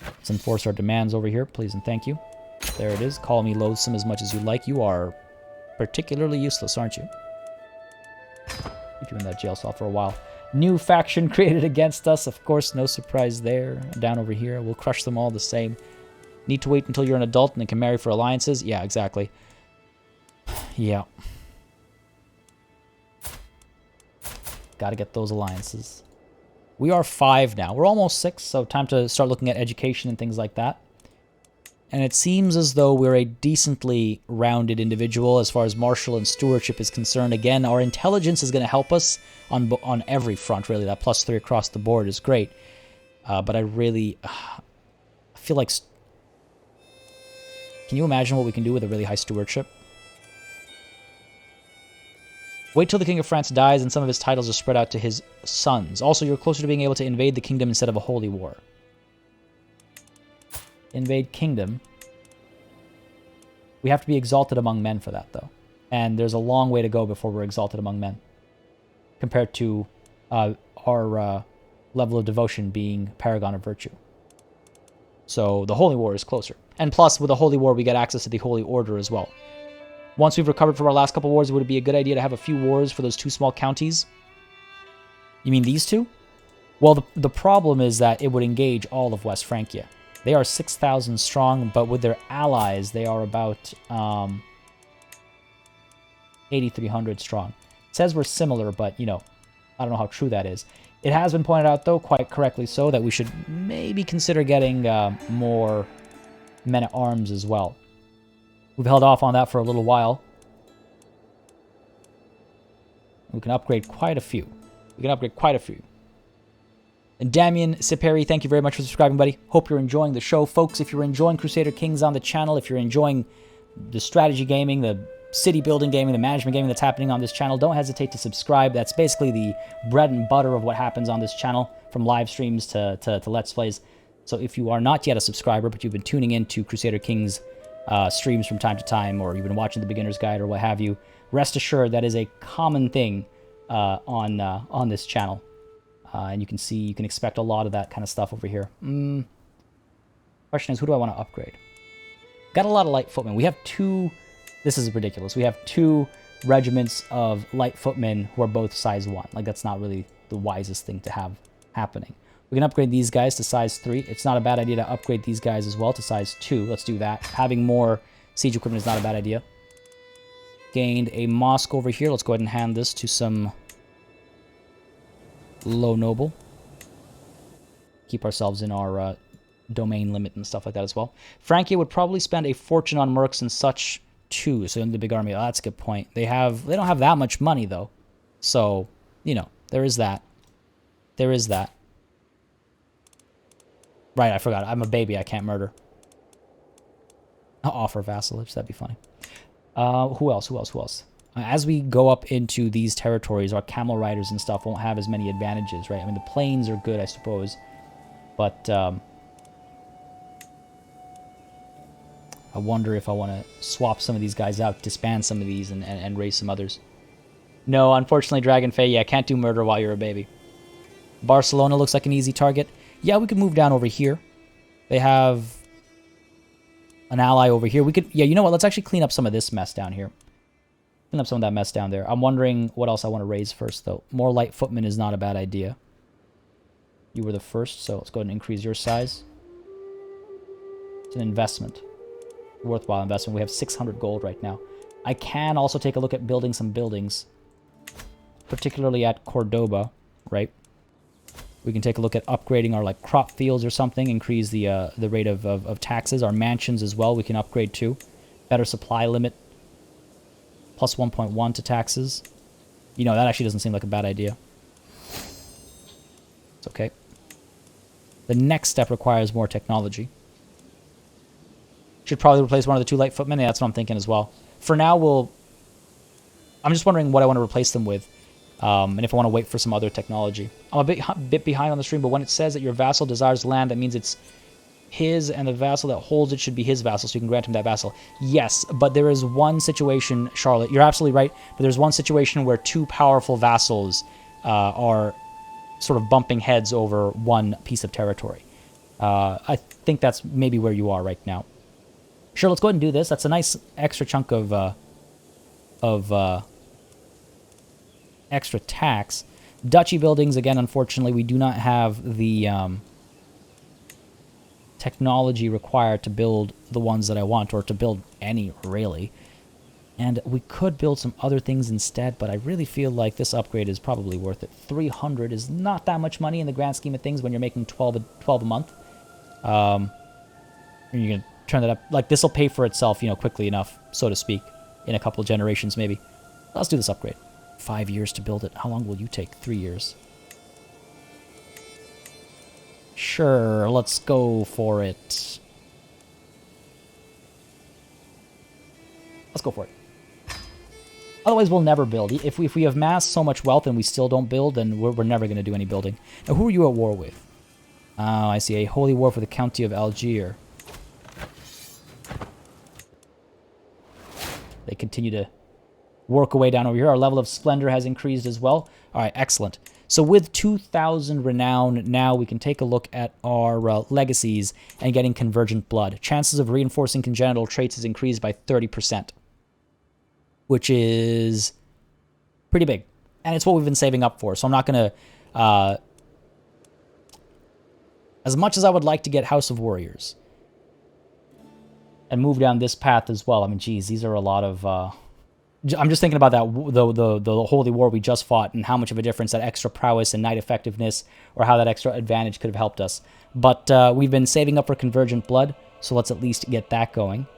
Let's enforce our demands over here, please and thank you. There it is. Call me loathsome as much as you like. You are particularly useless, aren't you? Keep you in that jail cell for a while. New faction created against us. Of course, no surprise there. Down over here. We'll crush them all the same. Need to wait until you're an adult and then can marry for alliances? Yeah, exactly. Yeah. Gotta get those alliances. We are 5 now. We're almost 6, so time to start looking at education and things like that. And it seems as though we're a decently rounded individual as far as martial and stewardship is concerned. Again, our intelligence is going to help us on every front, really. That +3 across the board is great. But I really feel like... Can you imagine what we can do with a really high stewardship? Wait till the King of France dies and some of his titles are spread out to his sons. Also, you're closer to being able to invade the kingdom instead of a holy war. Invade kingdom. We have to be exalted among men for that, though. And there's a long way to go before we're exalted among men. Compared to our level of devotion being paragon of virtue. So the holy war is closer. And plus, with the Holy War, we get access to the Holy Order as well. Once we've recovered from our last couple wars, would it be a good idea to have a few wars for those 2 small counties? You mean these 2? Well, the problem is that it would engage all of West Francia. They are 6,000 strong, but with their allies, they are about 8,300 strong. It says we're similar, but, you know, I don't know how true that is. It has been pointed out, though, quite correctly so, that we should maybe consider getting more men-at-arms as well. We've held off on that for a little while. We can upgrade quite a few. And Damien Siperi, thank you very much for subscribing, buddy. Hope you're enjoying the show. Folks, if you're enjoying Crusader Kings on the channel, if you're enjoying the strategy gaming, the city building gaming, the management gaming that's happening on this channel, don't hesitate to subscribe. That's basically the bread and butter of what happens on this channel, from live streams to Let's Plays. So if you are not yet a subscriber, but you've been tuning into Crusader Kings streams from time to time, or you've been watching the Beginner's Guide or what have you, rest assured that is a common thing on this channel. And you can expect a lot of that kind of stuff over here. Question is, who do I want to upgrade? Got a lot of light footmen. We have 2... This is ridiculous. We have 2 regiments of light footmen who are both size 1. Like, that's not really the wisest thing to have happening. We can upgrade these guys to size 3. It's not a bad idea to upgrade these guys as well to size 2. Let's do that. Having more siege equipment is not a bad idea. Gained a mosque over here. Let's go ahead and hand this to some low noble. Keep ourselves in our domain limit and stuff like that as well. Francia would probably spend a fortune on mercs and such too. So in the big army, that's a good point. They don't have that much money though. So, you know, there is that. There is that. Right, I forgot. I'm a baby. I can't murder. I'll offer vassalage. That'd be funny. Who else? As we go up into these territories, our camel riders and stuff won't have as many advantages, right? I mean, the plains are good, I suppose. But, I wonder if I want to swap some of these guys out, disband some of these, and raise some others. No, unfortunately, Dragon Fae, yeah, can't do murder while you're a baby. Barcelona looks like an easy target. Yeah, we could move down over here. They have an ally over here. We could, yeah, you know what? Let's actually clean up some of this mess down here. Clean up some of that mess down there. I'm wondering what else I want to raise first, though. More light footmen is not a bad idea. You were the first, so let's go ahead and increase your size. It's an investment. Worthwhile investment. We have 600 gold right now. I can also take a look at building some buildings, particularly at Cordoba, right? We can take a look at upgrading our like crop fields or something, increase the rate of taxes. Our mansions as well, we can upgrade too. Better supply limit, plus 1.1 to taxes. You know, that actually doesn't seem like a bad idea. It's okay. The next step requires more technology. Should probably replace one of the 2 light footmen. Yeah, that's what I'm thinking as well. For now, I'm just wondering what I want to replace them with. And if I want to wait for some other technology. I'm a bit behind on the stream, but when it says that your vassal desires land, that means it's his, and the vassal that holds it should be his vassal, so you can grant him that vassal. Yes, but there is one situation, Charlotte, you're absolutely right, but there's one situation where 2 powerful vassals are sort of bumping heads over one piece of territory. I think that's maybe where you are right now. Sure, let's go ahead and do this. That's a nice extra chunk of extra tax. Duchy buildings, again, unfortunately, we do not have the technology required to build the ones that I want, or to build any, really. And we could build some other things instead, but I really feel like this upgrade is probably worth it. 300 is not that much money in the grand scheme of things when you're making 12 a month. You're going to turn that up. Like, this will pay for itself, you know, quickly enough, so to speak, in a couple of generations, maybe. Let's do this upgrade. 5 years to build it. How long will you take? 3 years. Sure, let's go for it. Let's go for it. Otherwise, we'll never build. If we have amassed so much wealth and we still don't build, then we're never going to do any building. Now, who are you at war with? Oh, I see. A holy war for the county of Algiers. They continue to work away down over here. Our level of splendor has increased as well. All right, excellent. So with 2,000 renown, now we can take a look at our legacies and getting convergent blood. Chances of reinforcing congenital traits is increased by 30%, which is pretty big. And it's what we've been saving up for. So I'm not going to... as much as I would like to get House of Warriors and move down this path as well. I mean, geez, these are a lot of... I'm just thinking about that the Holy War we just fought and how much of a difference that extra prowess and knight effectiveness or how that extra advantage could have helped us. But we've been saving up for convergent blood, so let's at least get that going.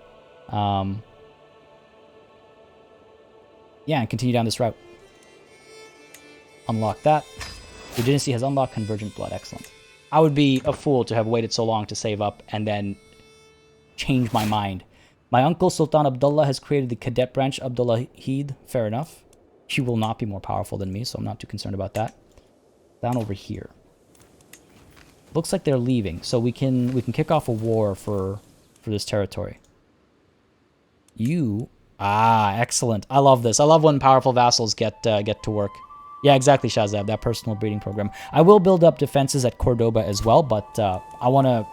Yeah, and continue down this route. Unlock that. The dynasty has unlocked convergent blood. Excellent. I would be a fool to have waited so long to save up and then change my mind. My uncle Sultan Abdullah has created the cadet branch Abdullahid. Fair enough. She will not be more powerful than me, so I'm not too concerned about that. Down over here. Looks like they're leaving, so we can kick off a war for this territory. You... Ah, excellent. I love this. I love when powerful vassals get to work. Yeah, exactly, Shazab, that personal breeding program. I will build up defenses at Cordoba as well, but I want to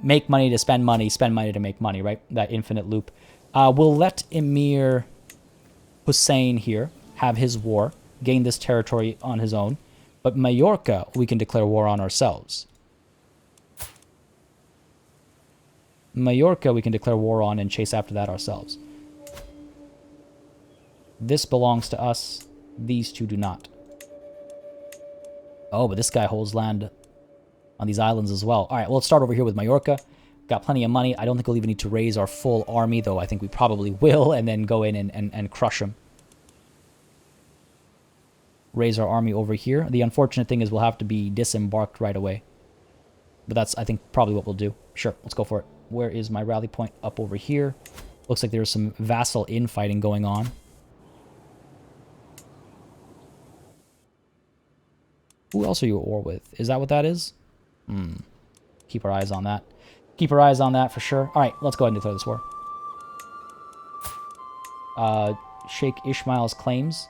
make money to spend money to make money, right? That infinite loop. We'll let Emir Hussein here have his war, gain this territory on his own, but Majorca we can declare war on ourselves. Majorca we can declare war on and chase after that ourselves. This belongs to us. These two do not. Oh, but this guy holds land on these islands as well. All right, well, let's start over here with Majorca. Got plenty of money. I don't think we'll even need to raise our full army, though I think we probably will, and then go in and crush them. Raise our army over here. The unfortunate thing is we'll have to be disembarked right away. But that's, I think, probably what we'll do. Sure, let's go for it. Where is my rally point? Up over here. Looks like there's some vassal infighting going on. Who else are you at war with? Is that what that is? Keep our eyes on that. Keep our eyes on that for sure. All right, let's go ahead and declare this war. Sheikh Ishmael's claims.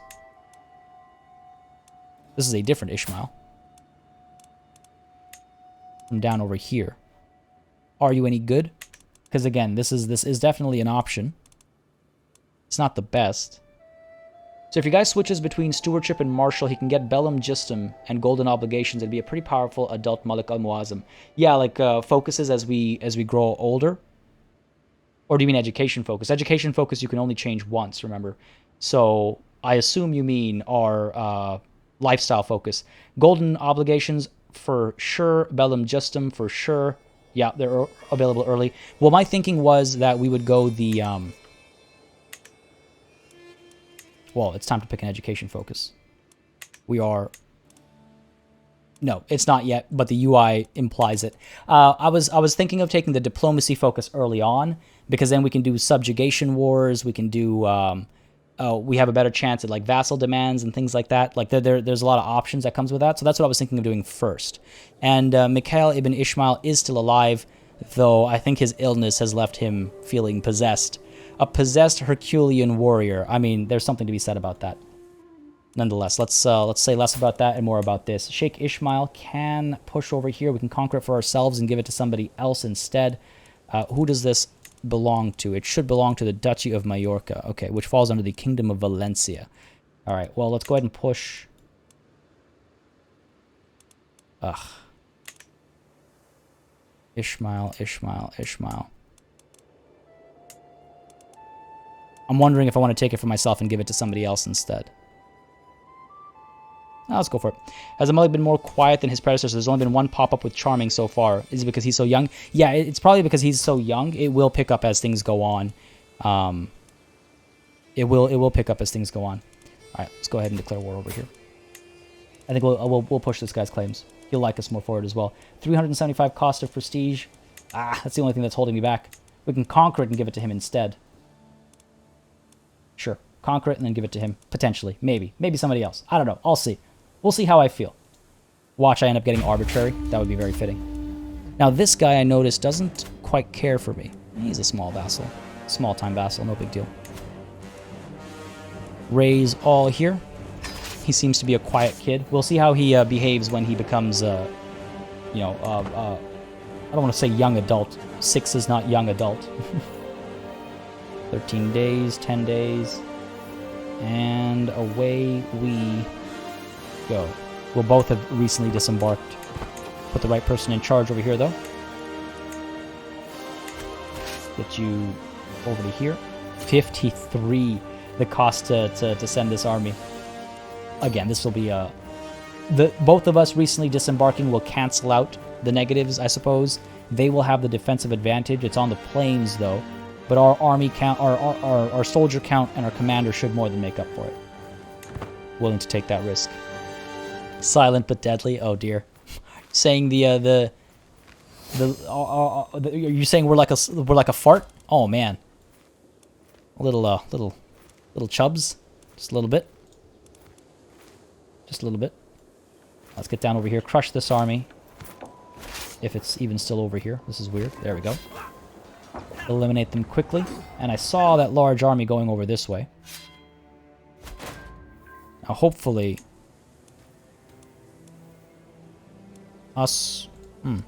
This is a different Ishmael. From down over here. Are you any good? Because again, this is definitely an option. It's not the best. So if your guy switches between stewardship and martial, he can get Bellum Jistum and golden obligations. It'd be a pretty powerful adult Malik al-Muazzam. Yeah, like focuses as we grow older. Or do you mean education focus? Education focus you can only change once, remember. So I assume you mean our lifestyle focus. Golden obligations for sure. Bellum Justum for sure. Yeah, they're available early. Well, my thinking was that we would go the... Well, it's time to pick an education focus. We are... No, it's not yet, but the UI implies it. I was thinking of taking the diplomacy focus early on, because then we can do subjugation wars, we can do... we have a better chance at like vassal demands and things like that. Like there's a lot of options that comes with that. So that's what I was thinking of doing first. And Mikhail ibn Ishmael is still alive, though I think his illness has left him feeling possessed. A possessed Herculean warrior. I mean, there's something to be said about that. Nonetheless, let's say less about that and more about this. Sheikh Ishmael can push over here. We can conquer it for ourselves and give it to somebody else instead. Who does this belong to? It should belong to the Duchy of Majorca. Okay, which falls under the Kingdom of Valencia. All right, well, let's go ahead and push. Ugh. Ishmael. I'm wondering if I want to take it for myself and give it to somebody else instead. Now, let's go for it. Has the Malik been more quiet than his predecessor? There's only been one pop-up with Charming so far. Is it because he's so young? Yeah, it's probably because he's so young. It will pick up as things go on. It will pick up as things go on. All right, let's go ahead and declare war over here. I think we'll push this guy's claims. He'll like us more for it as well. 375 cost of prestige. Ah, that's the only thing that's holding me back. We can conquer it and give it to him instead. Sure, conquer it and then give it to him. Potentially, maybe somebody else. I don't know. I'll see. We'll see how I feel. Watch, I end up getting arbitrary. That would be very fitting. Now, this guy I noticed doesn't quite care for me. He's a small vassal. Small-time vassal, no big deal. Raise all here. He seems to be a quiet kid. We'll see how he behaves when he becomes, you know, I don't want to say young adult. 6 is not young adult. 13 days, 10 days. And away we go. We'll both have recently disembarked. Put the right person in charge over here, though. Get you over to here. 53, the cost to send this army. Again, this will be both of us recently disembarking will cancel out the negatives, I suppose. They will have the defensive advantage. It's on the plains, though. But our army count, our soldier count, and our commander should more than make up for it. Willing to take that risk. Silent but deadly. Oh dear. Saying are you saying we're like a fart? Oh man. Little chubs. Just a little bit. Just a little bit. Let's get down over here. Crush this army. If it's even still over here. This is weird. There we go. Eliminate them quickly. And I saw that large army going over this way. Now hopefully us... Did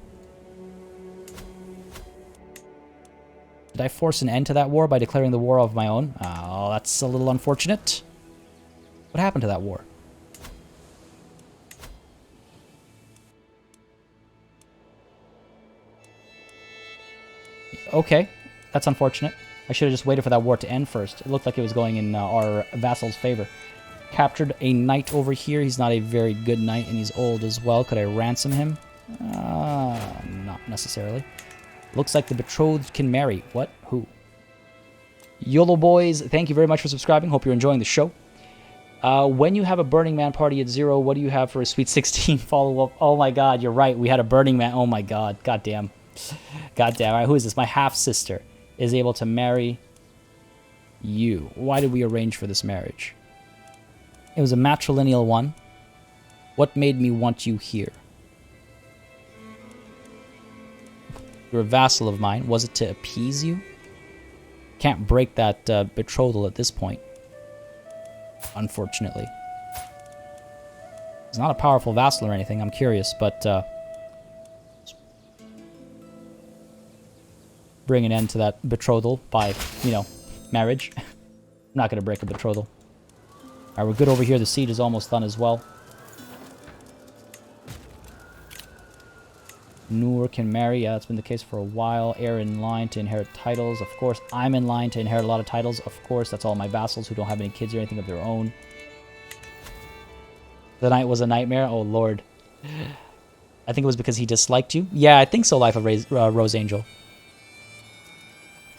I force an end to that war by declaring the war of my own? Oh, that's a little unfortunate. What happened to that war? Okay, that's unfortunate. I should have just waited for that war to end first. It looked like it was going in our vassal's favor. Captured a knight over here. He's not a very good knight, and he's old as well. Could I ransom him? Not necessarily. Looks like the betrothed can marry. What? Who? YOLO boys, thank you very much for subscribing. Hope you're enjoying the show. When you have a Burning Man party at 0, what do you have for a Sweet 16 follow-up? Oh my god, you're right. We had a Burning Man. Oh my god. Goddamn. Goddamn. All right, who is this? My half-sister is able to marry you. Why did we arrange for this marriage? It was a matrilineal one. What made me want you here? You're a vassal of mine. Was it to appease you? Can't break that betrothal at this point. Unfortunately. He's not a powerful vassal or anything. I'm curious, but... bring an end to that betrothal by, you know, marriage. I'm not going to break a betrothal. Alright, we're good over here. The siege is almost done as well. Noor can marry. Yeah, that's been the case for a while. Heir in line to inherit titles. Of course, I'm in line to inherit a lot of titles. Of course, that's all my vassals who don't have any kids or anything of their own. The night was a nightmare. Oh, Lord. I think it was because he disliked you. Yeah, I think so, Life of Rose Angel.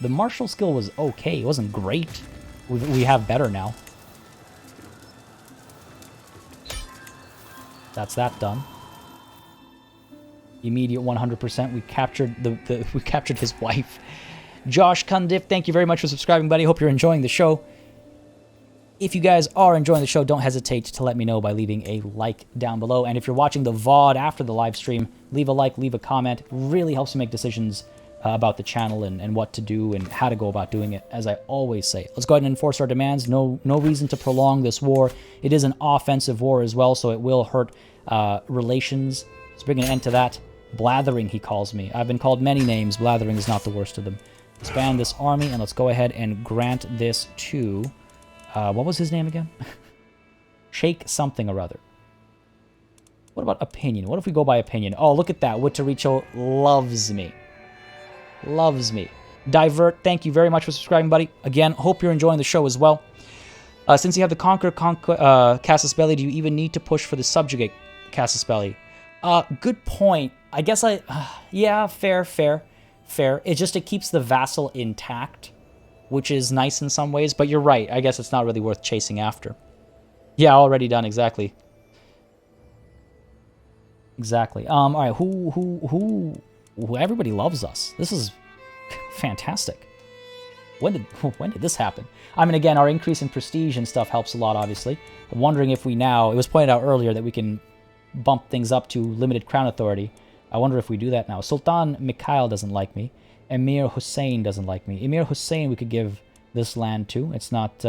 The martial skill was okay. It wasn't great. We have better now. That's that done. Immediate 100%. We captured we captured his wife. Josh Cundiff, thank you very much for subscribing, buddy. Hope you're enjoying the show. If you guys are enjoying the show, don't hesitate to let me know by leaving a like down below. And if you're watching the VOD after the live stream, leave a like, leave a comment. It really helps me make decisions about the channel and what to do and how to go about doing it, as I always say. Let's go ahead and enforce our demands. No reason to prolong this war. It is an offensive war as well, so it will hurt relations. Let's bring an end to that. Blathering, he calls me. I've been called many names. Blathering is not the worst of them. Expand this army, and let's go ahead and grant this to... what was his name again? Sheikh something or other. What about opinion? What if we go by opinion? Oh, look at that. Wittericho loves me. Loves me. Divert, thank you very much for subscribing, buddy. Again, hope you're enjoying the show as well. Since you have the Conquer Casus Belli, do you even need to push for the Subjugate Casus Belli? Good point. I guess yeah, fair. It keeps the vassal intact, which is nice in some ways, but you're right. I guess it's not really worth chasing after. Yeah, already done, exactly. Exactly. All right, who everybody loves us. This is fantastic. When did this happen? I mean, again, our increase in prestige and stuff helps a lot, obviously. I'm wondering if we now... It was pointed out earlier that we can bump things up to limited crown authority. I wonder if we do that now. Sultan Mikhail doesn't like me. Emir Hussein doesn't like me. Emir Hussein we could give this land to. It's not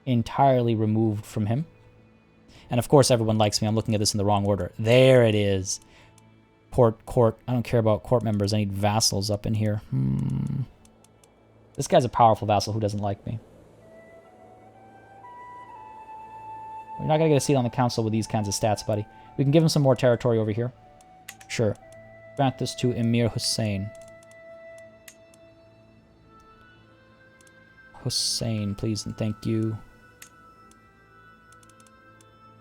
entirely removed from him. And of course, everyone likes me. I'm looking at this in the wrong order. There it is. Court. I don't care about court members. I need vassals up in here. This guy's a powerful vassal who doesn't like me. We're not going to get a seat on the council with these kinds of stats, buddy. We can give him some more territory over here. Sure. Grant this to Emir Hussein. Hussein, please and thank you.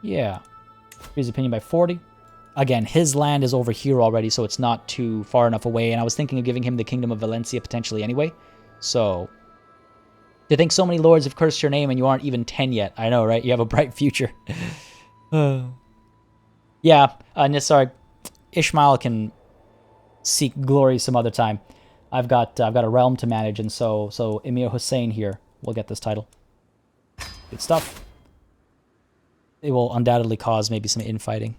Yeah. His opinion by 40. Again, his land is over here already, so it's not too far enough away. And I was thinking of giving him the Kingdom of Valencia potentially anyway. So, to think so many lords have cursed your name and you aren't even 10 yet. I know, right? You have a bright future. Yeah, Nisar, Ishmael can seek glory some other time. I've got a realm to manage, and so Emir Hussein here will get this title. Good stuff. It will undoubtedly cause maybe some infighting.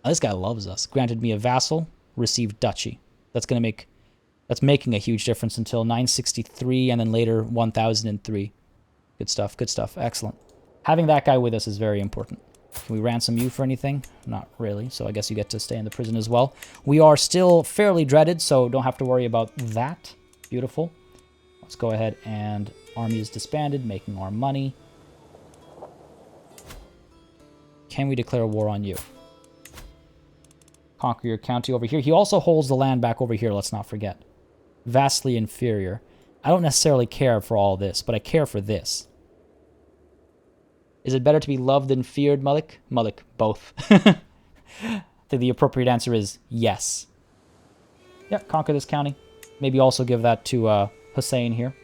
Now, this guy loves us. Granted me a vassal, received duchy. That's making a huge difference until 963 and then later 1003. Good stuff, good stuff. Excellent. Having that guy with us is very important. Can we ransom you for anything? Not really, so I guess you get to stay in the prison as well. We are still fairly dreaded, so don't have to worry about that. Beautiful. Let's go ahead and army is disbanded, making our money. Can we declare war on you? Conquer your county over here. He also holds the land back over here, let's not forget. Vastly inferior. I don't necessarily care for all this, but I care for this. Is it better to be loved than feared, Malik? Malik, both. I think the appropriate answer is yes. Yeah, conquer this county. Maybe also give that to Hussein here.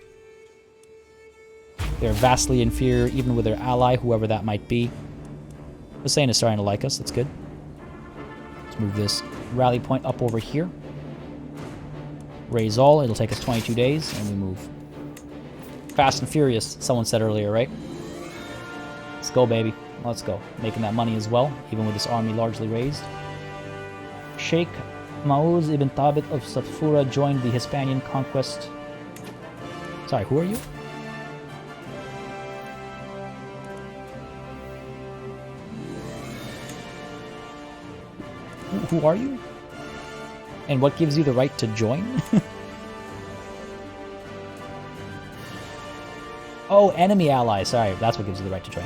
They're vastly inferior, even with their ally, whoever that might be. Hussein is starting to like us. That's good. Let's move this rally point up over here. Raise all. It'll take us 22 days, and we move. Fast and furious, someone said earlier, right? Let's go, baby. Let's go. Making that money as well, even with this army largely raised. Sheikh Mauz ibn Thabit of Satfura joined the Hispanian conquest. Sorry, who are you? Who are you? And what gives you the right to join? Oh, enemy ally. Sorry, that's what gives you the right to join.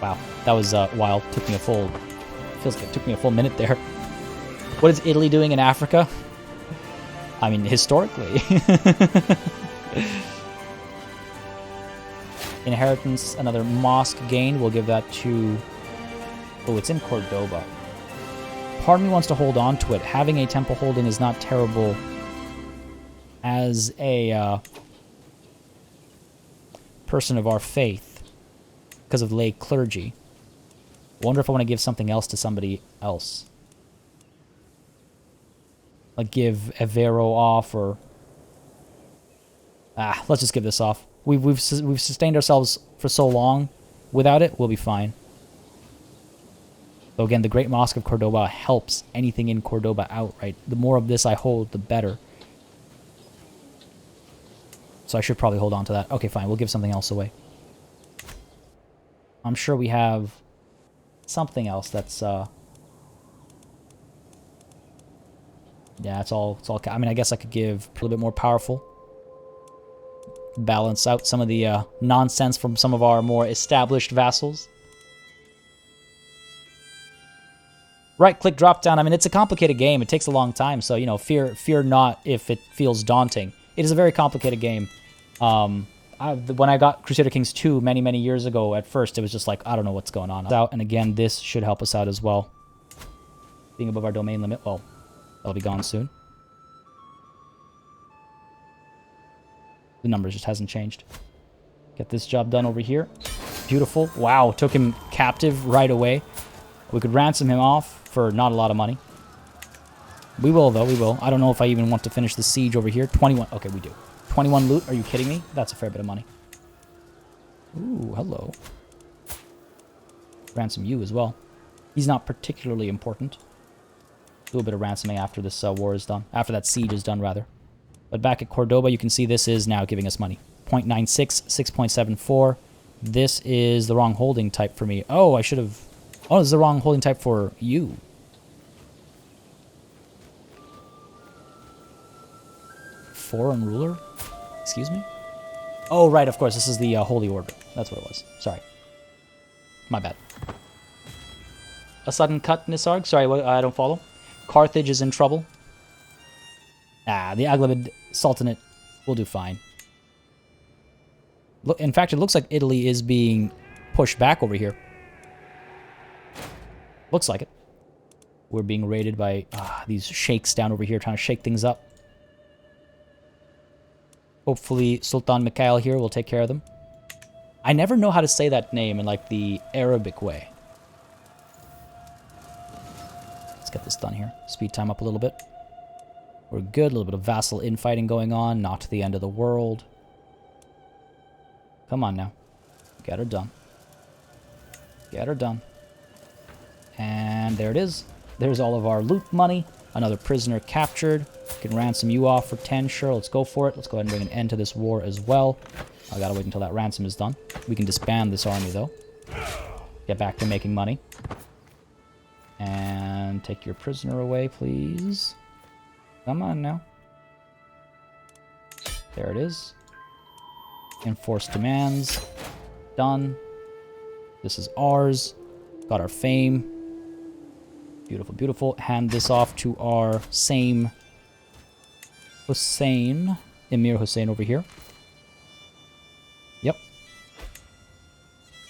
Wow, that was wild. Took me a full... Feels like it took me a full minute there. What is Italy doing in Africa? I mean, historically. Inheritance, another mosque gained. We'll give that to... Oh, it's in Cordoba. Part of me wants to hold on to it. Having a temple holding is not terrible as a person of our faith because of lay clergy. Wonder if I want to give something else to somebody else. Like give Evero off or... let's just give this off. We've sustained ourselves for so long. Without it, we'll be fine. Though again, the Great Mosque of Cordoba helps anything in Cordoba out, right? The more of this I hold, the better. So I should probably hold on to that. Okay, fine. We'll give something else away. I'm sure we have something else that's... Yeah, it's all... I mean, I guess I could give a little bit more powerful. Balance out some of the nonsense from some of our more established vassals. Right-click drop-down. I mean, it's a complicated game. It takes a long time, so, you know, fear not if it feels daunting. It is a very complicated game. When I got Crusader Kings 2 many, many years ago, at first, it was just like, I don't know what's going on. And again, this should help us out as well. Being above our domain limit, well, that'll be gone soon. The numbers just hasn't changed. Get this job done over here. Beautiful. Wow, took him captive right away. We could ransom him off for not a lot of money. We will, though. We will. I don't know if I even want to finish the siege over here. 21. Okay, we do. 21 loot. Are you kidding me? That's a fair bit of money. Ooh, hello. Ransom you as well. He's not particularly important. Do a bit of ransoming after this war is done. After that siege is done, rather. But back at Cordoba, you can see this is now giving us money. 0.96, 6.74. This is the wrong holding type for me. Oh, I should have Oh, this is the wrong holding type for you. Foreign ruler? Excuse me? Oh, right, of course. This is the Holy Order. That's what it was. Sorry. My bad. A sudden cut, Nisarg? Sorry, I don't follow. Carthage is in trouble. Ah, the Aghlabid Sultanate will do fine. Look, in fact, it looks like Italy is being pushed back over here. Looks like it. We're being raided by these sheikhs down over here trying to shake things up. Hopefully Sultan Mikhail here will take care of them. I never know how to say that name in like the Arabic way. Let's get this done here. Speed time up a little bit. We're good. A little bit of vassal infighting going on. Not the end of the world. Come on now. Get her done. Get her done. And there it is. There's all of our loot money. Another prisoner captured. Can ransom you off for 10. Sure, let's go for it. Let's go ahead and bring an end to this war as well. I gotta wait until that ransom is done. We can disband this army, though. Get back to making money. And take your prisoner away, please. Come on now. There it is. Enforce demands. Done. This is ours. Got our fame. Beautiful, beautiful. Hand this off to our same Hussein. Emir Hussein over here. Yep.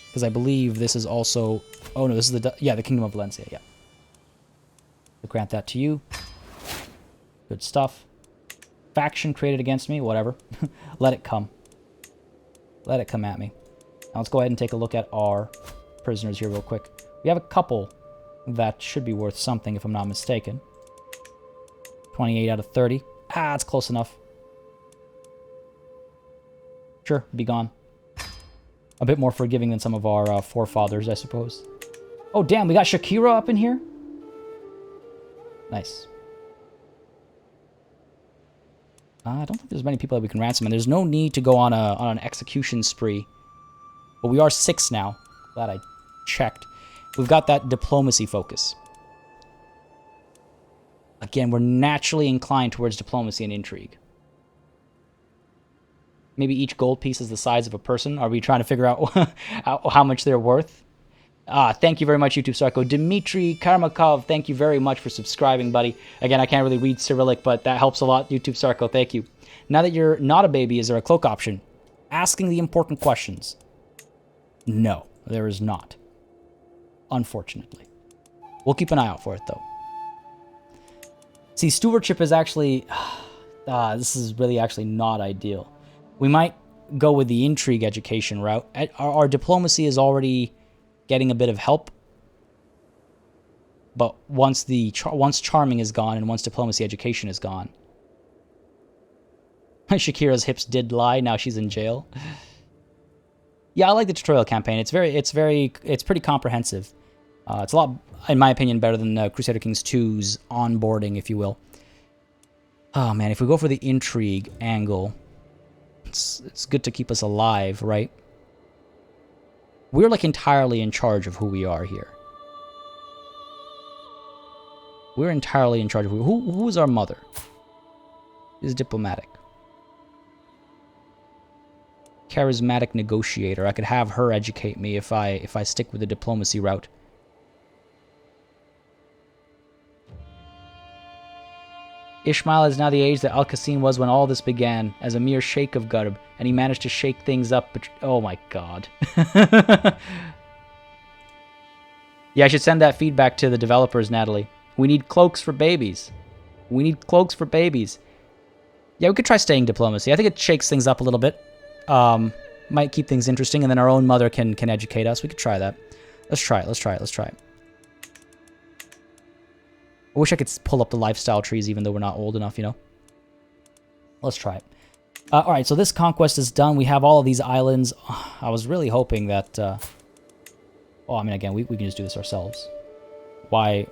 Because I believe this is also... Oh, no, this is the Kingdom of Valencia, yeah. We'll grant that to you. Good stuff. Faction created against me, whatever. Let it come. Let it come at me. Now let's go ahead and take a look at our prisoners here real quick. We have a couple that should be worth something if I'm not mistaken. 28 out of 30. Ah, it's close enough. Sure, be gone. A bit more forgiving than some of our forefathers, I suppose. Oh, damn, we got Shakira up in here? Nice. I don't think there's many people that we can ransom, and there's no need to go on an execution spree. But we are 6 now. Glad I checked. We've got that diplomacy focus. Again, we're naturally inclined towards diplomacy and intrigue. Maybe each gold piece is the size of a person. Are we trying to figure out how much they're worth? Thank you very much, YouTube Sarko. Dmitry Karmakov, thank you very much for subscribing, buddy. Again, I can't really read Cyrillic, but that helps a lot, YouTube Sarko. Thank you. Now that you're not a baby, is there a cloak option? Asking the important questions. No, there is not. Unfortunately. We'll keep an eye out for it, though. See, stewardship is actually... this is really actually not ideal. We might go with the intrigue education route. Our diplomacy is already getting a bit of help. But once charming is gone and once diplomacy education is gone... Shakira's hips did lie, now she's in jail. Yeah, I like the tutorial campaign. It's pretty comprehensive. It's a lot, in my opinion, better than Crusader Kings 2's onboarding, if you will. Oh man, if we go for the intrigue angle, it's good to keep us alive, right? We're like entirely in charge of who we are here. We're entirely in charge of who is our mother? Is diplomatic. Charismatic negotiator. I could have her educate me if I stick with the diplomacy route. Ishmael is now the age that Al-Qasim was when all this began, as a mere sheikh of Gharb, and he managed to shake things up, but... Oh my god. Yeah, I should send that feedback to the developers, Natalie. We need cloaks for babies. We need cloaks for babies. Yeah, we could try staying diplomacy. I think it shakes things up a little bit. Might keep things interesting, and then our own mother can educate us. We could try that. Let's try it, let's try it, let's try it. I wish I could pull up the lifestyle trees even though we're not old enough, you know? Let's try it. Alright, so this conquest is done. We have all of these islands. I was really hoping that... Oh, I mean, again, we can just do this ourselves. Why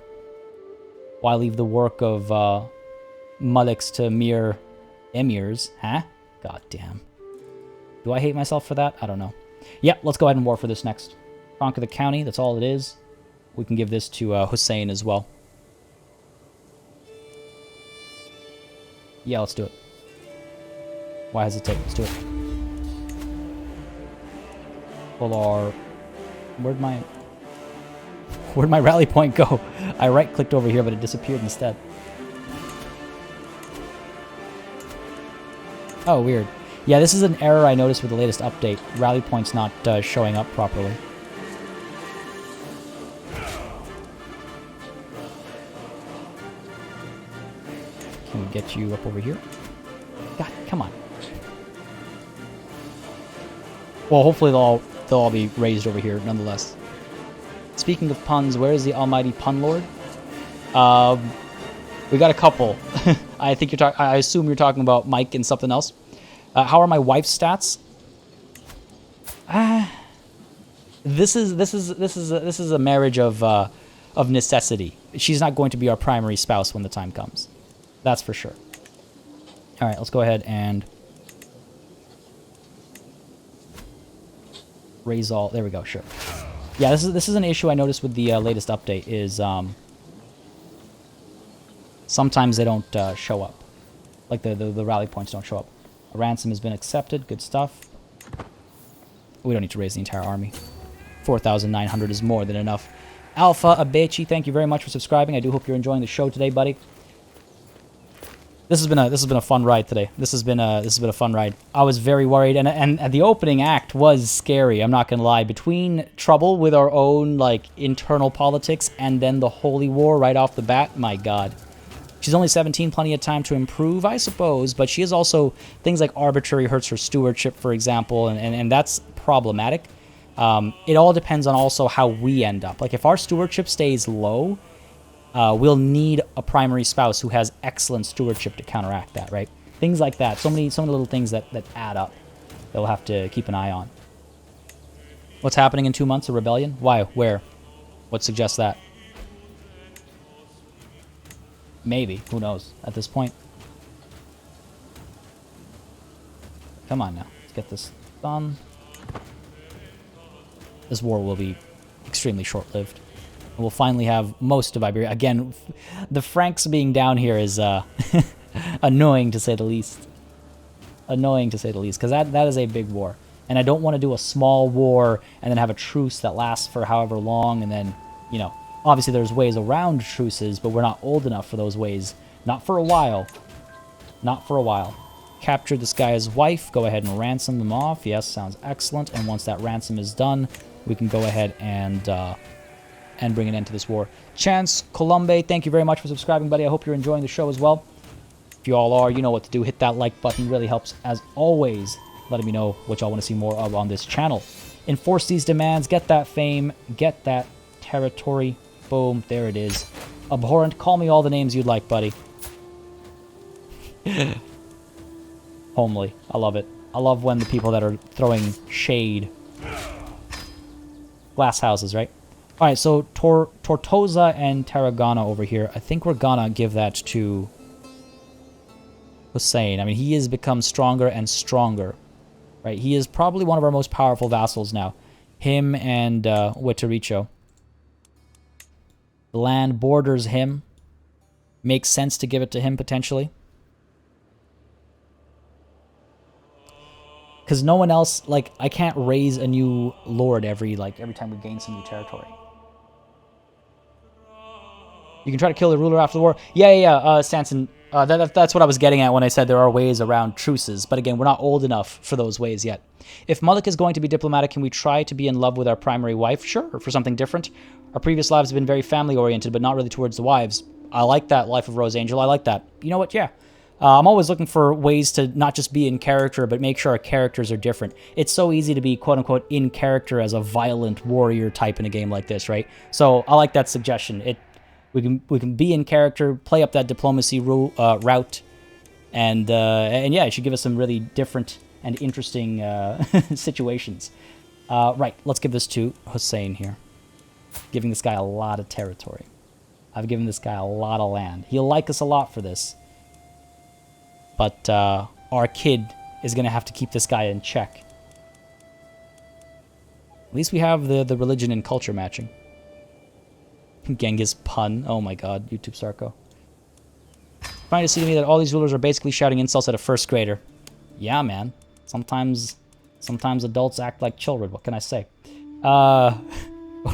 leave the work of Maliks to mere emirs, huh? God damn. Do I hate myself for that? I don't know. Yeah, let's go ahead and war for this next. Conquer the county, that's all it is. We can give this to Hussein as well. Yeah, let's do it. Why hesitate? Let's do it. Pull our... Where'd my rally point go? I right-clicked over here, but it disappeared instead. Oh, weird. Yeah, this is an error I noticed with the latest update. Rally point's not showing up properly. Can we get you up over here? God, come on. Well, hopefully they'll all be raised over here, nonetheless. Speaking of puns, where is the almighty pun lord? We got a couple. I think I assume you're talking about Mike and something else. How are my wife's stats? This is a marriage of necessity. She's not going to be our primary spouse when the time comes. That's for sure. All right, let's go ahead and raise all. There we go. Sure. Yeah, this is an issue I noticed with the latest update. Is sometimes they don't show up, like the rally points don't show up. A ransom has been accepted. Good stuff. We don't need to raise the entire army. 4,900 is more than enough. Alpha Abechi, thank you very much for subscribing. I do hope you're enjoying the show today, buddy. This has been a fun ride today. This has been a fun ride. I was very worried, and the opening act was scary. I'm not gonna lie. Between trouble with our own like internal politics and then the holy war right off the bat, my God. She's only 17, plenty of time to improve, I suppose, but she is also things like arbitrary hurts her stewardship, for example, and that's problematic. It all depends on also how we end up. Like if our stewardship stays low, we'll need a primary spouse who has excellent stewardship to counteract that, right? Things like that. So many little things that add up that we'll have to keep an eye on. What's happening in 2 months? A rebellion? Why? Where? What suggests that? Maybe. Who knows at this point? Come on now. Let's get this done. This war will be extremely short-lived. We'll finally have most of Iberia. Again, the Franks being down here is annoying to say the least. Annoying to say the least, because that is a big war. And I don't want to do a small war and then have a truce that lasts for however long, and then, you know, obviously there's ways around truces, but we're not old enough for those ways. Not for a while. Not for a while. Capture this guy's wife. Go ahead and ransom them off. Yes, sounds excellent. And once that ransom is done, we can go ahead and bring an end to this war. Chance Colombe, thank you very much for subscribing, buddy. I hope you're enjoying the show as well. If you all are, you know what to do. Hit that like button. Really helps, as always, letting me know what y'all want to see more of on this channel. Enforce these demands. Get that fame. Get that territory. Boom. There it is. Abhorrent. Call me all the names you'd like, buddy. Homely. I love it. I love when the people that are throwing shade. Glass houses, right? All right, so Tortosa and Tarragona over here. I think we're gonna give that to Hussein. I mean, he has become stronger and stronger, right? He is probably one of our most powerful vassals now. Him and Wettericho. The land borders him. Makes sense to give it to him, potentially. Because no one else, like, I can't raise a new lord every time we gain some new territory. You can try to kill the ruler after the war. Yeah, Sanson. That's what I was getting at when I said there are ways around truces. But again, we're not old enough for those ways yet. If Mullik is going to be diplomatic, can we try to be in love with our primary wife? Sure, or for something different. Our previous lives have been very family-oriented, but not really towards the wives. I like that, Life of Rose Angel. I like that. You know what? Yeah. I'm always looking for ways to not just be in character, but make sure our characters are different. It's so easy to be, quote-unquote, in character as a violent warrior type in a game like this, right? So I like that suggestion. We can be in character, play up that diplomacy route, and yeah, it should give us some really different and interesting situations. Right, let's give this to Hussein here. Giving this guy a lot of territory. I've given this guy a lot of land. He'll like us a lot for this. But our kid is going to have to keep this guy in check. At least we have the religion and culture matching. Genghis pun. Oh my god, YouTube Sarko. Trying to see to me that all these rulers are basically shouting insults at a first grader. Yeah, man. Sometimes adults act like children. What can I say? Are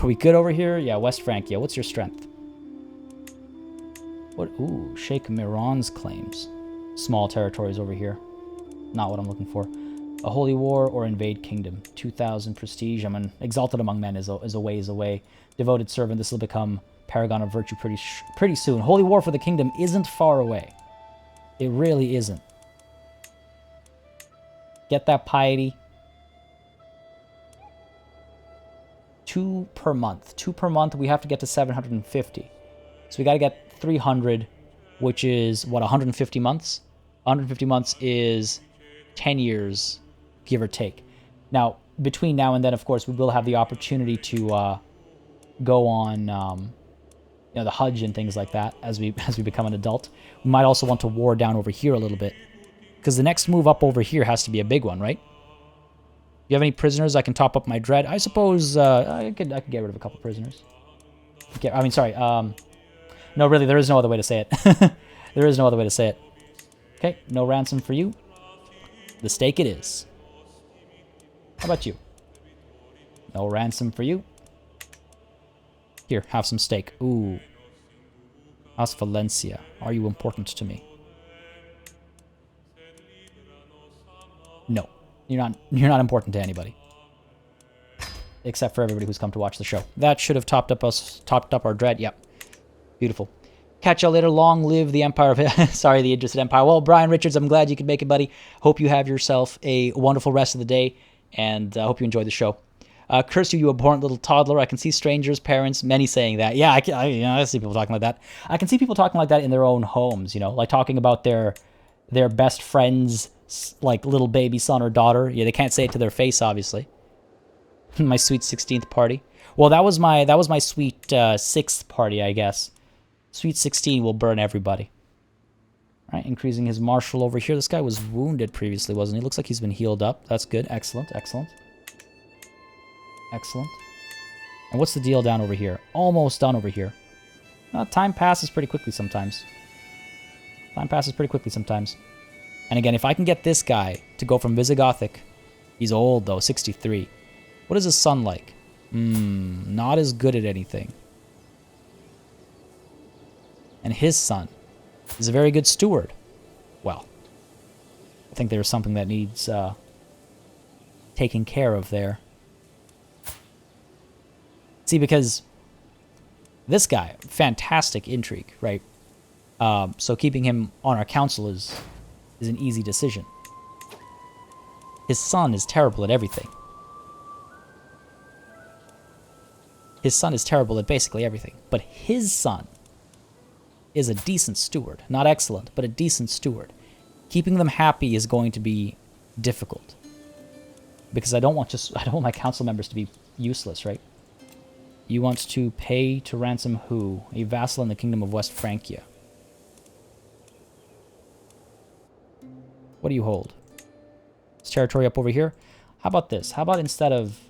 we good over here? Yeah, West Francia. What's your strength? What? Ooh, Sheikh Miran's claims. Small territories over here. Not what I'm looking for. A holy war or invade kingdom. 2,000 prestige. I'm an exalted among men is a ways away. Devoted servant. This will become paragon of virtue pretty soon. Holy war for the kingdom isn't far away. It really isn't. Get that piety. 2 per month. 2 per month. We have to get to 750. So we got to get 300, which is, what, 150 months? 150 months is 10 years, give or take. Now, between now and then, of course, we will have the opportunity to go on, you know, the Hajj and things like that as we become an adult. We might also want to war down over here a little bit, because the next move up over here has to be a big one, right? Do you have any prisoners? I can top up my dread. I suppose I could get rid of a couple prisoners. No, really, there is no other way to say it. There is no other way to say it. Okay, no ransom for you. The stake it is. How about you? No ransom for you. Here, have some steak. Ooh. House Valencia. Are you important to me? No. You're not important to anybody. Except for everybody who's come to watch the show. That should have topped up our dread. Yep. Beautiful. Catch y'all later. Long live the Empire of... Sorry, the Idrisid Empire. Well, Brian Richards, I'm glad you could make it, buddy. Hope you have yourself a wonderful rest of the day, and I hope you enjoy the show. Curse you, you abhorrent little toddler. I can see strangers, parents, many saying that. Yeah, I see people talking like that. I can see people talking like that in their own homes, you know, like talking about their best friend's, like, little baby son or daughter. Yeah, they can't say it to their face, obviously. My sweet 16th party. Well, that was my sweet 6th party, I guess. Sweet 16 will burn everybody. All right, increasing his martial over here. This guy was wounded previously, wasn't he? Looks like he's been healed up. That's good. Excellent, excellent. Excellent. And what's the deal down over here? Almost done over here. Time passes pretty quickly sometimes. Time passes pretty quickly sometimes. And again, if I can get this guy to go from Visigothic... He's old, though, 63. What is his son like? Not as good at anything. And his son is a very good steward. Well, I think there's something that needs taking care of there. See, because this guy, fantastic intrigue, right? So keeping him on our council is an easy decision. His son is terrible at everything. His son is terrible at basically everything. But his son is a decent steward. Not excellent, but a decent steward. Keeping them happy is going to be difficult. Because I don't want my council members to be useless, right? You want to pay to ransom who? A vassal in the kingdom of West Francia. What do you hold? This territory up over here? How about this? How about instead of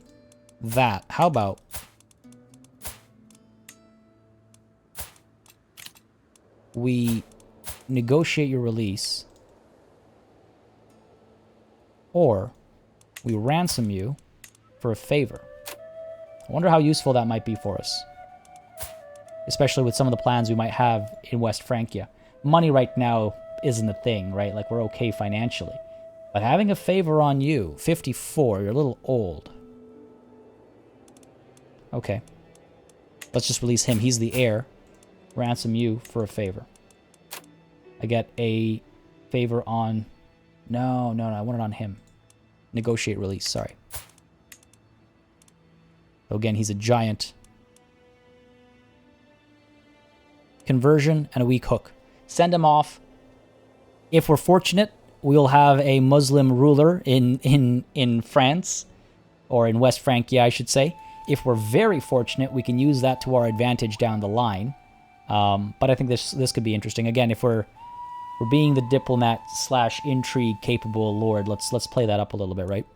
that, how about... we negotiate your release, or we ransom you for a favor. I wonder how useful that might be for us, especially with some of the plans we might have in West Francia. Money right now isn't a thing, right? Like, we're okay financially. But having a favor on you, 54, you're a little old. Okay. Let's just release him. He's the heir. Ransom you for a favor. I get a favor on... No, I want it on him. Negotiate release, sorry. So again, he's a giant. Conversion and a weak hook. Send him off. If we're fortunate, we'll have a Muslim ruler in France, or in West Francia, I should say. If we're very fortunate, we can use that to our advantage down the line. But I think this could be interesting. Again, if we're being the diplomat / intrigue capable lord, let's play that up a little bit, right?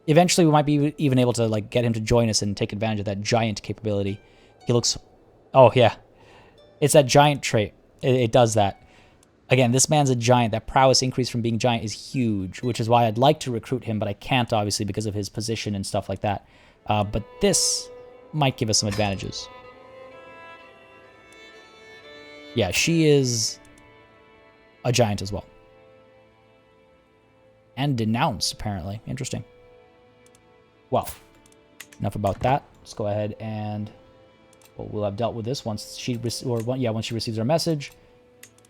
Eventually, we might be even able to, like, get him to join us and take advantage of that giant capability. He looks... Oh, yeah. It's that giant trait. It does that. Again, this man's a giant. That prowess increase from being giant is huge, which is why I'd like to recruit him, but I can't, obviously, because of his position and stuff like that. But this might give us some advantages. Yeah, she is a giant as well. And denounced, apparently. Interesting. Well, enough about that. Let's go ahead and... Well, we'll have dealt with this once she... once she receives our message.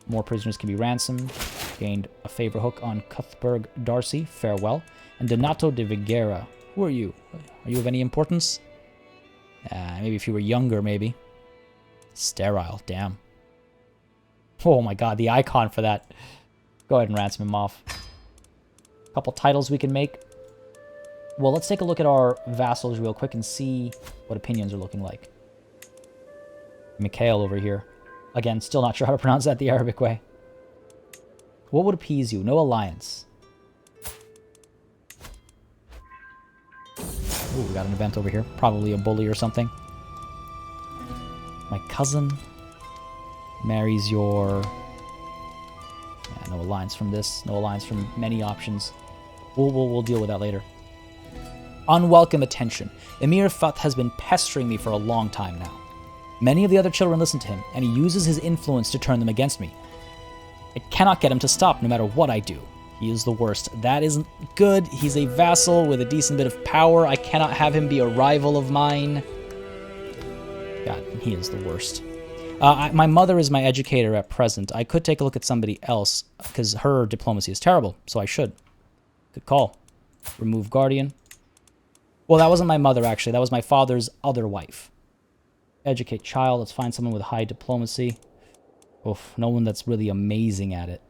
More prisoners can be ransomed. Gained a favor hook on Cuthberg Darcy. Farewell. And Donato de Viguera. Who are you? Are you of any importance? Maybe if you were younger, maybe. Sterile. Damn. Oh my god, the icon for that. Go ahead and ransom him off. A couple titles we can make. Well, let's take a look at our vassals real quick and see what opinions are looking like. Mikhail over here. Again, still not sure how to pronounce that the Arabic way. What would appease you? No alliance. Ooh, we got an event over here. Probably a bully or something. My cousin marries your... Yeah, no alliance from this. No alliance from many options. We'll deal with that later. Unwelcome attention. Emir Fath has been pestering me for a long time now. Many of the other children listen to him, and he uses his influence to turn them against me. I cannot get him to stop no matter what I do. He is the worst. That isn't good. He's a vassal with a decent bit of power. I cannot have him be a rival of mine. God, he is the worst. My mother is my educator at present. I could take a look at somebody else, because her diplomacy is terrible, so I should. Good call. Remove guardian. Well, that wasn't my mother, actually. That was my father's other wife. Educate child. Let's find someone with high diplomacy. Oof, no one that's really amazing at it.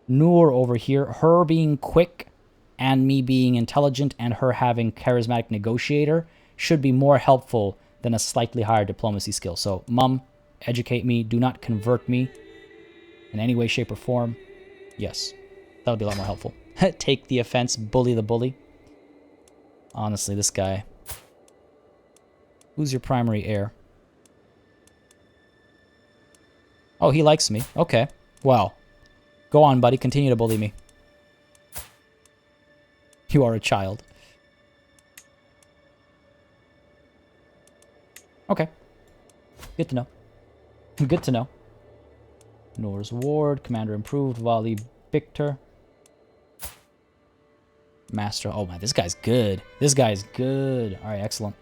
Noor over here. Her being quick and me being intelligent and her having charismatic negotiator should be more helpful than a slightly higher diplomacy skill. So, Mum, educate me. Do not convert me in any way, shape, or form. Yes, that would be a lot more helpful. Take the offense. Bully the bully. Honestly, this guy. Who's your primary heir? Oh, he likes me. Okay. Well, go on, buddy. Continue to bully me. You are a child. Okay. Good to know. Good to know. Noor's Ward. Commander improved. Vali Victor. Master. Oh, man. This guy's good. This guy's good. All right. Excellent.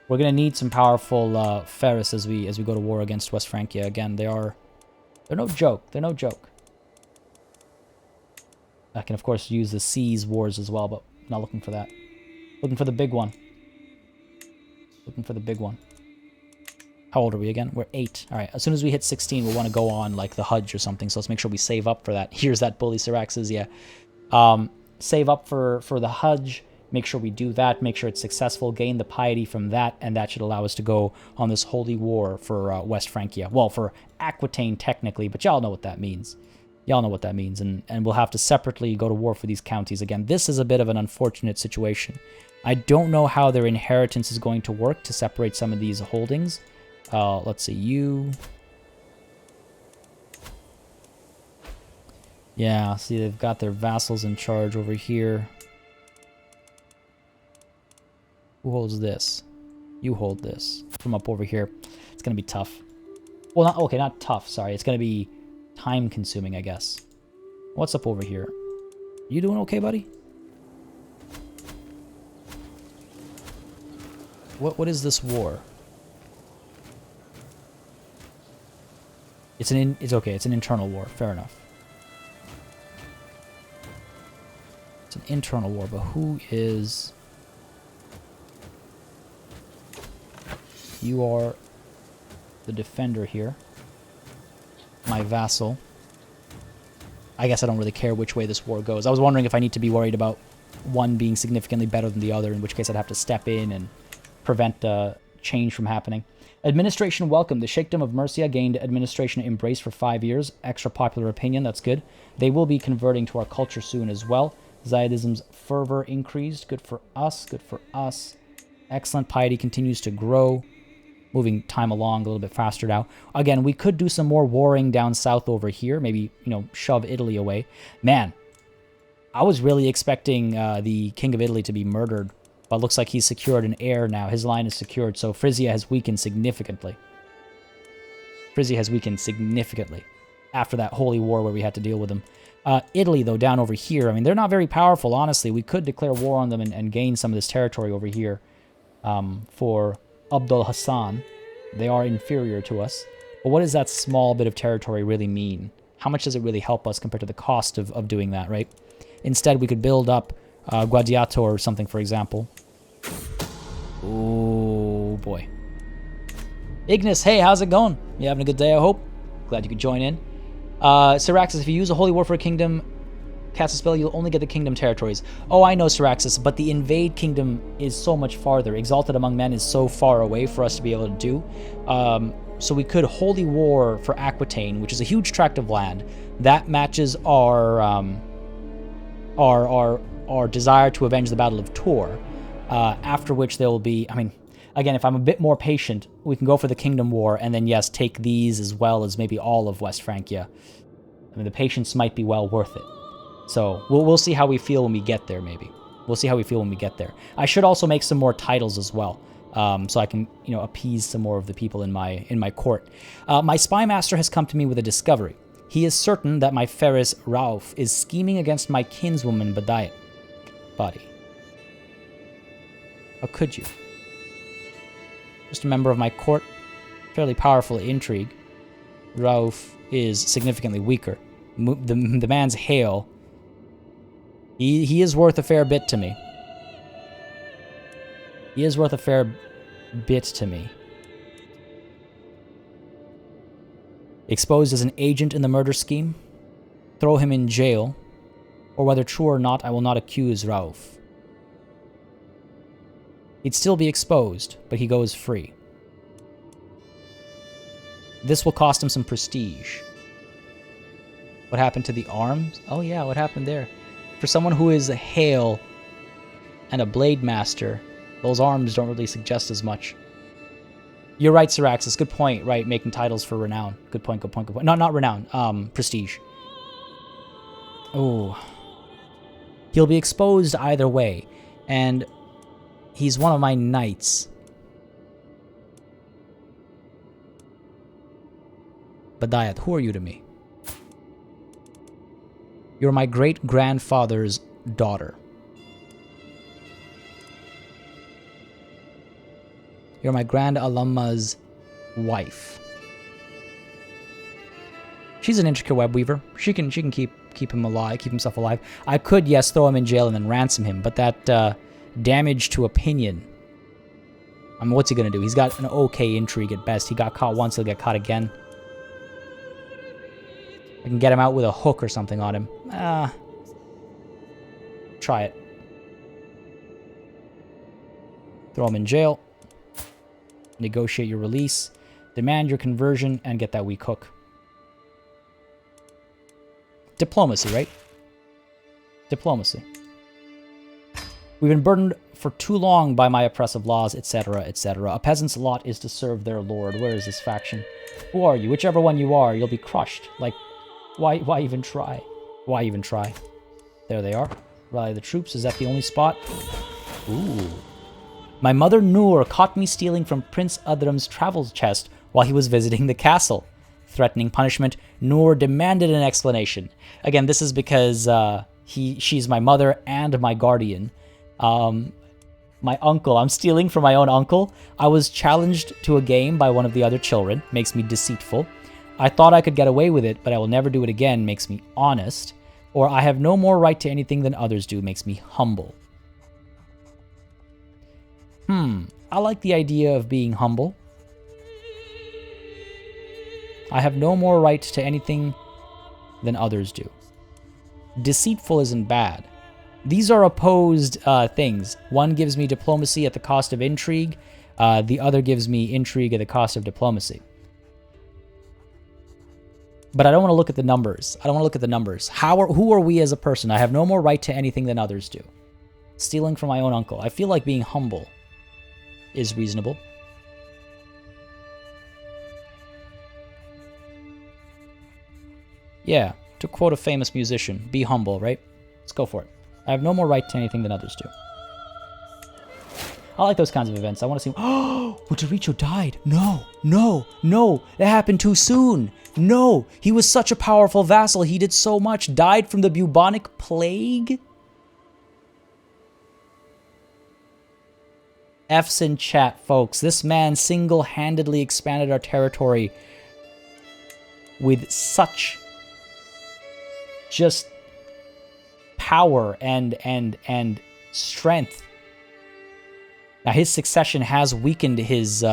We're going to need some powerful Ferris as we go to war against West Francia. Again, they're no joke. They're no joke. I can, of course, use the Seas Wars as well, but not looking for that. Looking for the big one. Looking for the big one. How old are we again? We're 8. All right. As soon as we hit 16, we'll want to go on, like, the Hajj or something, so let's make sure we save up for that. Here's that bully Syraxes, yeah. Save up for the Hajj. Make sure we do that. Make sure it's successful. Gain the piety from that, and that should allow us to go on this holy war for West Francia. Well, for Aquitaine, technically, but y'all know what that means. Y'all know what that means, and we'll have to separately go to war for these counties. Again, this is a bit of an unfortunate situation. I don't know how their inheritance is going to work to separate some of these holdings. Let's see, you... Yeah, see, they've got their vassals in charge over here. Who holds this? You hold this. From up over here. It's going to be tough. Well, not tough, sorry. It's going to be time-consuming, I guess. What's up over here? You doing okay, buddy? What is this war? It's okay. It's an internal war. Fair enough. It's an internal war, but who is... You are the defender here. My vassal. I guess I don't really care which way this war goes. I was wondering if I need to be worried about one being significantly better than the other, in which case I'd have to step in and prevent change from happening. Administration welcome. The Sheikhdom of Murcia gained administration embrace for 5 years. Extra popular opinion. That's good. They will be converting to our culture soon as well. Zayadism's fervor increased. Good for us. Good for us. Excellent. Piety continues to grow. moving time along a little bit faster now. Again, we could do some more warring down south over here. Maybe, shove Italy away. Man, I was really expecting the King of Italy to be murdered, but looks like he's secured an heir now. His line is secured, so Frisia has weakened significantly. Frisia has weakened significantly after that holy war where we had to deal with them. Italy, though, down over here, I mean, they're not very powerful, honestly. We could declare war on them and gain some of this territory over here for Abdul Hassan. They are inferior to us. But what does that small bit of territory really mean? How much does it really help us compared to the cost of doing that, right? Instead, we could build up Guadiator or something, for example. Oh, boy. Ignis, hey, how's it going? You having a good day, I hope? Glad you could join in. Syraxis, if you use a holy war for a kingdom, cast a spell, you'll only get the kingdom territories. Oh, I know, Syraxis, but the invade kingdom is so much farther. Exalted Among Men is so far away for us to be able to do. So we could holy war for Aquitaine, which is a huge tract of land. That matches our desire to avenge the Battle of Tours. After which there will be, I mean, again, if I'm a bit more patient, we can go for the Kingdom War, and then, yes, take these as well as maybe all of West Francia. I mean, the patience might be well worth it. So, we'll see how we feel when we get there, maybe. We'll see how we feel when we get there. I should also make some more titles as well, so I can, appease some more of the people in my court. My spy master has come to me with a discovery. He is certain that my Ferris Rauf is scheming against my kinswoman Badayat. Buddy. How could you? Just a member of my court. Fairly powerful intrigue. Rauf is significantly weaker. The man's hale. He is worth a fair bit to me. He is worth a fair bit to me. Exposed as an agent in the murder scheme? Throw him in jail. Or whether true or not, I will not accuse Rauf. He'd still be exposed, but he goes free. This will cost him some prestige. What happened to the arms? Oh yeah, what happened there? For someone who is a hale and a blade master, those arms don't really suggest as much. You're right, Syraxis. Good point. Right, making titles for renown. Good point, good point, good point. Not renown. Prestige. Oh. He'll be exposed either way. And he's one of my knights. Badayat, who are you to me? You're my great-grandfather's daughter. You're my Grand Alumma's wife. She's an intricate web weaver. She can keep him alive, keep himself alive. I could, yes, throw him in jail and then ransom him, but that damage to opinion. I mean, what's he gonna do? He's got an okay intrigue at best. He got caught once, he'll get caught again. I can get him out with a hook or something on him. Try it. Throw him in jail. Negotiate your release. Demand your conversion and get that weak hook. Diplomacy, right? Diplomacy. We've been burdened for too long by my oppressive laws, etc., etc. A peasant's lot is to serve their lord. Where is this faction? Who are you? Whichever one you are, you'll be crushed. Like, why even try? Why even try? There they are. Rally the troops. Is that the only spot? Ooh. My mother Noor caught me stealing from Prince Adram's travel chest while he was visiting the castle. Threatening punishment, Noor demanded an explanation. Again, this is because she's my mother and my guardian. My uncle, I'm stealing from my own uncle. I was challenged to a game by one of the other children. Makes me deceitful. I thought I could get away with it, but I will never do it again. Makes me honest. Or I have no more right to anything than others do. Makes me humble. I like the idea of being humble. I have no more right to anything than others do. Deceitful isn't bad. These are opposed things. One gives me diplomacy at the cost of intrigue. The other gives me intrigue at the cost of diplomacy. But I don't want to look at the numbers. I don't want to look at the numbers. Who are we as a person? I have no more right to anything than others do. Stealing from my own uncle. I feel like being humble is reasonable. Yeah, to quote a famous musician, be humble, right? Let's go for it. I have no more right to anything than others do. I like those kinds of events. I want to see... Oh, Utaricho died. No, no, no. That happened too soon. No, he was such a powerful vassal. He did so much. Died from the bubonic plague? F's in chat, folks. This man single-handedly expanded our territory with such just power and strength. Now, his succession has weakened his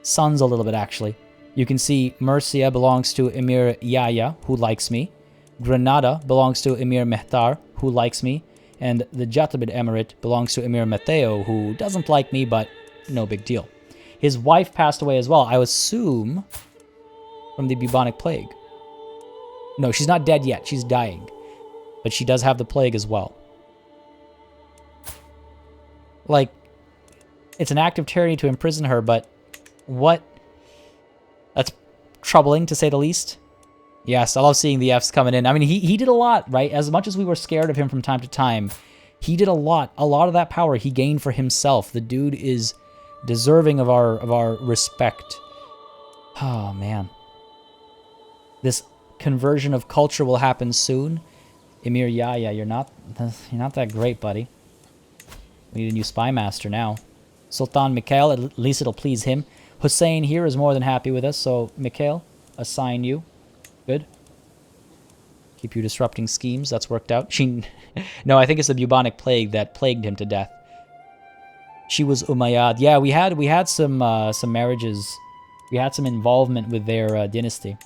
sons a little bit, actually. You can see Murcia belongs to Emir Yahya, who likes me. Granada belongs to Emir Mehtar, who likes me. And the Jatabid Emirate belongs to Emir Matteo, who doesn't like me, but no big deal. His wife passed away as well, I assume, from the bubonic plague. No, she's not dead yet. She's dying. But she does have the plague as well. Like, it's an act of tyranny to imprison her, but what? That's troubling, to say the least. Yes, I love seeing the Fs coming in. I mean, he did a lot, right? As much as we were scared of him from time to time, he did a lot. A lot of that power he gained for himself. The dude is deserving of our respect. Oh, man. This conversion of culture will happen soon. Emir Yahya, you're not that great, buddy. We need a new spy master now. Sultan Mikhail, at least it'll please him. Hussein here is more than happy with us, so Mikhail, assign you. Good. Keep you disrupting schemes. That's worked out. No, I think it's the bubonic plague that plagued him to death. She was Umayyad. Yeah, we had some marriages. We had some involvement with their dynasty.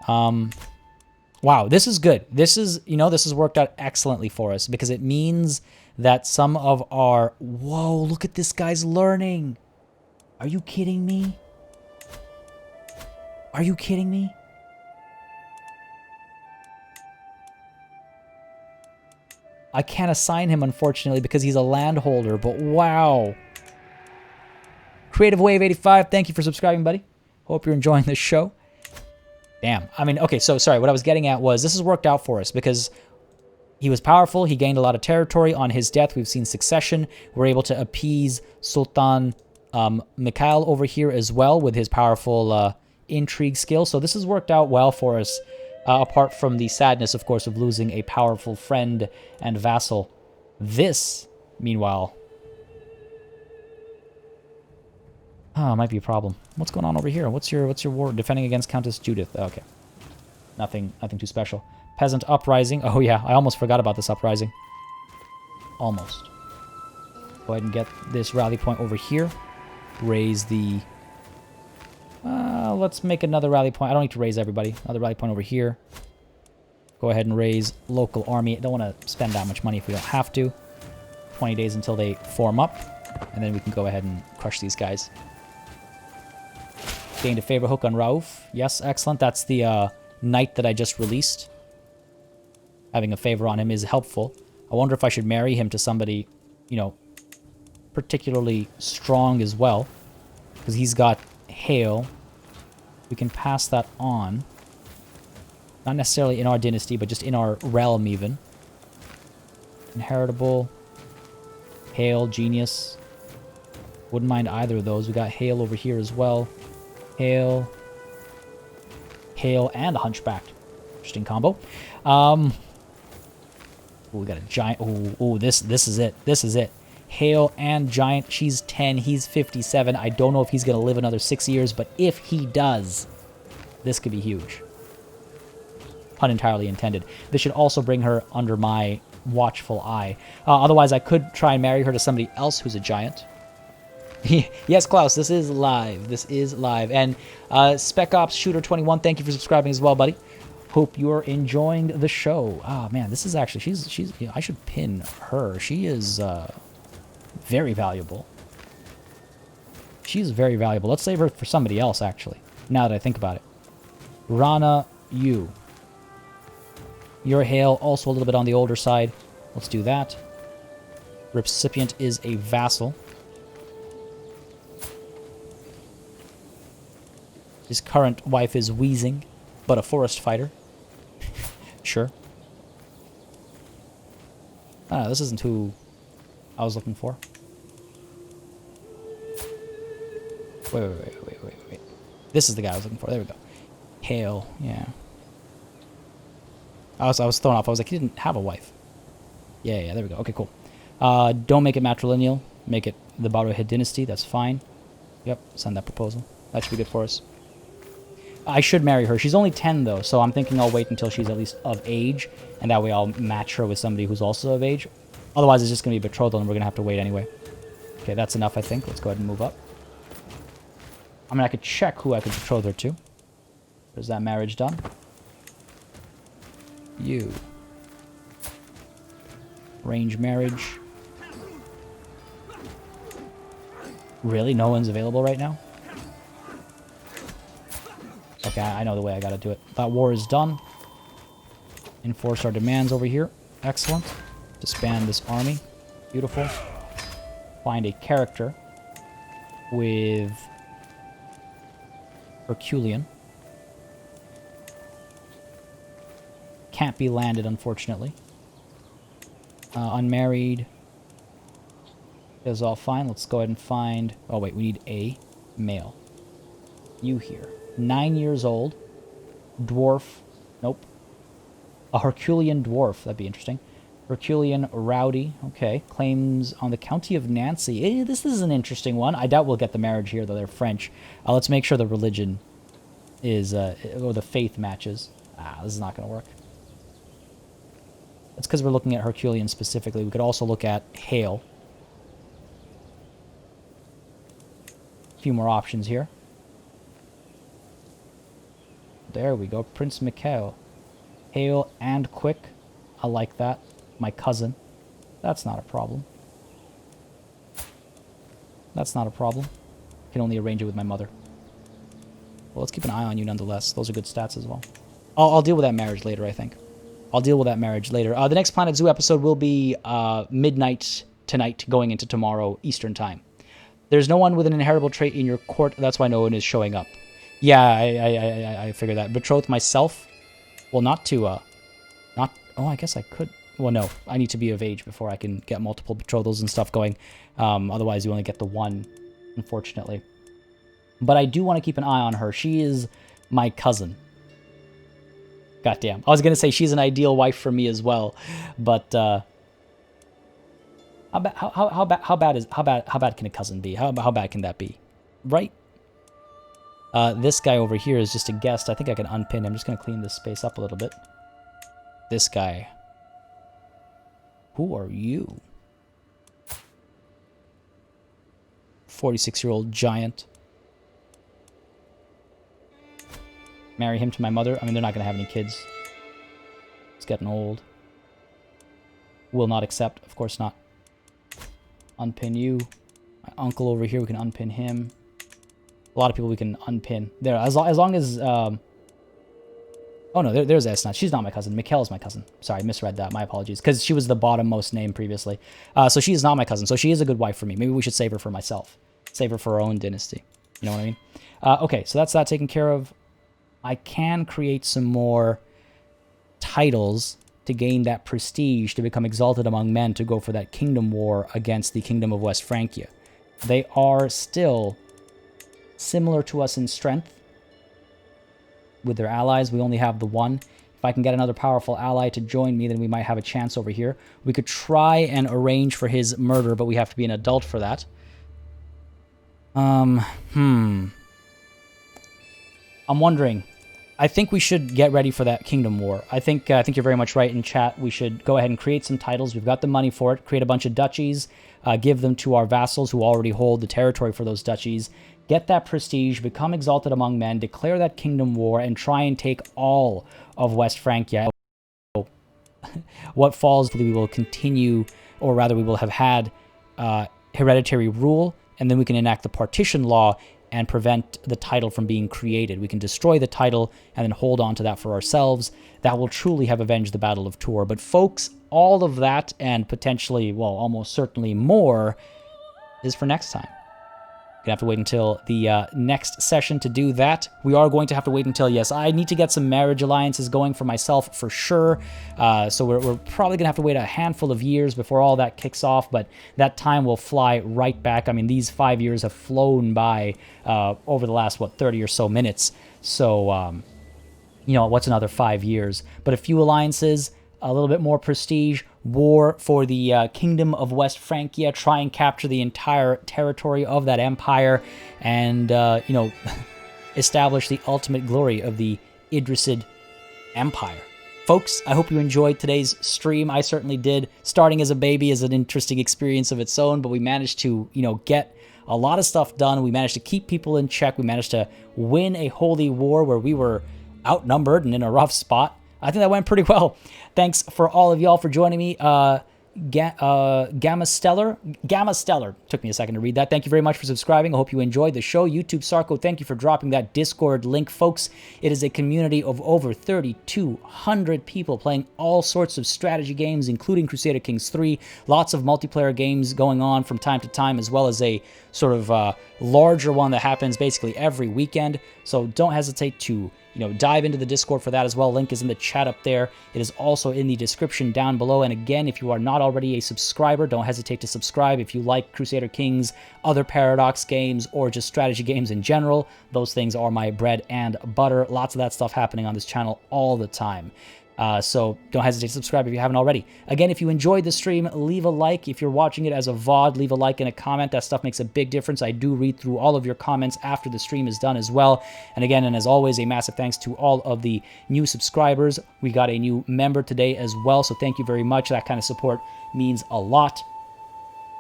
Wow, this is good. This is, this has worked out excellently for us because it means that some of our... Whoa, look at this guy's learning. Are you kidding me? Are you kidding me? I can't assign him, unfortunately, because he's a landholder, but wow. Creative Wave 85, thank you for subscribing, buddy. Hope you're enjoying this show. Damn. I mean, okay, so sorry, what I was getting at was this has worked out for us because he was powerful, he gained a lot of territory. On his death, we've seen succession. We're able to appease Sultan Mikhail over here as well with his powerful intrigue skill. So this has worked out well for us. Apart from the sadness, of course, of losing a powerful friend and vassal. This, meanwhile... Oh, might be a problem. What's going on over here? What's your war? Defending against Countess Judith. Okay. Nothing too special. Peasant uprising. Oh yeah, I almost forgot about this uprising. Almost. Go ahead and get this rally point over here. Raise the... let's make another rally point. I don't need to raise everybody. Another rally point over here. Go ahead and raise local army. I don't want to spend that much money if we don't have to. 20 days until they form up. And then we can go ahead and crush these guys. Gained a favor hook on Rauf. Yes, excellent. That's the knight that I just released. Having a favor on him is helpful. I wonder if I should marry him to somebody, particularly strong as well. Because he's got hail. We can pass that on. Not necessarily in our dynasty, but just in our realm even. Inheritable. Hail, genius. Wouldn't mind either of those. We got hail over here as well. Hail. Hail and a hunchback. Interesting combo. Ooh, we got a giant. Ooh, this is it. This is it. Hail and giant. She's 10. He's 57. I don't know if he's going to live another 6 years, but if he does, this could be huge. Pun entirely intended. This should also bring her under my watchful eye. Otherwise, I could try and marry her to somebody else who's a giant. Yes, Klaus, this is live. This is live. And Spec Ops Shooter 21, thank you for subscribing as well, buddy. Hope you're enjoying the show. Oh, man, this is actually... She's I should pin her. She is... very valuable. She's very valuable. Let's save her for somebody else, actually, now that I think about it. Rana Yu. Your hail, also a little bit on the older side. Let's do that. Recipient is a vassal. His current wife is wheezing. but a forest fighter. Sure. Ah, this isn't who I was looking for. Wait. This is the guy I was looking for. There we go. Hale, yeah. I was thrown off. I was like, he didn't have a wife. Yeah, there we go. Okay, cool. Don't make it matrilineal. Make it the Maghrebi Dynasty. That's fine. Yep, send that proposal. That should be good for us. I should marry her. She's only 10, though, so I'm thinking I'll wait until she's at least of age, and that way I'll match her with somebody who's also of age. Otherwise, it's just going to be betrothal, and we're going to have to wait anyway. Okay, that's enough, I think. Let's go ahead and move up. I mean, I could check who I could betroth her to. Is that marriage done? You. Arrange marriage. Really? No one's available right now? Okay, I know the way I gotta do it. That war is done. Enforce our demands over here. Excellent. Disband this army. Beautiful. Find a character with Herculean. Can't be landed, unfortunately. Unmarried is all fine. Let's go ahead and find... Oh, wait, we need a male. You here. 9 years old. Dwarf. Nope. A Herculean dwarf. That'd be interesting. Herculean rowdy. Okay. Claims on the county of Nancy. This is an interesting one. I doubt we'll get the marriage here, though. They're French. Let's make sure the religion is... or the faith matches. This is not going to work. That's because we're looking at Herculean specifically. We could also look at Hale. A few more options here. There we go. Prince Mikhail. Hale and quick. I like that. My cousin. That's not a problem. That's not a problem. Can only arrange it with my mother. Well, let's keep an eye on you nonetheless. Those are good stats as well. I'll deal with that marriage later, I think. I'll deal with that marriage later. The next Planet Zoo episode will be midnight tonight, going into tomorrow, Eastern Time. There's no one with an inheritable trait in your court. That's why no one is showing up. Yeah, I figured that. Betroth myself? Well, not to, not... Oh, I guess I could... Well, no. I need to be of age before I can get multiple betrothals and stuff going. Otherwise, you only get the one, unfortunately. But I do want to keep an eye on her. She is my cousin. Goddamn. I was going to say she's an ideal wife for me as well. But, how bad can a cousin be? How bad can that be? Right? This guy over here is just a guest. I think I can unpin him. I'm just going to clean this space up a little bit. This guy. Who are you? 46-year-old giant. Marry him to my mother. I mean, they're not going to have any kids. It's getting old. Will not accept. Of course not. Unpin you. My uncle over here, we can unpin him. A lot of people we can unpin. There, as long as... Oh, no, there's Esnat. She's not my cousin. Mikhail's my cousin. Sorry, I misread that. My apologies. Because she was the bottom most name previously. So she is not my cousin. So she is a good wife for me. Maybe we should save her for myself. Save her for our own dynasty. You know what I mean? Okay, so that's that taken care of. I can create some more titles to gain that prestige, to become exalted among men, to go for that kingdom war against the Kingdom of West Francia. They are still similar to us in strength with their allies. We only have the one. If I can get another powerful ally to join me, then we might have a chance over here. We could try and arrange for his murder, but we have to be an adult for that. I'm wondering. I think we should get ready for that kingdom war. I think you're very much right in chat. We should go ahead and create some titles. We've got the money for it. Create a bunch of duchies. Give them to our vassals who already hold the territory for those duchies. Get that prestige. Become exalted among men. Declare that kingdom war and try and take all of West Francia. What falls, we will continue, or rather we will have had hereditary rule, and then we can enact the partition law and prevent the title from being created. We can destroy the title and then hold on to that for ourselves. That will truly have avenged the Battle of Tours. But folks, all of that and potentially, well, almost certainly more is for next time. Gonna have to wait until the next session to do that. We are going to have to wait until, yes, I need to get some marriage alliances going for myself for sure. So we're probably gonna have to wait a handful of years before all that kicks off, but that time will fly right back. I mean, these 5 years have flown by over the last, 30 or so minutes. So, you know, what's another 5 years? But a few alliances, a little bit more prestige, war for the Kingdom of West Francia, try and capture the entire territory of that empire, and, you know, establish the ultimate glory of the Idrisid Empire. Folks, I hope you enjoyed today's stream. I certainly did. Starting as a baby is an interesting experience of its own, but we managed to, you know, get a lot of stuff done. We managed to keep people in check. We managed to win a holy war where we were outnumbered and in a rough spot. I think that went pretty well. Thanks for all of y'all for joining me. Gamma Stellar. Took me a second to read that. Thank you very much for subscribing. I hope you enjoyed the show. YouTube Sarko, thank you for dropping that Discord link, folks. It is a community of over 3,200 people playing all sorts of strategy games, including Crusader Kings 3. Lots of multiplayer games going on from time to time, as well as a sort of larger one that happens basically every weekend. So don't hesitate to, you know, dive into the Discord for that as well. Link is in the chat up there. It is also in the description down below. And again, if you are not already a subscriber, don't hesitate to subscribe. If you like Crusader Kings, other Paradox games, or just strategy games in general, those things are my bread and butter. Lots of that stuff happening on this channel all the time. So don't hesitate to subscribe if you haven't already. Again, if you enjoyed the stream, leave a like. If you're watching it as a VOD, leave a like and a comment. That stuff makes a big difference. I do read through all of your comments after the stream is done as well. And again, and as always, a massive thanks to all of the new subscribers. We got a new member today as well, so thank you very much. That kind of support means a lot.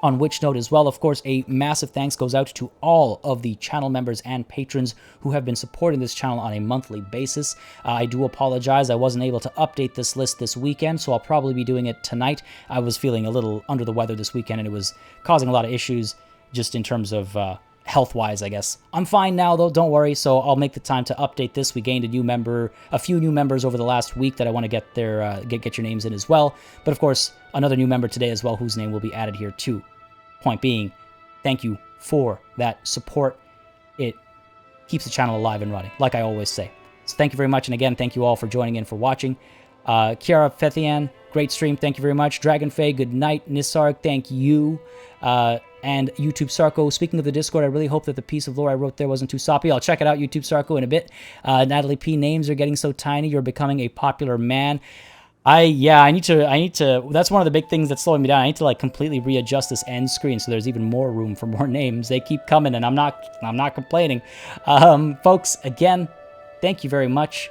On which note as well, of course, a massive thanks goes out to all of the channel members and patrons who have been supporting this channel on a monthly basis. I do apologize. I wasn't able to update this list this weekend, so I'll probably be doing it tonight. I was feeling a little under the weather this weekend, and it was causing a lot of issues just in terms of health-wise, I guess. I'm fine now, though. Don't worry. So I'll make the time to update this. We gained a few new members over the last week that I want to get their get your names in as well. But of course, another new member today as well, whose name will be added here too. Point being, thank you for that support. It keeps the channel alive and running, like I always say. So thank you very much, and again, thank you all for joining in, for watching. Kiara Fethian, great stream, thank you very much. Dragon Faye, good night. Nisarg, thank you. And YouTube Sarko, speaking of the Discord, I really hope that the piece of lore I wrote there wasn't too soppy. I'll check it out, YouTube Sarko, in a bit. Natalie P, names are getting so tiny, you're becoming a popular man. I need to, that's one of the big things that's slowing me down. I need to like completely readjust this end screen so there's even more room for more names. They keep coming and I'm not complaining. Folks, again, thank you very much.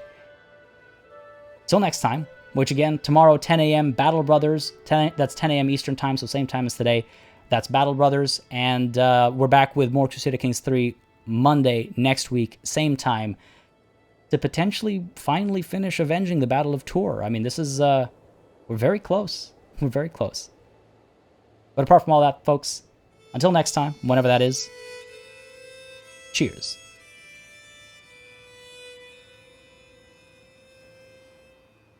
Till next time, which again, tomorrow, 10 a.m. Battle Brothers, that's 10 a.m. Eastern time, so same time as today. That's Battle Brothers, and we're back with more Crusader Kings 3 Monday next week, same time, to potentially finally finish avenging the Battle of Tours. I mean, this is, we're very close. We're very close. But apart from all that, folks, until next time, whenever that is, cheers.